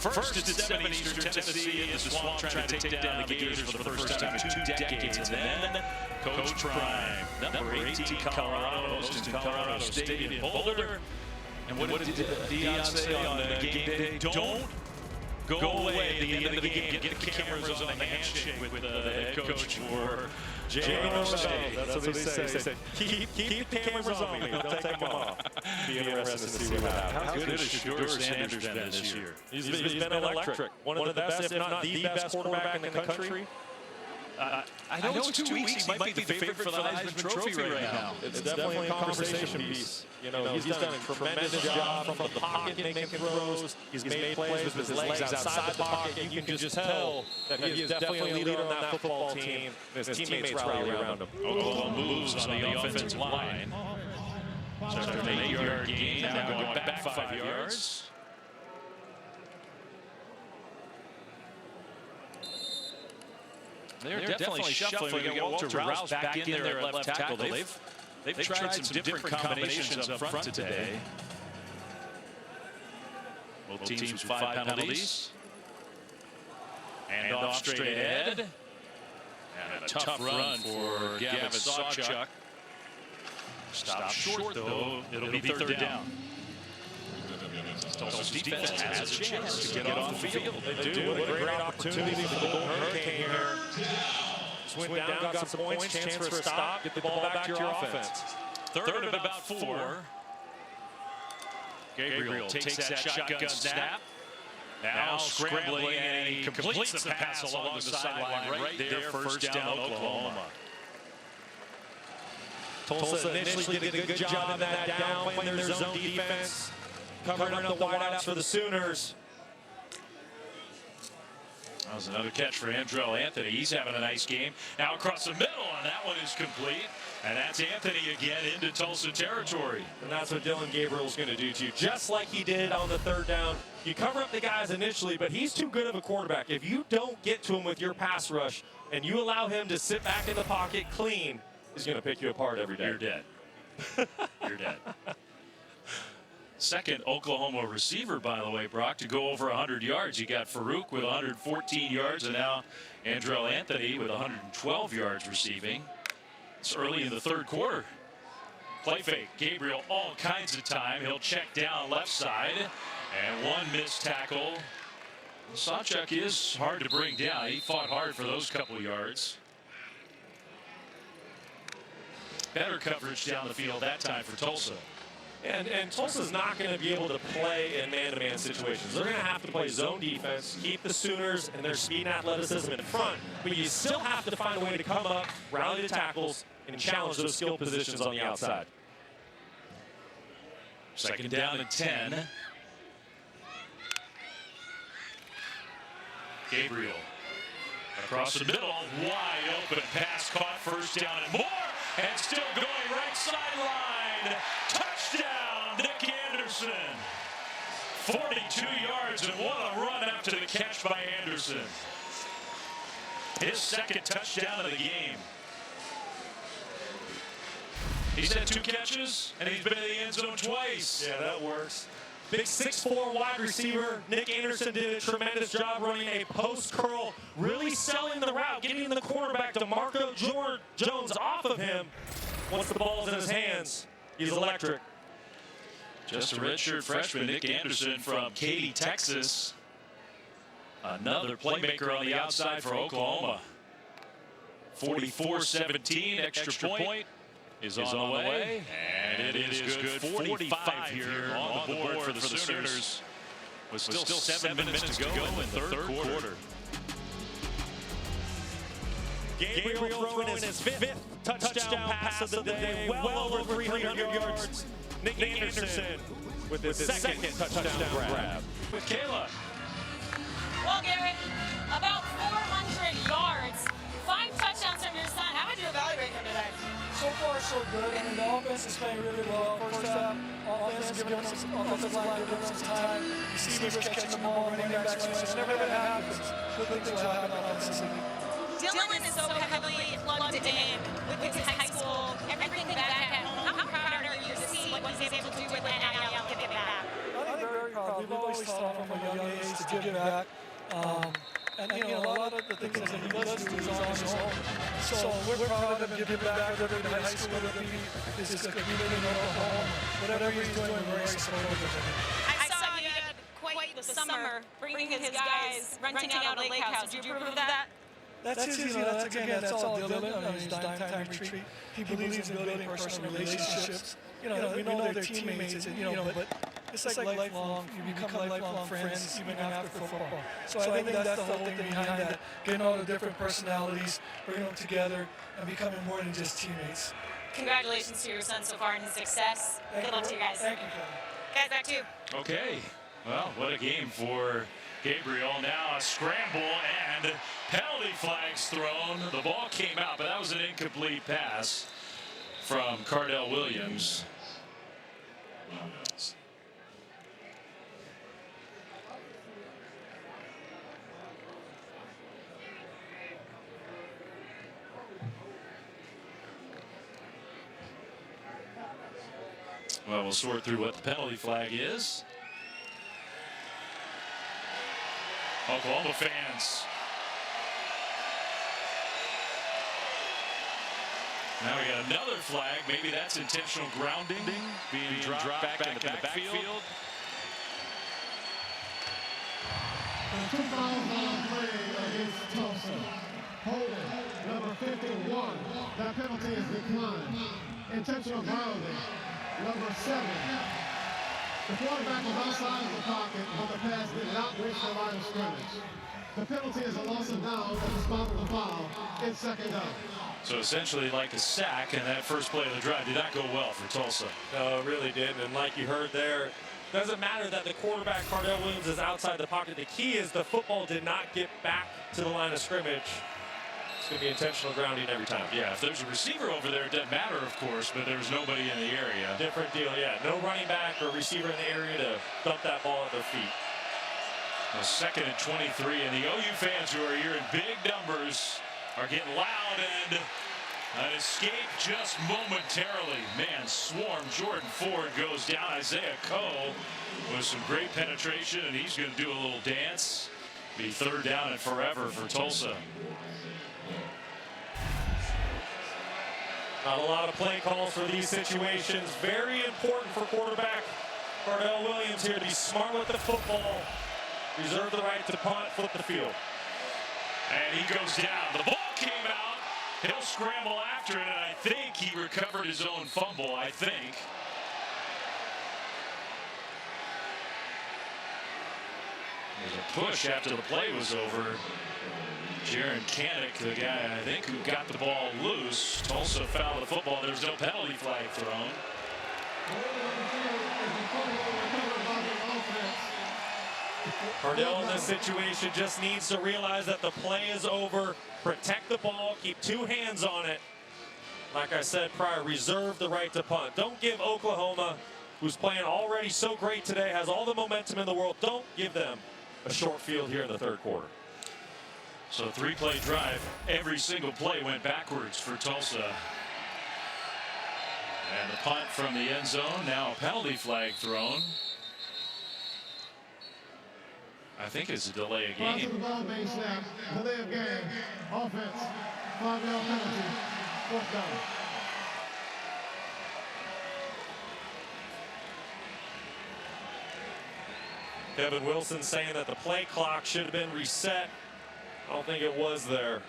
First, it's 7 Eastern Tennessee in the Swamp trying to take down the Gators for the first time in 2 decades. And then Coach Prime, number 18 Colorado, hosting Colorado State in Boulder. And what did Deion say on game day? Don't go away at the end of the game. Get the cameras on the handshake with the head coach for James State. That's what they say. They say, keep the cameras on me. Don't take them off. Be interesting to see what happens. How good has Shedeur Sanders been this year? He's been electric. One of the best, if not the best quarterback in the country. I know it's 2 weeks. He might be the favorite for the Heisman Trophy right now. It's definitely a conversation piece. You know, he's done a tremendous job from the pocket making throws. He's made plays with his legs outside the pocket. You can just tell that he is definitely a leader on that football team. His teammates rally around him. Oklahoma moves on the offensive line. So after an 8-yard gain, now going back 5 yards. They're definitely shuffling. We got Walter Rouse back in there at left tackle. They've tried some different combinations up front today. Both teams with 5 penalties. And off straight ahead. And a tough run for Gavin Sawchuk. Stop short, though. It'll be third down. Tulsa's defense has a chance to get off the field. They do. What a great opportunity for the Golden Hurricane here. Just went down, got some points, chance for a stop, get the ball back to your offense. Third and about 4. Gabriel takes that shotgun snap. Now scrambling, and he completes the pass along the sideline right there. First down, Oklahoma. Tulsa initially did a good job in that down, playing their zone defense, covering up the wideouts for the Sooners. That was another catch for Andrell Anthony. He's having a nice game. Now across the middle, and that one is complete. And that's Anthony again into Tulsa territory. And that's what Dylan Gabriel's going to do to you. Just like he did on the third down. You cover up the guys initially, but he's too good of a quarterback. If you don't get to him with your pass rush and you allow him to sit back in the pocket clean, he's going to pick you apart every day. You're dead. You're dead. Second Oklahoma receiver, by the way, Brock, to go over 100 yards. You got Farouk with 114 yards, and now Andrell Anthony with 112 yards receiving. It's early in the third quarter. Play fake. Gabriel all kinds of time. He'll check down left side. And one missed tackle. Sawchuk is hard to bring down. He fought hard for those couple yards. Better coverage down the field that time for Tulsa. And Tulsa's not going to be able to play in man-to-man situations. They're going to have to play zone defense, keep the Sooners and their speed and athleticism in front, but you still have to find a way to come up, rally the tackles, and challenge those skill positions on the outside. Second down and 10. Gabriel across the middle, wide open pass caught, first down and more, and still going right sideline. Touchdown, Nick Anderson. 42 yards, and what a run after the catch by Anderson. His second touchdown of the game. He's had 2 catches, and he's been in the end zone twice. Yeah, that works. Big 6'4" wide receiver. Nick Anderson did a tremendous job running a post curl, really selling the route, getting the quarterback DeMarco Jones off of him. Once the ball's in his hands, he's electric. Just a redshirt freshman, Nick Anderson from Katy, Texas. Another playmaker on the outside for Oklahoma. 44-17, extra point is on the way. And it is good. 45 here on the board for the Sooners. With still 7 minutes to go in the third quarter. Gabriel throwing his fifth touchdown pass of the day, well over 300 yards. Nick Anderson with his second touchdown grab. With Kayla. Well, Garrett, about 400 yards, 5 touchdowns from your son. How would you evaluate him today? So far, so good. I mean, the offense is playing really well. First half, offense giving us offensive line giving us time. Receivers catching the ball, running backs running. It's never that happens. Good things will happen offensively. Dylan is so heavily plugged in with his high school, everything back at home. How proud are you to see what he's able to do with that NIL giving back? I'm very proud. We've always thought from a young age to give back. And you know, a lot of the things that he does do is on his own. So we're proud of him giving back, whether it be high school, whether it be his community in Oklahoma, whatever he's doing, we're very supportive of him. I saw you had quite the summer bringing his guys, renting out a lake house. Did you approve of that? That's his, you know, that's all Dylan on his dime time retreat. He believes in building personal relationships. You know, we know they're teammates, and, you know, but it's like lifelong, you become lifelong friends even after football. So I think that's the whole thing behind that, getting all the different personalities, bringing them together, and becoming more than just teammates. Congratulations to your son so far and his success. Good luck to you guys. Thank you, Guys, back to you. Okay. Well, what a game for Gabriel. Now a scramble and penalty flags thrown. The ball came out, but that was an incomplete pass from Cardell Williams. Well, we'll sort through what the penalty flag is. Oklahoma fans. Now we got another flag. Maybe that's intentional grounding being dropped back in the backfield. The 2 fouls on play against Tulsa. Holding, number 51. That penalty is declined. Intentional grounding, number 7. The quarterback was outside of the pocket, but the pass did not reach the line of scrimmage. The penalty is a loss of down at the spot of the foul. It's second down. So essentially like a sack, and that first play of the drive did not go well for Tulsa. No, it really didn't. And like you heard there, doesn't matter that the quarterback, Cardell Williams, is outside the pocket. The key is the football did not get back to the line of scrimmage. It's going to be intentional grounding every time. Yeah, if there's a receiver over there, it doesn't matter, of course, but there's nobody in the area. Different deal, yeah. No running back or receiver in the area to dump that ball at their feet. Well, 2nd and 23, and the OU fans who are here in big numbers are getting loud and An escape just momentarily. Man, swarm. Jordan Ford goes down. Isaiah Coe with some great penetration, and he's going to do a little dance. Be third down and forever for Tulsa. Not a lot of play calls for these situations. Very important for quarterback Cardell Williams here to be smart with the football. Reserve the right to punt, flip the field. And he goes down. The ball came out. He'll scramble after it, and I think he recovered his own fumble, I think. There's a push after the play was over. Jaron Kanik, the guy I think who got the ball loose. Tulsa fouled the football. There's no penalty flag thrown. Cardell in this situation just needs to realize that the play is over. Protect the ball. Keep two hands on it. Like I said prior, reserve the right to punt. Don't give Oklahoma, who's playing already so great today, has all the momentum in the world, don't give them a short field here in the third quarter. So three-play drive. Every single play went backwards for Tulsa. And the punt from the end zone. Now a penalty flag thrown. I think it's a delay of game. The ball being snapped. Delay of game. Offense. 5-yard penalty. Fourth down. Kevin Wilson saying that the play clock should have been reset. I don't think it was there.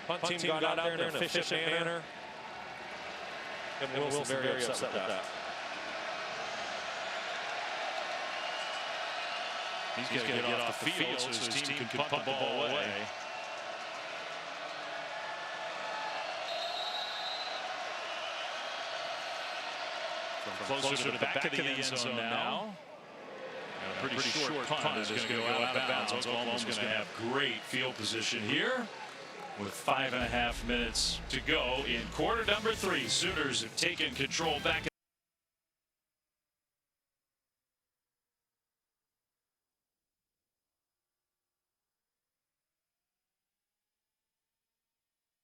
Punt team got out there in an efficient manner. Kevin Wilson very upset with that. He's got to get off the field so his team can punt the ball away. From closer to the back of the end zone now. A pretty short punt is going to go out of bounds. Oklahoma's going to have great field position here with 5.5 minutes to go in quarter number 3. Sooners have taken control back.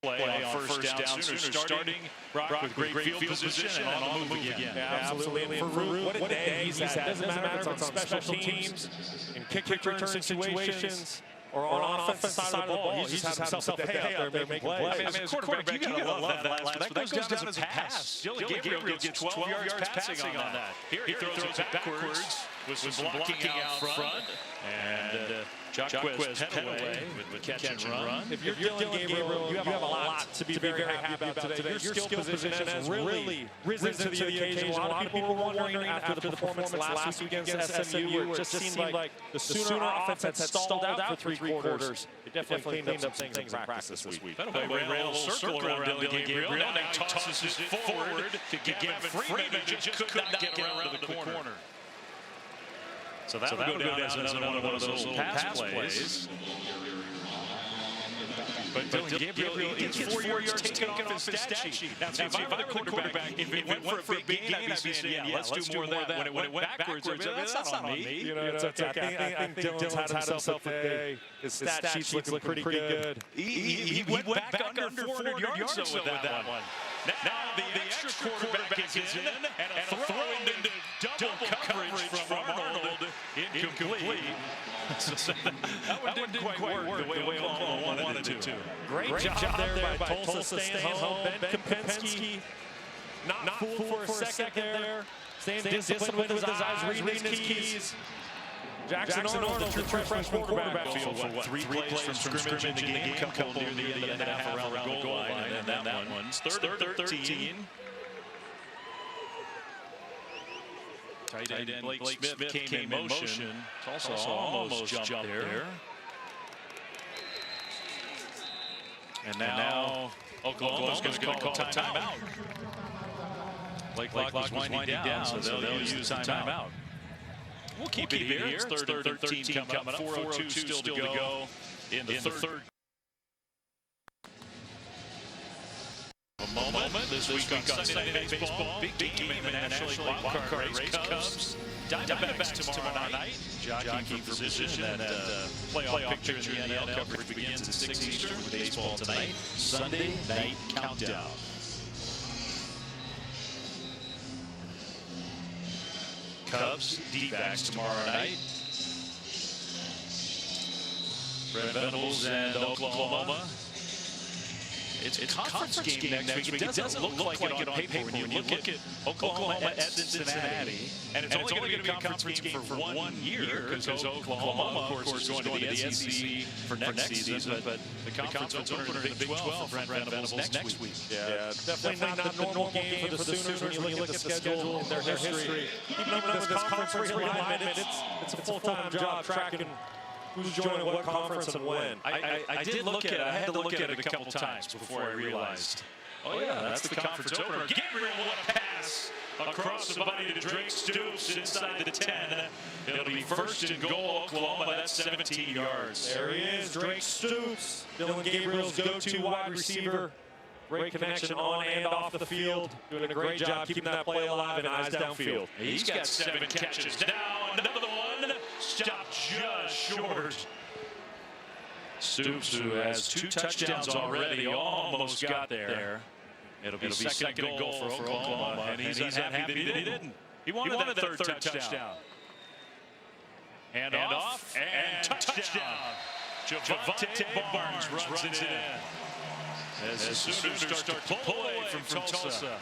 Play on first down. Sooners starting Brock with great field position and on the move again. Yeah, absolutely. And for Root, what a day he's had. Doesn't matter if it's on special teams, in kick return situations, or on offensive side of the ball. He's just had himself a day out there making plays. I mean, as a quarterback, you gotta love that last, but that goes down as a pass. Dylan Gabriel gets 12 yards passing on that. Here he throws it backwards with some blocking out front. And Jacquez Petaway with catch and run. If you're Dylan Gabriel, you have a lot to be very happy about today. Your skill position has really risen to the occasion. A lot of people were wondering after the performance last week against SMU, where it just seemed like the Sooner offense had stalled out for three quarters. It definitely cleaned up things in practice this week. Petaway ran a little circle around Dylan Gabriel. Now he tosses it forward to Gavin Freeman, who just could not get around to the corner. So that would go down as another one of those little pass plays. But Dylan Gabriel gets 4 yards taken off his stat sheet. Now, if I were the quarterback, if it went for a big gain, I'd be saying, yeah, let's do more of that. When it went backwards, I'd be like, that's not on me. You know, it's okay. I think Dylan's had himself a day. His stat sheet's looking pretty good. He went back under 400 yards with that one. Now the extra quarterback is in, and a throw into double coverage from Arnold. Incomplete. That one didn't quite work the way Oklahoma wanted it to. Great job there by Tulsa staying home. Ben Kempinski not fooled for a second there. Staying disciplined with his eyes, reading his keys. Jackson Arnold, the true freshman quarterback. Field for what, 3 plays from scrimmage in the game, couple near the end of the half around the goal line, and then that one's third and 13. Tight end Blake Smith came in motion. Tulsa almost jumped there. And now Oklahoma's going to call a timeout. Blake Locke was winding down, so they'll use the timeout. We'll keep it here. It's third and 13 coming up. 4:02 still to go in the third. A moment this week on Sunday Night Baseball. Big game in the National League wildcard race. Cubs Diamondbacks tomorrow night, jockeying for position in that playoff picture in the NL. Coverage begins at 6 Eastern with baseball tonight. Sunday night countdown. Cubs, D-backs tomorrow night. Brent Venables and Oklahoma. It's a conference game next week. It doesn't look like it on paper when you look at Oklahoma at Cincinnati. And it's only going to be a conference game for 1 year because Oklahoma, of course, is going to the SEC for next season. But the conference opener in the Big 12 for Brent Venables next week. Yeah, definitely not the normal game for the Sooners when you look at the schedule in their history. Even though this conference realignment, it's a full-time job tracking who's joining what conference and when. I did look at it. I had to look at it a couple times before I realized, oh yeah, that's the conference opener. Gabriel, what a pass across the body to Drake Stoops inside the 10. It'll be first and goal, Oklahoma. That's 17 yards. There he is, Drake Stoops, Dylan Gabriel's go-to wide receiver. Great connection on and off the field. Doing a great job keeping that play alive and eyes downfield. He's got 7 catches. Now another one. Stopped just short. Stoops, who has 2 touchdowns already, almost got there. It'll be second goal for Oklahoma, and he's unhappy that he didn't. He wanted that third touchdown. And off, and touchdown. Javante Barnes runs it in. As the Sooners start to pull away from Tulsa.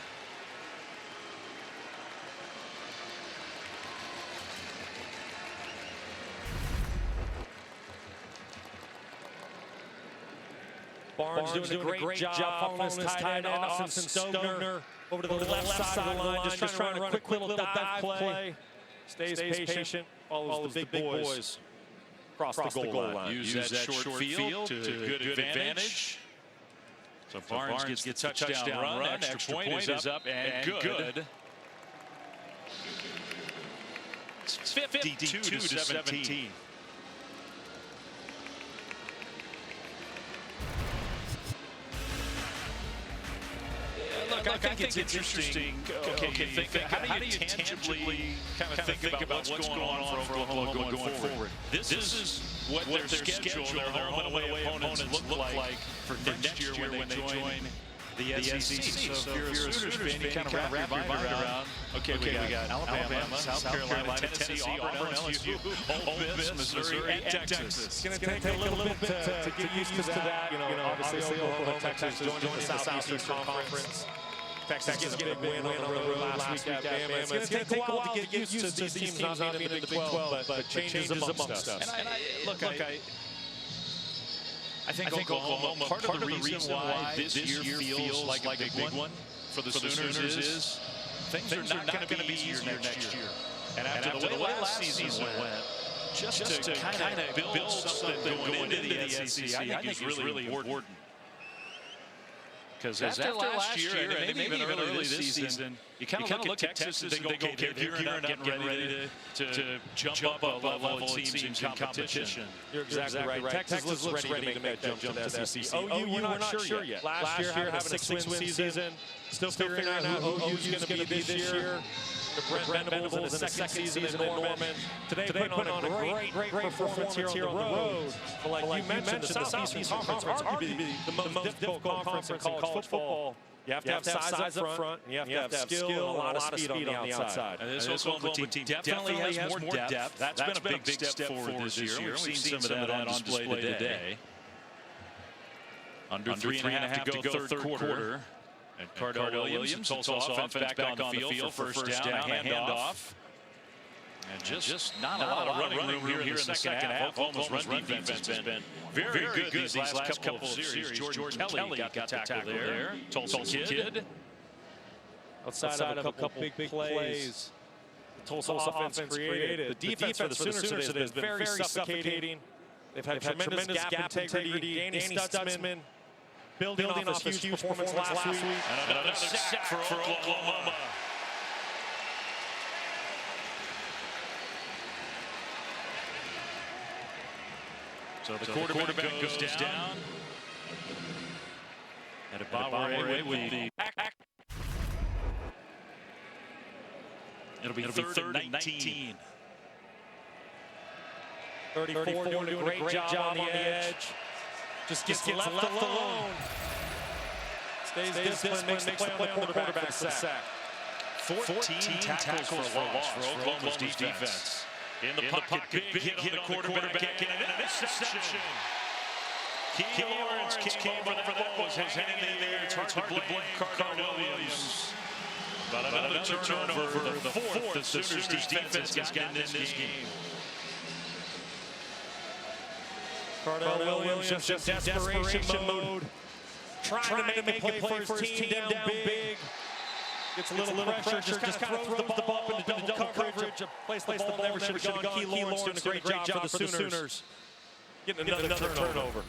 Barnes doing a great job following his tight end, Austin Stoner, over to the left side of the line, just trying to run a quick little dive play. Stays patient, follows the big boys across the goal line. Use that short field to good advantage. So Barnes gets the touchdown run. Extra point is up and good. It's 52 to 17. Look, I think it's interesting. Okay, how do you tangibly kind of think about what's going on for Oklahoma going forward? This is what their schedule, their home and away opponents look like for next year when they join the SEC. So if you're a Sooners fan, you kind of wrap your mind around, okay, we got Alabama, South Carolina, Tennessee, Auburn, LSU, Ole Miss, Missouri, and Texas. It's going to take a little bit to get used to that. You know, obviously Oklahoma, Texas joining the Southeastern Conference. Texas gets a big win on the road last week at Bama. It's going to take a while to get used to these teams not being in the Big 12, but changes amongst us. I think Oklahoma, part of the reason why this year feels like a big one for the Sooners is things are not going to be easier next year. And after the way last season went, just to kind of build something going into the SEC, I think is really important. Because after last year, and maybe even early this season, you kind of look at Texas and think, okay, they're gearing up, getting ready to jump up a level, it seems, in competition. You're exactly right. Texas looks ready to make that jump to the SEC. OU, we're not sure yet. Last year, having a 6-win season, still figuring out who OU's going to be this year. Brent Venables in his second season in Norman. Today putting on a great performance here on the road. But like you mentioned, the Southeastern Conference is arguably the most difficult conference in college football. You have to have size up front, and you have to have skill and a lot of speed on the outside. And this Oklahoma team definitely has more depth. That's been a big step forward this year. We've seen some of that on display today. Under 3.5 to go third quarter. And Cardell Williams, Tulsa offense back on the field for first down, a handoff. And just not a lot of running room here in the second half. Oklahoma's run defense has been very good these last couple of series. Jordan Kelly got the tackle there. Tulsa kid. Outside of a couple big plays, the Tulsa offense created. The defense for the Sooners today has been very suffocating. They've had tremendous gap integrity. Danny Stutzman building off his huge performance last week. And another sack for Oklahoma. So the quarterback goes down. And a with the It'll be third and 19. 34 doing a great job on the edge. Just gets left alone. Stays disciplined, makes the play on the quarterback sack. 14 tackles for loss for Oklahoma's defense. In the pocket, big hit on the quarterback and an interception. Key Lawrence came over that ball, was hanging in the air. It's hard to blame Cardell Williams. But another turnover, the fourth the Sooners defense has gotten in this game. Cardell Williams just in desperation mode. Trying to make a play for his team down big. Gets a little pressure, just kind of throws the ball into double coverage. Place the ball never should have gone. Key Lawrence doing a great job for the Sooners. Getting another turnover.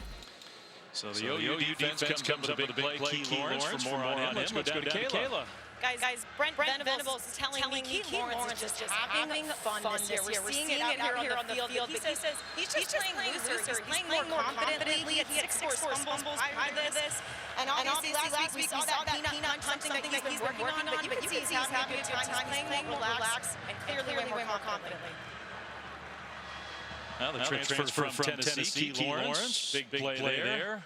So the OU defense comes up with a big play. Key Lawrence, for more on him. Let's go down to Kayla. Guys, Brent Venables is telling me Key Lawrence is just having fun this year. We're seeing it out here on the field. But he says he's just playing looser. He's playing more confidently. He had 6 fumbles prior to this. And obviously last week we saw that peanut punch, something that he's been working on. But you can see he's having a good time. He's playing more relaxed and clearly way more confidently. Now the transfer from Tennessee, Key Lawrence. Big play there.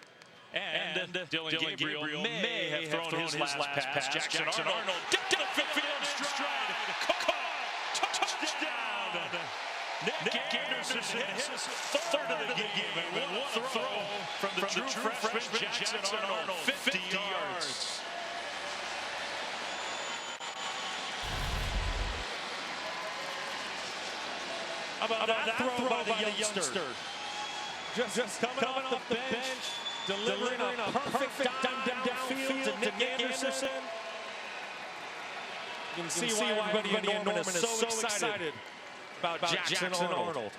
And Dylan Gabriel may have thrown his last pass. Jackson Arnold dipped in a field stride. Touchdown. Nick Anderson hits his third of the game. And what a throw from the true freshman Jackson Arnold. 50 yards. How about that throw by the youngster? Just coming off the bench. Delivering a perfect dime downfield to Nick Anderson. You can see why everybody in Norman is so excited about Jackson Arnold.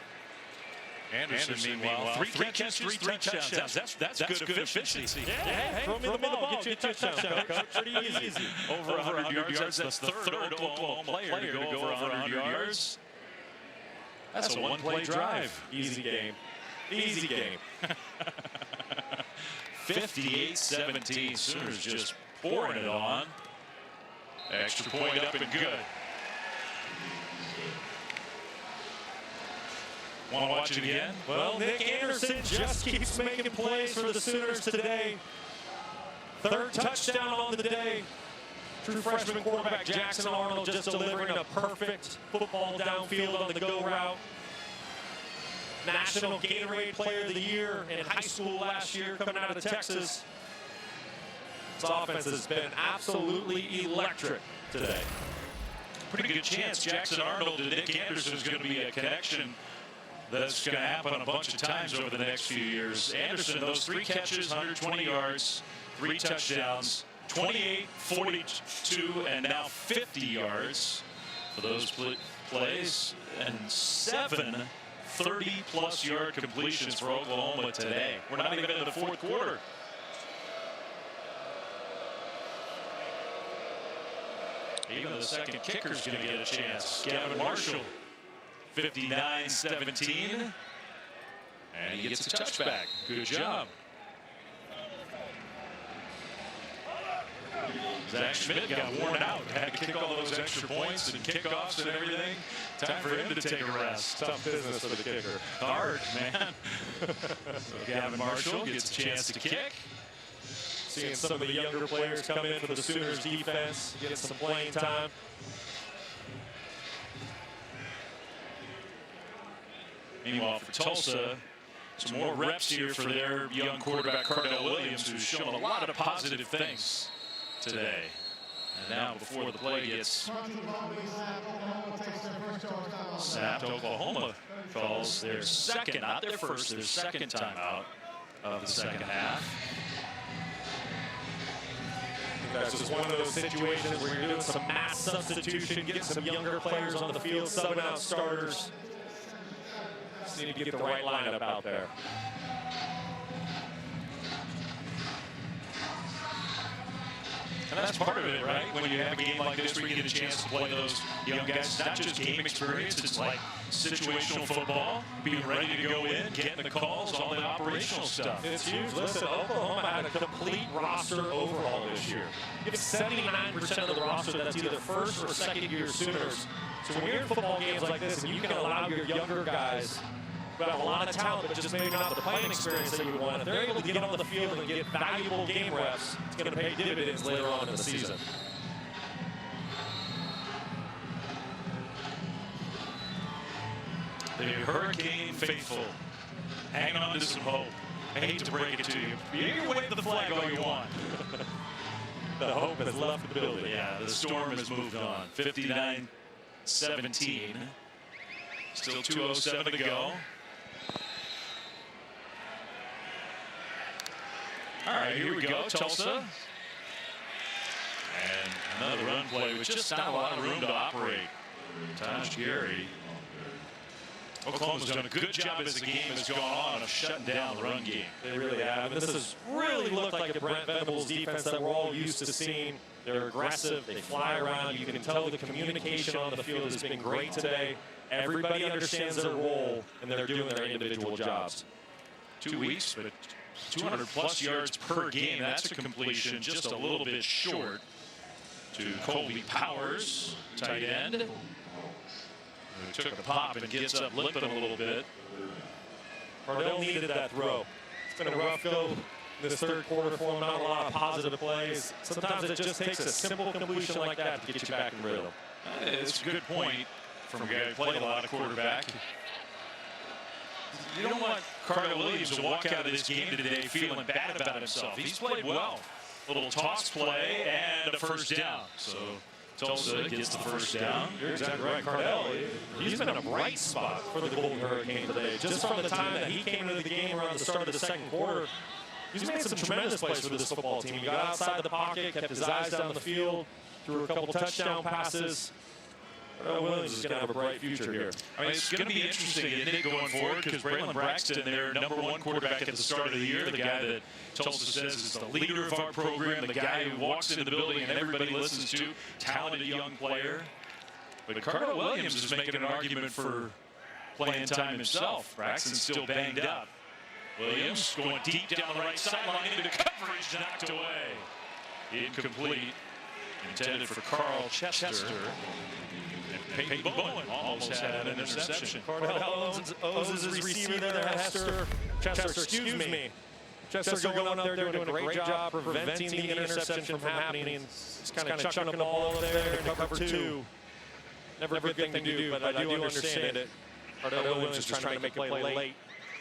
Anderson, meanwhile, 3 catches, 3 touchdowns. That's good efficiency. Hey, throw me the ball, get you a touchdown, coach. Pretty easy. Over 100 yards. That's the third Oklahoma player to go over 100 yards. That's a one-play drive. Easy game. Easy game. 58-17. Sooners just pouring it on. Extra point up and good. Want to watch it again? Well, Nick Anderson just keeps making plays for the Sooners today. Third touchdown on the day. True freshman quarterback Jackson Arnold just delivering a perfect football downfield on the go route. National Gatorade Player of the Year in high school last year coming out of Texas. This offense has been absolutely electric today. Pretty good chance Jackson Arnold to Nick Anderson is going to be a connection that's going to happen a bunch of times over the next few years. Anderson, those 3 catches, 120 yards, 3 touchdowns, 28, 42, and now 50 yards for those plays, and 7 30-plus yard completions for Oklahoma today. We're not even in the fourth quarter. Even the second kicker's going to get a chance. Gavin Marshall, 59-17. And he gets a touchback. Good job. Zach Schmidt got worn out. Had to kick all those extra points and kickoffs and everything. Time for him to take a rest. Tough business for the kicker. Hard, man. So Gavin Marshall gets a chance to kick. Seeing some of the younger players come in for the Sooners defense, get some playing time. Meanwhile, for Tulsa, some more reps here for their young quarterback, Cardell Williams, who's shown a lot of positive things today. And now, before the play gets snapped, Oklahoma calls their second, not their first, their second timeout of the second half. That's just one of those situations where you're doing some mass substitution, getting some younger players on the field, subbing out starters. Just need to get the right lineup out there. And that's part of it, right? When you have a game like this where you get a chance to play those young guys, it's not just game experience, it's like situational football, being ready to go in, getting the calls, all the operational stuff. It's huge. Listen, Oklahoma had a complete roster overhaul this year. You have 79% of the roster that's either first or second year Sooners. So when you're in football games like this and you can allow your younger guys who have a lot of talent but just maybe not the playing experience that you want, if they're able to get on the field and get valuable game reps, it's going to pay dividends later on in the season. The Hurricane faithful hanging on to some hope. I hate to break it to you. You can wave the flag all you want. The hope has left the building. Yeah, the storm has moved on. 59-17. Still 2:07 to go. All right, here we go, Tulsa. And another run play with just not a lot of room to operate. Taj Gary. Oklahoma's done a good job as the game has gone on of shutting down the run game. They really have. And this has really looked like a Brent Venables defense that we're all used to seeing. They're aggressive. They fly around. You can tell the communication on the field has been great today. Everybody understands their role, and they're doing their individual jobs. 2 weeks, but 200-plus yards per game. That's a completion, just a little bit short to Colby Powers, tight end. Who took a pop and gets up limping a little bit. Cardell needed that throw. It's been a rough go in this third quarter for him. Not a lot of positive plays. Sometimes it just takes a simple completion like that to get you back in rhythm. It's a good point from a guy who played a lot of quarterback. You don't want Cardell Williams to walk out of this game today feeling bad about himself. He's played well. Little toss play and a first down. So Tulsa gets the first down. You're exactly right. Cardell, he's been a bright spot for the Golden Hurricane today. Just from the time that he came into the game around the start of the second quarter, he's made some tremendous plays for this football team. He got outside the pocket, kept his eyes down the field, threw a couple touchdown passes. Williams is going to have a bright future here. I mean, it's going to be interesting, isn't it, going forward? Because Braylon Braxton, their #1 quarterback at the start of the year, the guy that Tulsa says is the leader of our program, the guy who walks into the building and everybody listens to, talented young player. But Cardell Williams is making an argument for playing time himself. Braxton's still banged up. Williams going deep down the right sideline into coverage, knocked away. Incomplete. Intended for Carl Chester. Peyton Bowen almost had an interception. Cardell owes his receiver there, Chester, excuse me. Chester going up there doing a great job preventing the interception from happening. He's kind of chucking the ball up there into cover two. Never a good thing to do, but I do understand it. Cardell Williams is trying to make a play late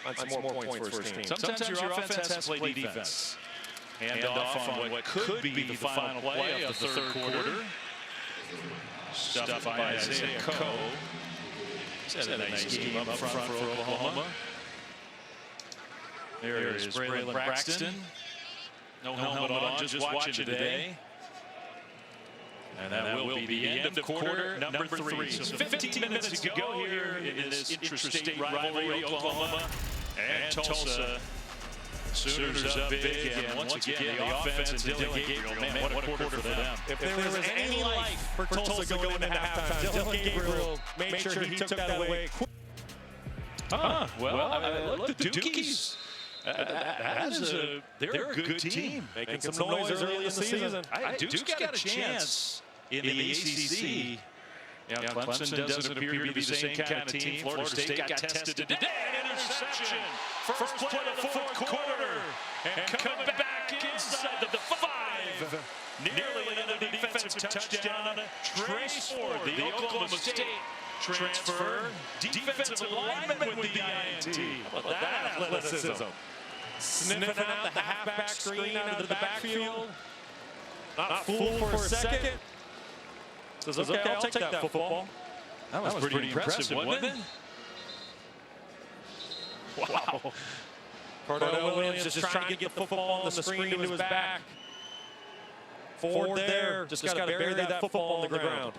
on some more points for his team. Sometimes your offense has to play defense. Hand off on what could be the final play of the third quarter. Stuffed by Isaiah Coe. He's had a nice game up front for Oklahoma. There is Braylon Braxton. No helmet on, just watching today. And that will be the end of quarter number 3. So 15 minutes to go here in this interstate rivalry, Oklahoma and Tulsa. Sooners up big, and once again, the offense and Dylan Gabriel, man, what a quarter for them. If there was any life for Tulsa going into halftime, Dylan Gabriel made sure he took that away. Well, look, the Dukies. They're a good team. Making some noise early in the season. Duke's got a chance in the ACC. Yeah, Clemson doesn't appear to be the same kind of team. Florida State got tested today. An interception. First play of the fourth quarter. And coming back inside the 5. Nearly another defensive touchdown. Trace Ford, the Oklahoma State transfer. Defensive lineman with the INT. That athleticism. Sniffing out the halfback screen out of the backfield. Not fooled for a second. Says, okay, I'll take that football. That was pretty impressive, wasn't it? Wow. Cardell Williams just trying to get the football on the screen to his back. Ford there, just got to bury that football on the ground.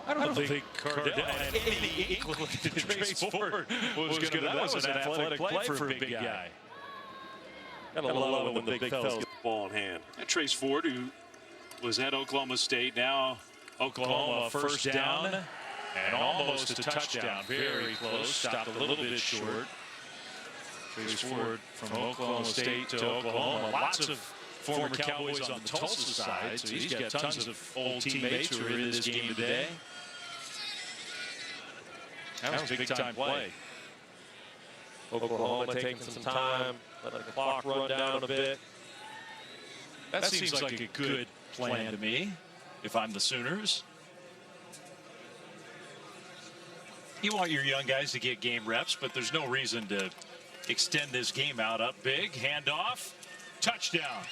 I don't think Cardell had any inkling that Trace Ford was going to. That was an athletic play for a big guy. Gotta love it when the big fellas get the ball in hand. And Trace Ford, who was at Oklahoma State, now Oklahoma first down and almost a touchdown. Very close, stopped a little bit short. Trace Ford from Oklahoma State to Oklahoma. Lots of former Cowboys on the Tulsa side, so he's got tons of old teammates who are in this game today. That was a big-time play. Oklahoma taking some time, letting the clock run down a bit. That seems like a good plan to me, if I'm the Sooners. You want your young guys to get game reps, but there's no reason to extend this game out. Up big, handoff, touchdown.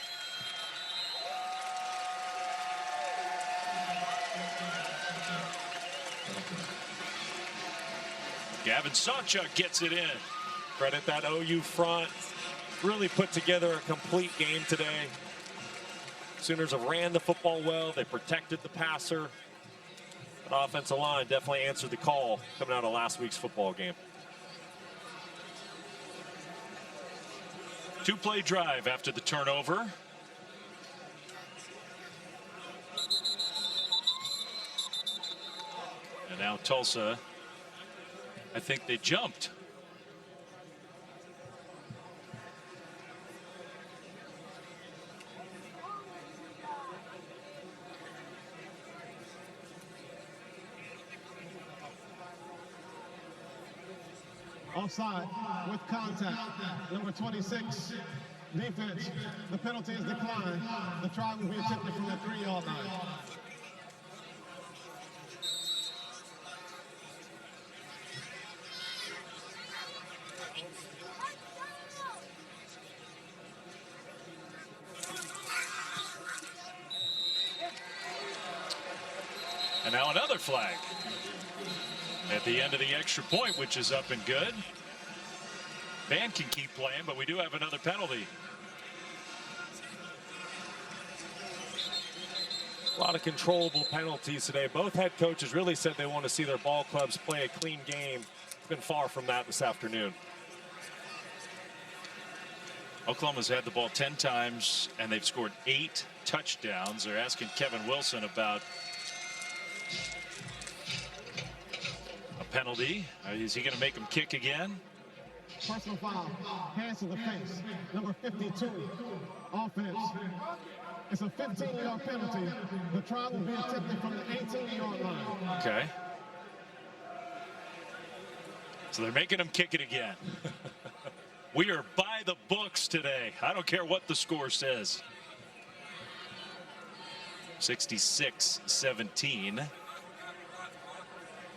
Gavin Sawchuk gets it in. Credit that OU front. Really put together a complete game today. Sooners have ran the football well. They protected the passer. That offensive line definitely answered the call coming out of last week's football game. Two-play drive after the turnover. And now Tulsa, I think they jumped. Offside with contact. Number 26, defense. The penalty is declined. The try will be attempted from the 3-yard line. And now another flag at the end of the extra point, which is up and good. Van can keep playing, but we do have another penalty. A lot of controllable penalties today. Both head coaches really said they want to see their ball clubs play a clean game. It's been far from that this afternoon. Oklahoma's had the ball 10 times, and they've scored 8 touchdowns. They're asking Kevin Wilson about a penalty. Is he going to make him kick again? Personal foul, hands to the face. Number 52, offense. It's a 15-yard penalty. The try will be attempted from the 18-yard line. Okay. So they're making him kick it again. We are by the books today. I don't care what the score says. 66-17.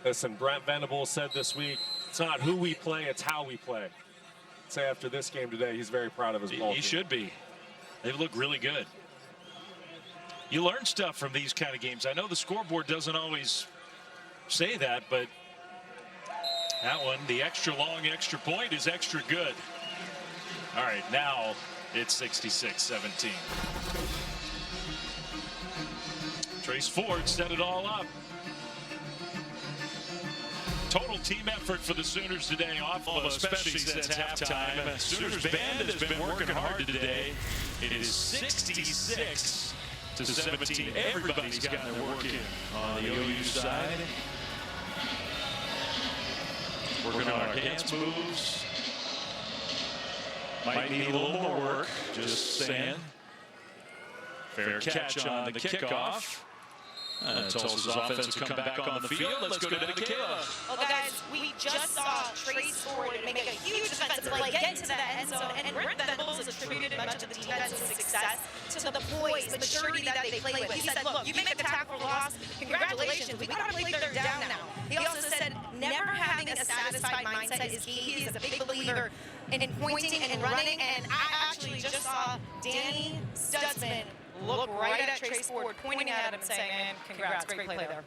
Listen, Brent Venables said this week, it's not who we play, it's how we play. I'd say after this game today, he's very proud of his ball. He should be. They look really good. You learn stuff from these kind of games. I know the scoreboard doesn't always say that, but that one, the extra long extra point, is extra good. All right, now it's 66-17. Trace Ford set it all up. Total team effort for the Sooners today, especially since halftime. Sooners band has been working hard today. It is 66-17. Everybody's got their work in on the OU side. Working on our dance moves. Might need a little more work, just saying. Fair catch on the kickoff. Tulsa's offense will come back on the field. Let's go to Kayla. Well, guys, we just saw Trace Ford make a huge defensive play, get into that end zone, and Brent Venables attributed much of the defensive success to the poise, maturity that they play with. He said, look, you make a tackle loss, congratulations, we got to play third down now. He also said, never having a satisfied mindset is key. He is a big believer in pointing and running, and I actually just saw Danny Stutzman look right at Trace Ford, pointing at him and saying, man, congrats, great play there.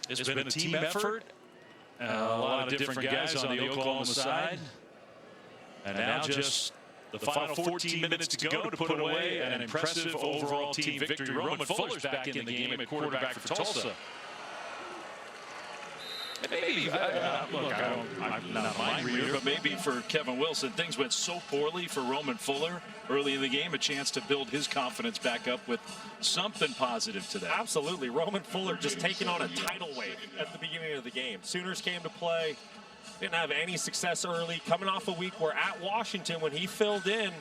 It's been a team effort. A lot of different guys on the Oklahoma side. And now just the final 14 minutes to go to put away an impressive overall team victory. Roman Fuller's back in the game at quarterback for Tulsa. Maybe, look, I'm not a mind reader, but maybe for Kevin Wilson, things went so poorly for Roman Fuller early in the game, a chance to build his confidence back up with something positive today. Absolutely. Roman Fuller just taking on a tidal wave at the beginning of the game. Sooners came to play, didn't have any success early, coming off a week where at Washington, when he filled in,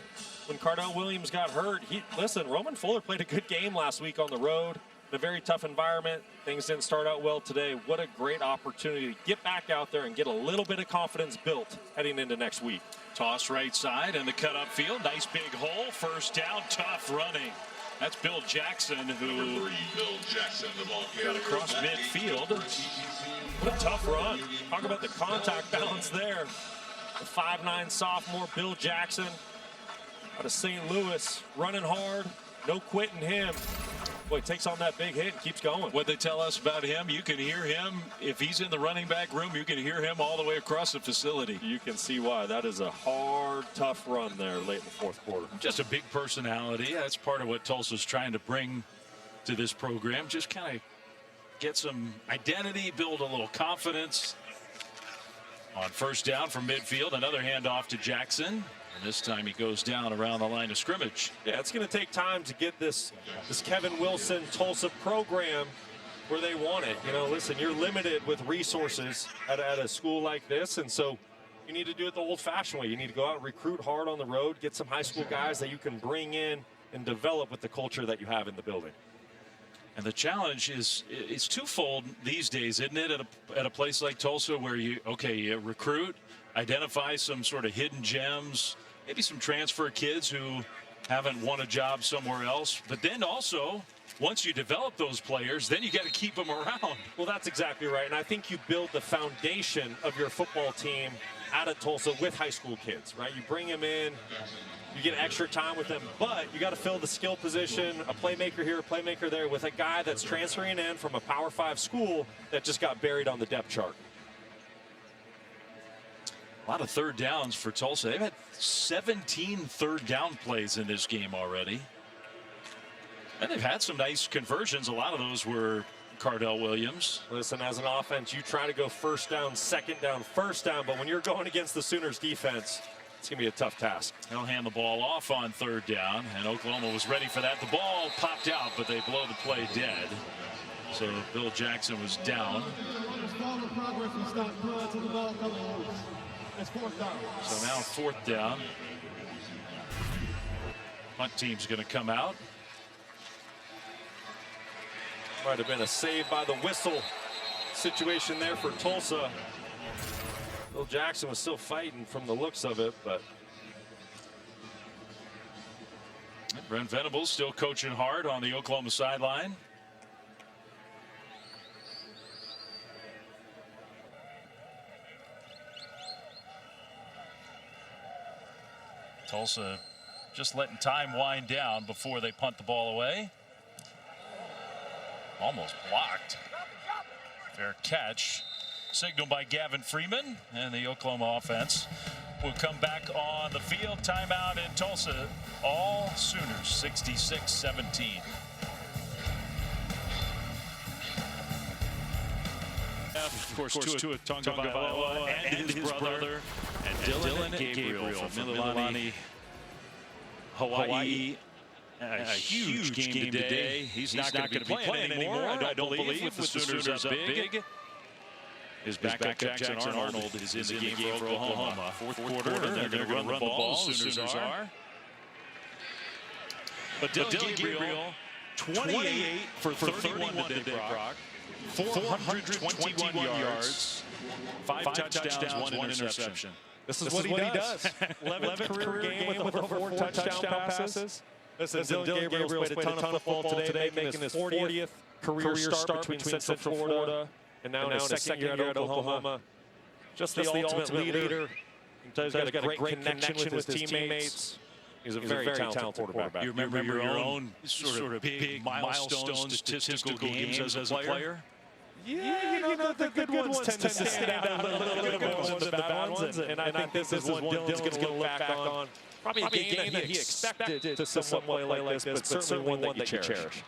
when Cardell Williams got hurt, listen, Roman Fuller played a good game last week on the road. In a very tough environment. Things didn't start out well today. What a great opportunity to get back out there and get a little bit of confidence built heading into next week. Toss right side and the cut up field. Nice big hole. First down. Tough running. That's Bill Jackson, who got across midfield. What a tough run. Talk about the contact balance there. The 5'9" sophomore Bill Jackson out of St. Louis, running hard. No quitting him. Boy, takes on that big hit and keeps going. What they tell us about him, you can hear him. If he's in the running back room, you can hear him all the way across the facility. You can see why. That is a hard, tough run there late in the fourth quarter. Just a big personality. That's part of what Tulsa's trying to bring to this program. Just kind of get some identity, build a little confidence. On first down from midfield, another handoff to Jackson. And this time he goes down around the line of scrimmage. Yeah, it's going to take time to get this Kevin Wilson Tulsa program where they want it. You know, listen, you're limited with resources at a school like this, and so you need to do it the old-fashioned way. You need to go out and recruit hard on the road, get some high school guys that you can bring in and develop with the culture that you have in the building. And the challenge is it's twofold these days, isn't it? At a place like Tulsa where you recruit, identify some sort of hidden gems, maybe some transfer kids who haven't won a job somewhere else. But then also, once you develop those players, then you got to keep them around. Well, that's exactly right. And I think you build the foundation of your football team out of Tulsa with high school kids, right? You bring them in, you get extra time with them, but you got to fill the skill position, a playmaker here, a playmaker there, with a guy that's transferring in from a Power 5 school that just got buried on the depth chart. A lot of third downs for Tulsa. They've had 17 third down plays in this game already. And they've had some nice conversions. A lot of those were Cardell Williams. Listen, as an offense, you try to go first down, second down, first down, but when you're going against the Sooners defense, it's going to be a tough task. They'll hand the ball off on third down, and Oklahoma was ready for that. The ball popped out, but they blow the play dead. So Bill Jackson was down. So now fourth down. Punt team's going to come out. Might have been a save by the whistle situation there for Tulsa. Bill Jackson was still fighting from the looks of it, but Brent Venables still coaching hard on the Oklahoma sideline. Tulsa just letting time wind down before they punt the ball away. Almost blocked. Fair catch. Signaled by Gavin Freeman, and the Oklahoma offense will come back on the field. Timeout in Tulsa. All Sooners 66-17. Of course, Tua Tagovailoa and his brother, and Dylan Gabriel from Mililani, Hawaii. A huge game today. He's not going to be playing anymore, I don't believe, with the Sooners up big. His backup Jackson Arnold is in the game for Oklahoma. Fourth quarter, and they're going to run the ball. The Sooners are. But Dylan Gabriel, 28 for 31 today, Brock. 421 yards, 5 touchdowns, 1 interception. This is what he does. 11th career game with over 4 touchdown passes. Listen, Dylan Gabriel's played a ton of football today, making his 40th career start between Central Florida and now in his second year at Oklahoma. Just the ultimate leader. He's got a great connection with his teammates. He's a very talented quarterback. You remember your own sort of big milestone statistical games as a player? Yeah, you know, the good ones tend to stand out a little bit more than the bad ones. And I think this is one Dylan's going to look back on. Probably a game that he expected to somewhat play like this, but certainly one that you cherish.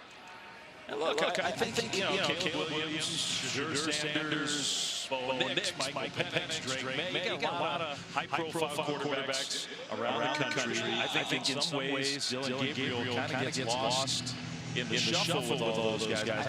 And look, I think Caleb Williams, Sanders, Bo Nix, Michael Penix, Drake May. You got a lot of high-profile quarterbacks around the country. I think in some ways Dylan Gabriel kind of gets lost in the shuffle with all those guys.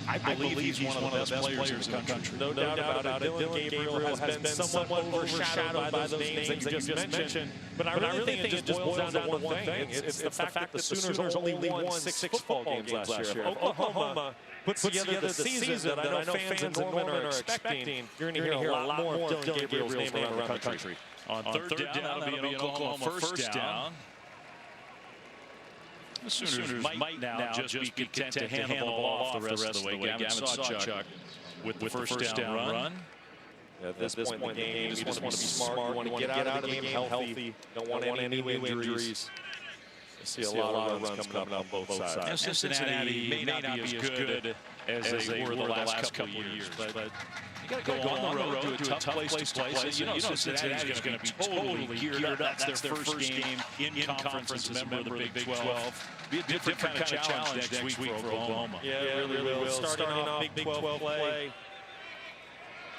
I believe he's one of the best players in the country. No doubt about it. Dylan Gabriel has been somewhat overshadowed by those names that you just mentioned. But I really think it just boils down to one thing. It's the fact that the Sooners only won 6 football games last year. Oklahoma puts together the season that I know fans in Norman are expecting. You're going to hear a lot more of Dylan Gabriel's name around the country. On third down, that'll be an Oklahoma first down. The Sooners might now just be content to hand the ball off the rest of the way. Gavin Sawchuk with the first down run. At this point in the game, you just want to be smart. You want to get out of the game healthy. Don't want any injuries. I see a lot of runs coming up on both sides. Now, Cincinnati may not be as good as they were the last couple of years, but you got to go on the road to a tough place to play. You know Cincinnati is going to be totally geared up. That's their first game in conference as a member of the Big 12. Be a different kind of challenge next week for Oklahoma. Yeah, it really will. Starting off Big 12 play.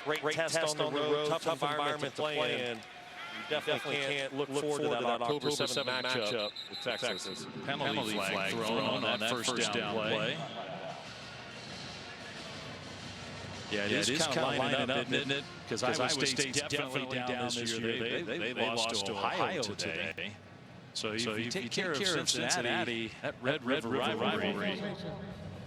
Great test on the road, tough environment to play in. You definitely can't look forward to that October 7th matchup with Texas. Penalty flag thrown on that first down play. Yeah, it is kind of lining up, isn't it? Because Iowa State's definitely down this year. They lost to Ohio today. So if you take care of Cincinnati, that Red River rivalry.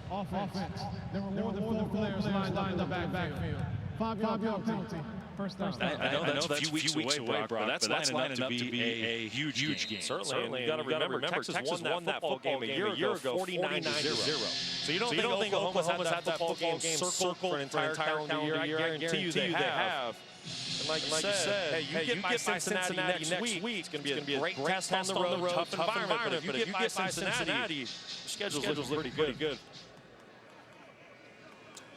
Offense. There were more than 4 players lined up in the backfield. 5-yard penalty. First down. I know that's a few weeks away, Brock, but that's lining up to be a huge game. Certainly. You got to remember, Texas won that football game a year ago, 49-0. So you don't think Oklahoma's had that football game circled for an entire calendar year? I guarantee you they have. And like you said, hey, you get by Cincinnati next week, it's going to be a great test on the road, tough environment. But if you get by Cincinnati, your schedule's pretty good.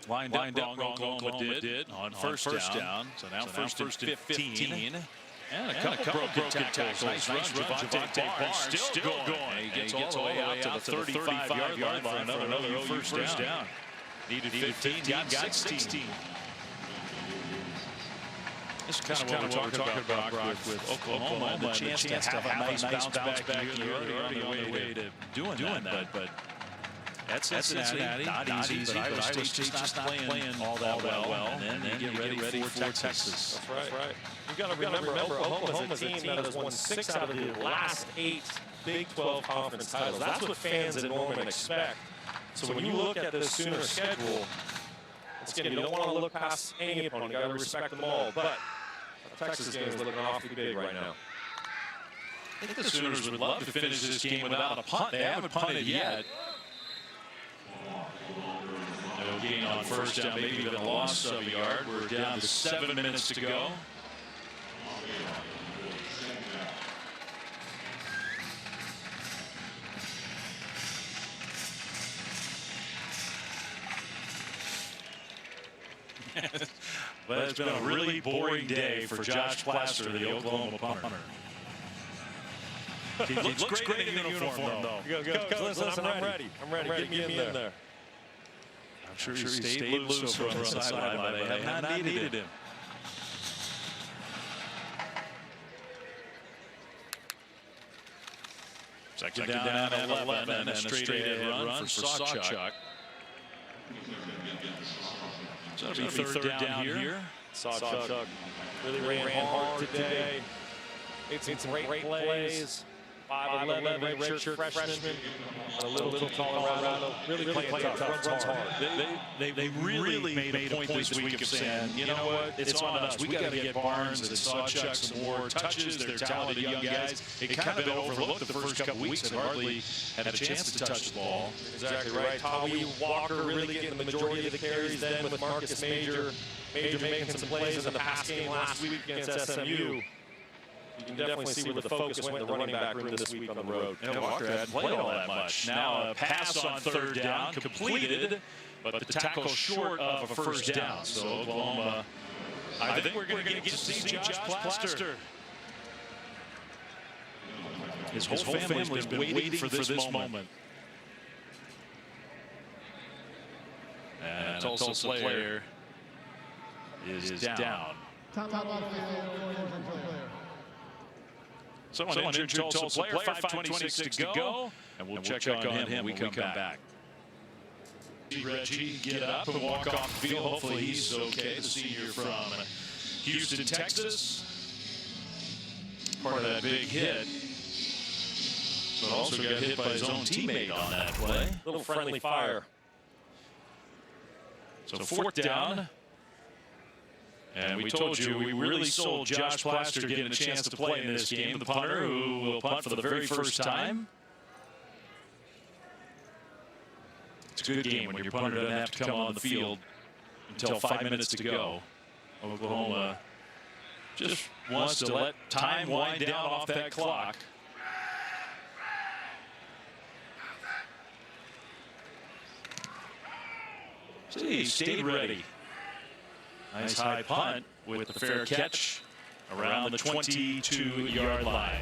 Lined up wrong, Oklahoma did on first down. So now first and 15. And a couple of broken tackles. Nice run. Javante Barnes still going. He gets all the way out to the 35-yard line for another first down. Needed 15, got 16. This is kind of what we're talking about, Brock, with Oklahoma and the chance to have a nice bounce back year. They're already on their way to doing that. But that's Cincinnati, not easy, but Iowa State's just not playing all that well. And then you get ready for Texas. That's right. You've got to remember, Oklahoma's a team that has won 6 out of the last 8 Big 12 conference titles. That's what fans in Norman expect. So when you look at this Sooner schedule, you don't want to look past any opponent. You've got to respect them all. But Texas game is looking awfully big right now. I think the Sooners would love to finish this game without a punt. They haven't punted yet. No gain on first down, maybe even a loss of a yard. We're down to 7 minutes to go. But it's been a really boring day for Josh Plaster, the Oklahoma punter. He looks great in the uniform, though. Listen, I'm ready. Get me in there. I'm sure he stayed loose over on the sideline, but they have not needed him. Second down and 11, and a straight ahead run for Sawchuk. So that'll be third down here. Sawchuk really ran hard today. It's great plays. 5'11", redshirt freshman, a little Colorado. Really playing tough, runs hard. They really made a point this week of saying, you know what, it's on us. We got to get Barnes and Sawchuk some more touches. They're talented young guys. It kind of been overlooked the first couple weeks and hardly had a chance to touch the ball. Exactly right. Tommy Walker really getting the majority of the carries then with Marcus Major making some plays in the pass game last week against SMU. You can definitely see where the focus went in the running back room this week on the road. And Walker hadn't played all that much. Now a pass on third down completed, but the tackle short of a first down. So Oklahoma, I think we're going to get to see Josh Plaster. His whole family's been waiting for this moment. And a Tulsa player is down. Someone injured Tulsa player, 5:26 to go. And we'll check on him when we come back. Reggie get up and walk off the field. Hopefully he's okay. The senior from Houston, Texas. Part of that big hit. But also got hit by his own teammate on that play. Little friendly fire. So 4th down. And we told you we really sold Josh Plaster getting a chance to play in this game. The punter who will punt for the very first time. It's a good game when your punter doesn't have to come on the field until 5 minutes to go. Oklahoma just wants to let time wind down off that clock. See, stayed ready. Nice high punt with the fair catch around the 22-yard line.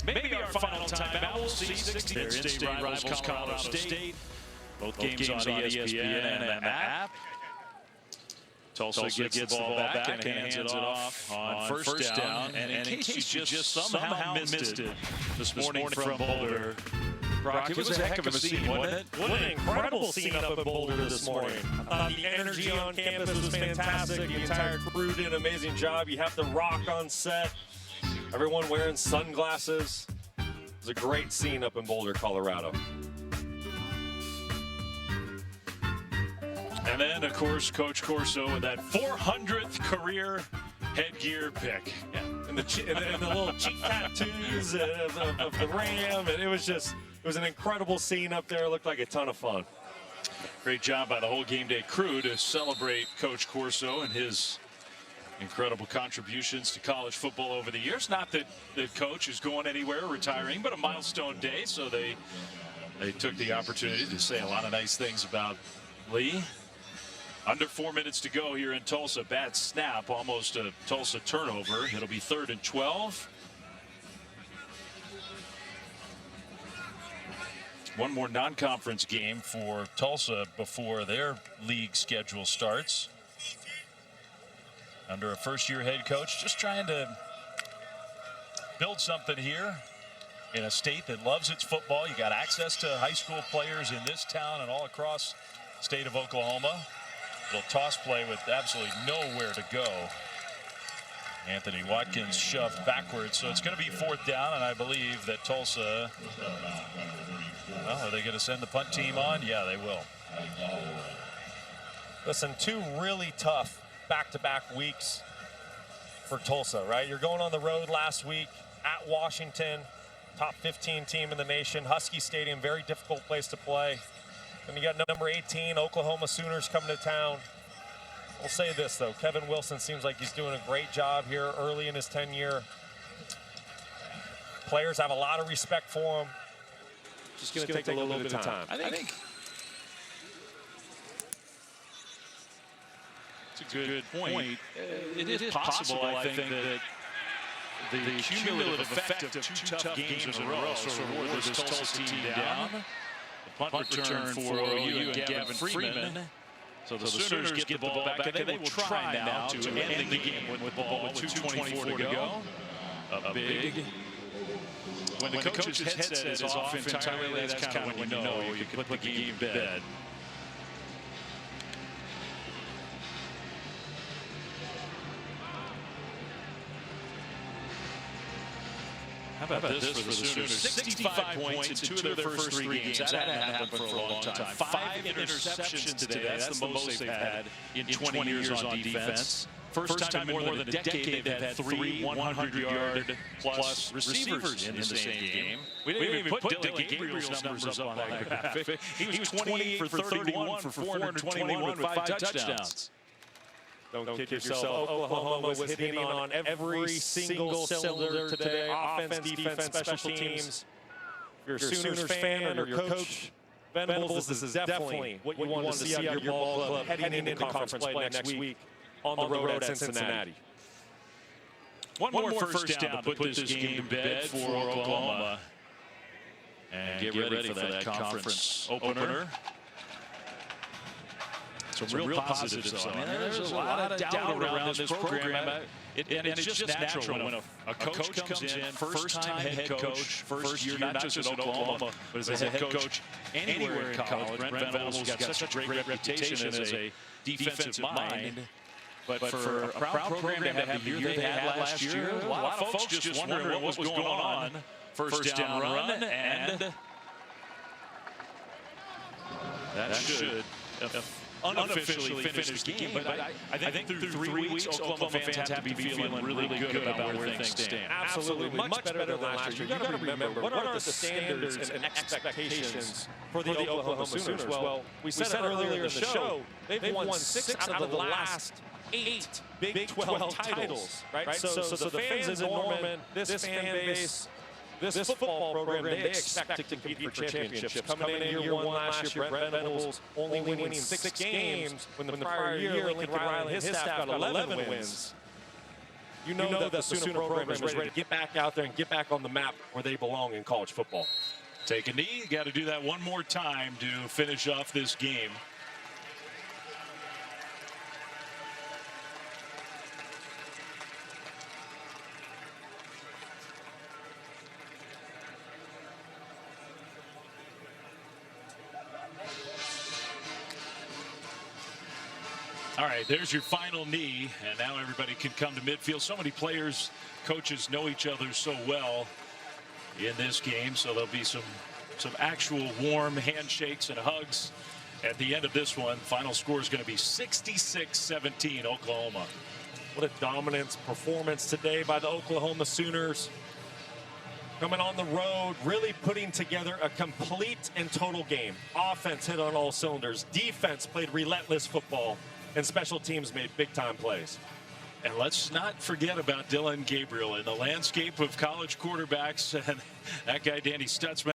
Maybe our final timeout. We'll see 16th state rivals Colorado State. Both games on ESPN and the app. Tulsa gets the ball back and hands it off on first down. And in case you just somehow missed it this morning from Boulder, Brock, it was a heck of a scene, wasn't it? What an incredible scene up at Boulder this morning. The energy on campus was fantastic. The entire crew did an amazing job. You have the Rock on set. Everyone wearing sunglasses. It was a great scene up in Boulder, Colorado. And then, of course, Coach Corso with that 400th career headgear pick. Yeah. And the little cheek tattoos of the Ram. And it was an incredible scene up there. It looked like a ton of fun. Great job by the whole game day crew to celebrate Coach Corso and his incredible contributions to college football over the years. Not that the coach is going anywhere, retiring, but a milestone day. So they took the opportunity to say a lot of nice things about Lee. Under 4 minutes to go here in Tulsa. Bad snap, almost a Tulsa turnover. It'll be 3rd and 12. One more non-conference game for Tulsa before their league schedule starts. Under a first-year head coach, just trying to build something here in a state that loves its football. You got access to high school players in this town and all across the state of Oklahoma. Little toss play with absolutely nowhere to go. Anthony Watkins shoved backwards, so it's going to be 4th down, and I believe that Tulsa, well, are they going to send the punt team on? Yeah, they will. Listen, 2 really tough back-to-back weeks for Tulsa, right? You're going on the road last week at Washington, top 15 team in the nation. Husky Stadium, very difficult place to play. And you got number 18, Oklahoma Sooners coming to town. We'll say this, though. Kevin Wilson seems like he's doing a great job here early in his tenure. Players have a lot of respect for him. Just going to take a little bit of time. I think it's a good point. It is possible, I think, that the cumulative effect of 2 tough games in a row sort of wore this Tulsa team down. The punt return for OU and Gavin Freeman. So the Sooners get the ball back, and they will try now to end the game with the ball with 2:24 to go. A big. When the coach's headset is off entirely, that's kind of when you know you can put the game to bed. How about this for the Sooners? 65 points in 2 of their first 3 games. That hadn't happened for a long time. 5 interceptions today. That's the most they've had in 20 years on defense. First time in more than a decade they've had 3 100-yard plus receivers in the same game. We didn't even put Dylan Gabriel's numbers up on that graphic. He was 28 for 31 for 421 with 5 touchdowns. Don't kid yourself. Oklahoma was hitting on every single cylinder today. Offense, defense, special teams. If you're a Sooners fan or your coach, Venables, this is definitely what you want to see out of your ball club heading into conference play next week on the road at Cincinnati. One more first down to put this game to bed for Oklahoma. And get ready for that conference opener. real positives. I mean, there's a lot of doubt around this program. It's just natural when a coach comes in, first-time head coach, first year, not just at Oklahoma, but as a head coach anywhere in college. Brent Venables has got such a great reputation as a defensive mind. But for a proud program to have the year they had last year, a lot of folks just wondering what was going on. First down run, and that should unofficially finish the game. But I think through 3 weeks, Oklahoma fans have to be feeling really good about where things stand. Absolutely, much better than last year. You got to remember, what are the standards and expectations for the Oklahoma Sooners? Well, we said it earlier in the show, they've won 6 out of the last 8 Big 12 titles, right? So the fans in Norman, this fan base, this football program, they expect to compete for championships. Coming in year 1 last year, Brent Venables only winning 6 games when the prior year Lincoln Riley and his staff got 11 wins. You know that the Sooner program is ready to get back out there and get back on the map where they belong in college football. Take a knee. Got to do that one more time to finish off this game. All right, there's your final knee, and now everybody can come to midfield. So many players, coaches know each other so well in this game, so there'll be some actual warm handshakes and hugs at the end of this one. Final score is going to be 66-17 Oklahoma. What a dominance performance today by the Oklahoma Sooners. Coming on the road, really putting together a complete and total game. Offense hit on all cylinders. Defense played relentless football. And special teams made big-time plays. And let's not forget about Dillon Gabriel in the landscape of college quarterbacks. And that guy, Danny Stutzman.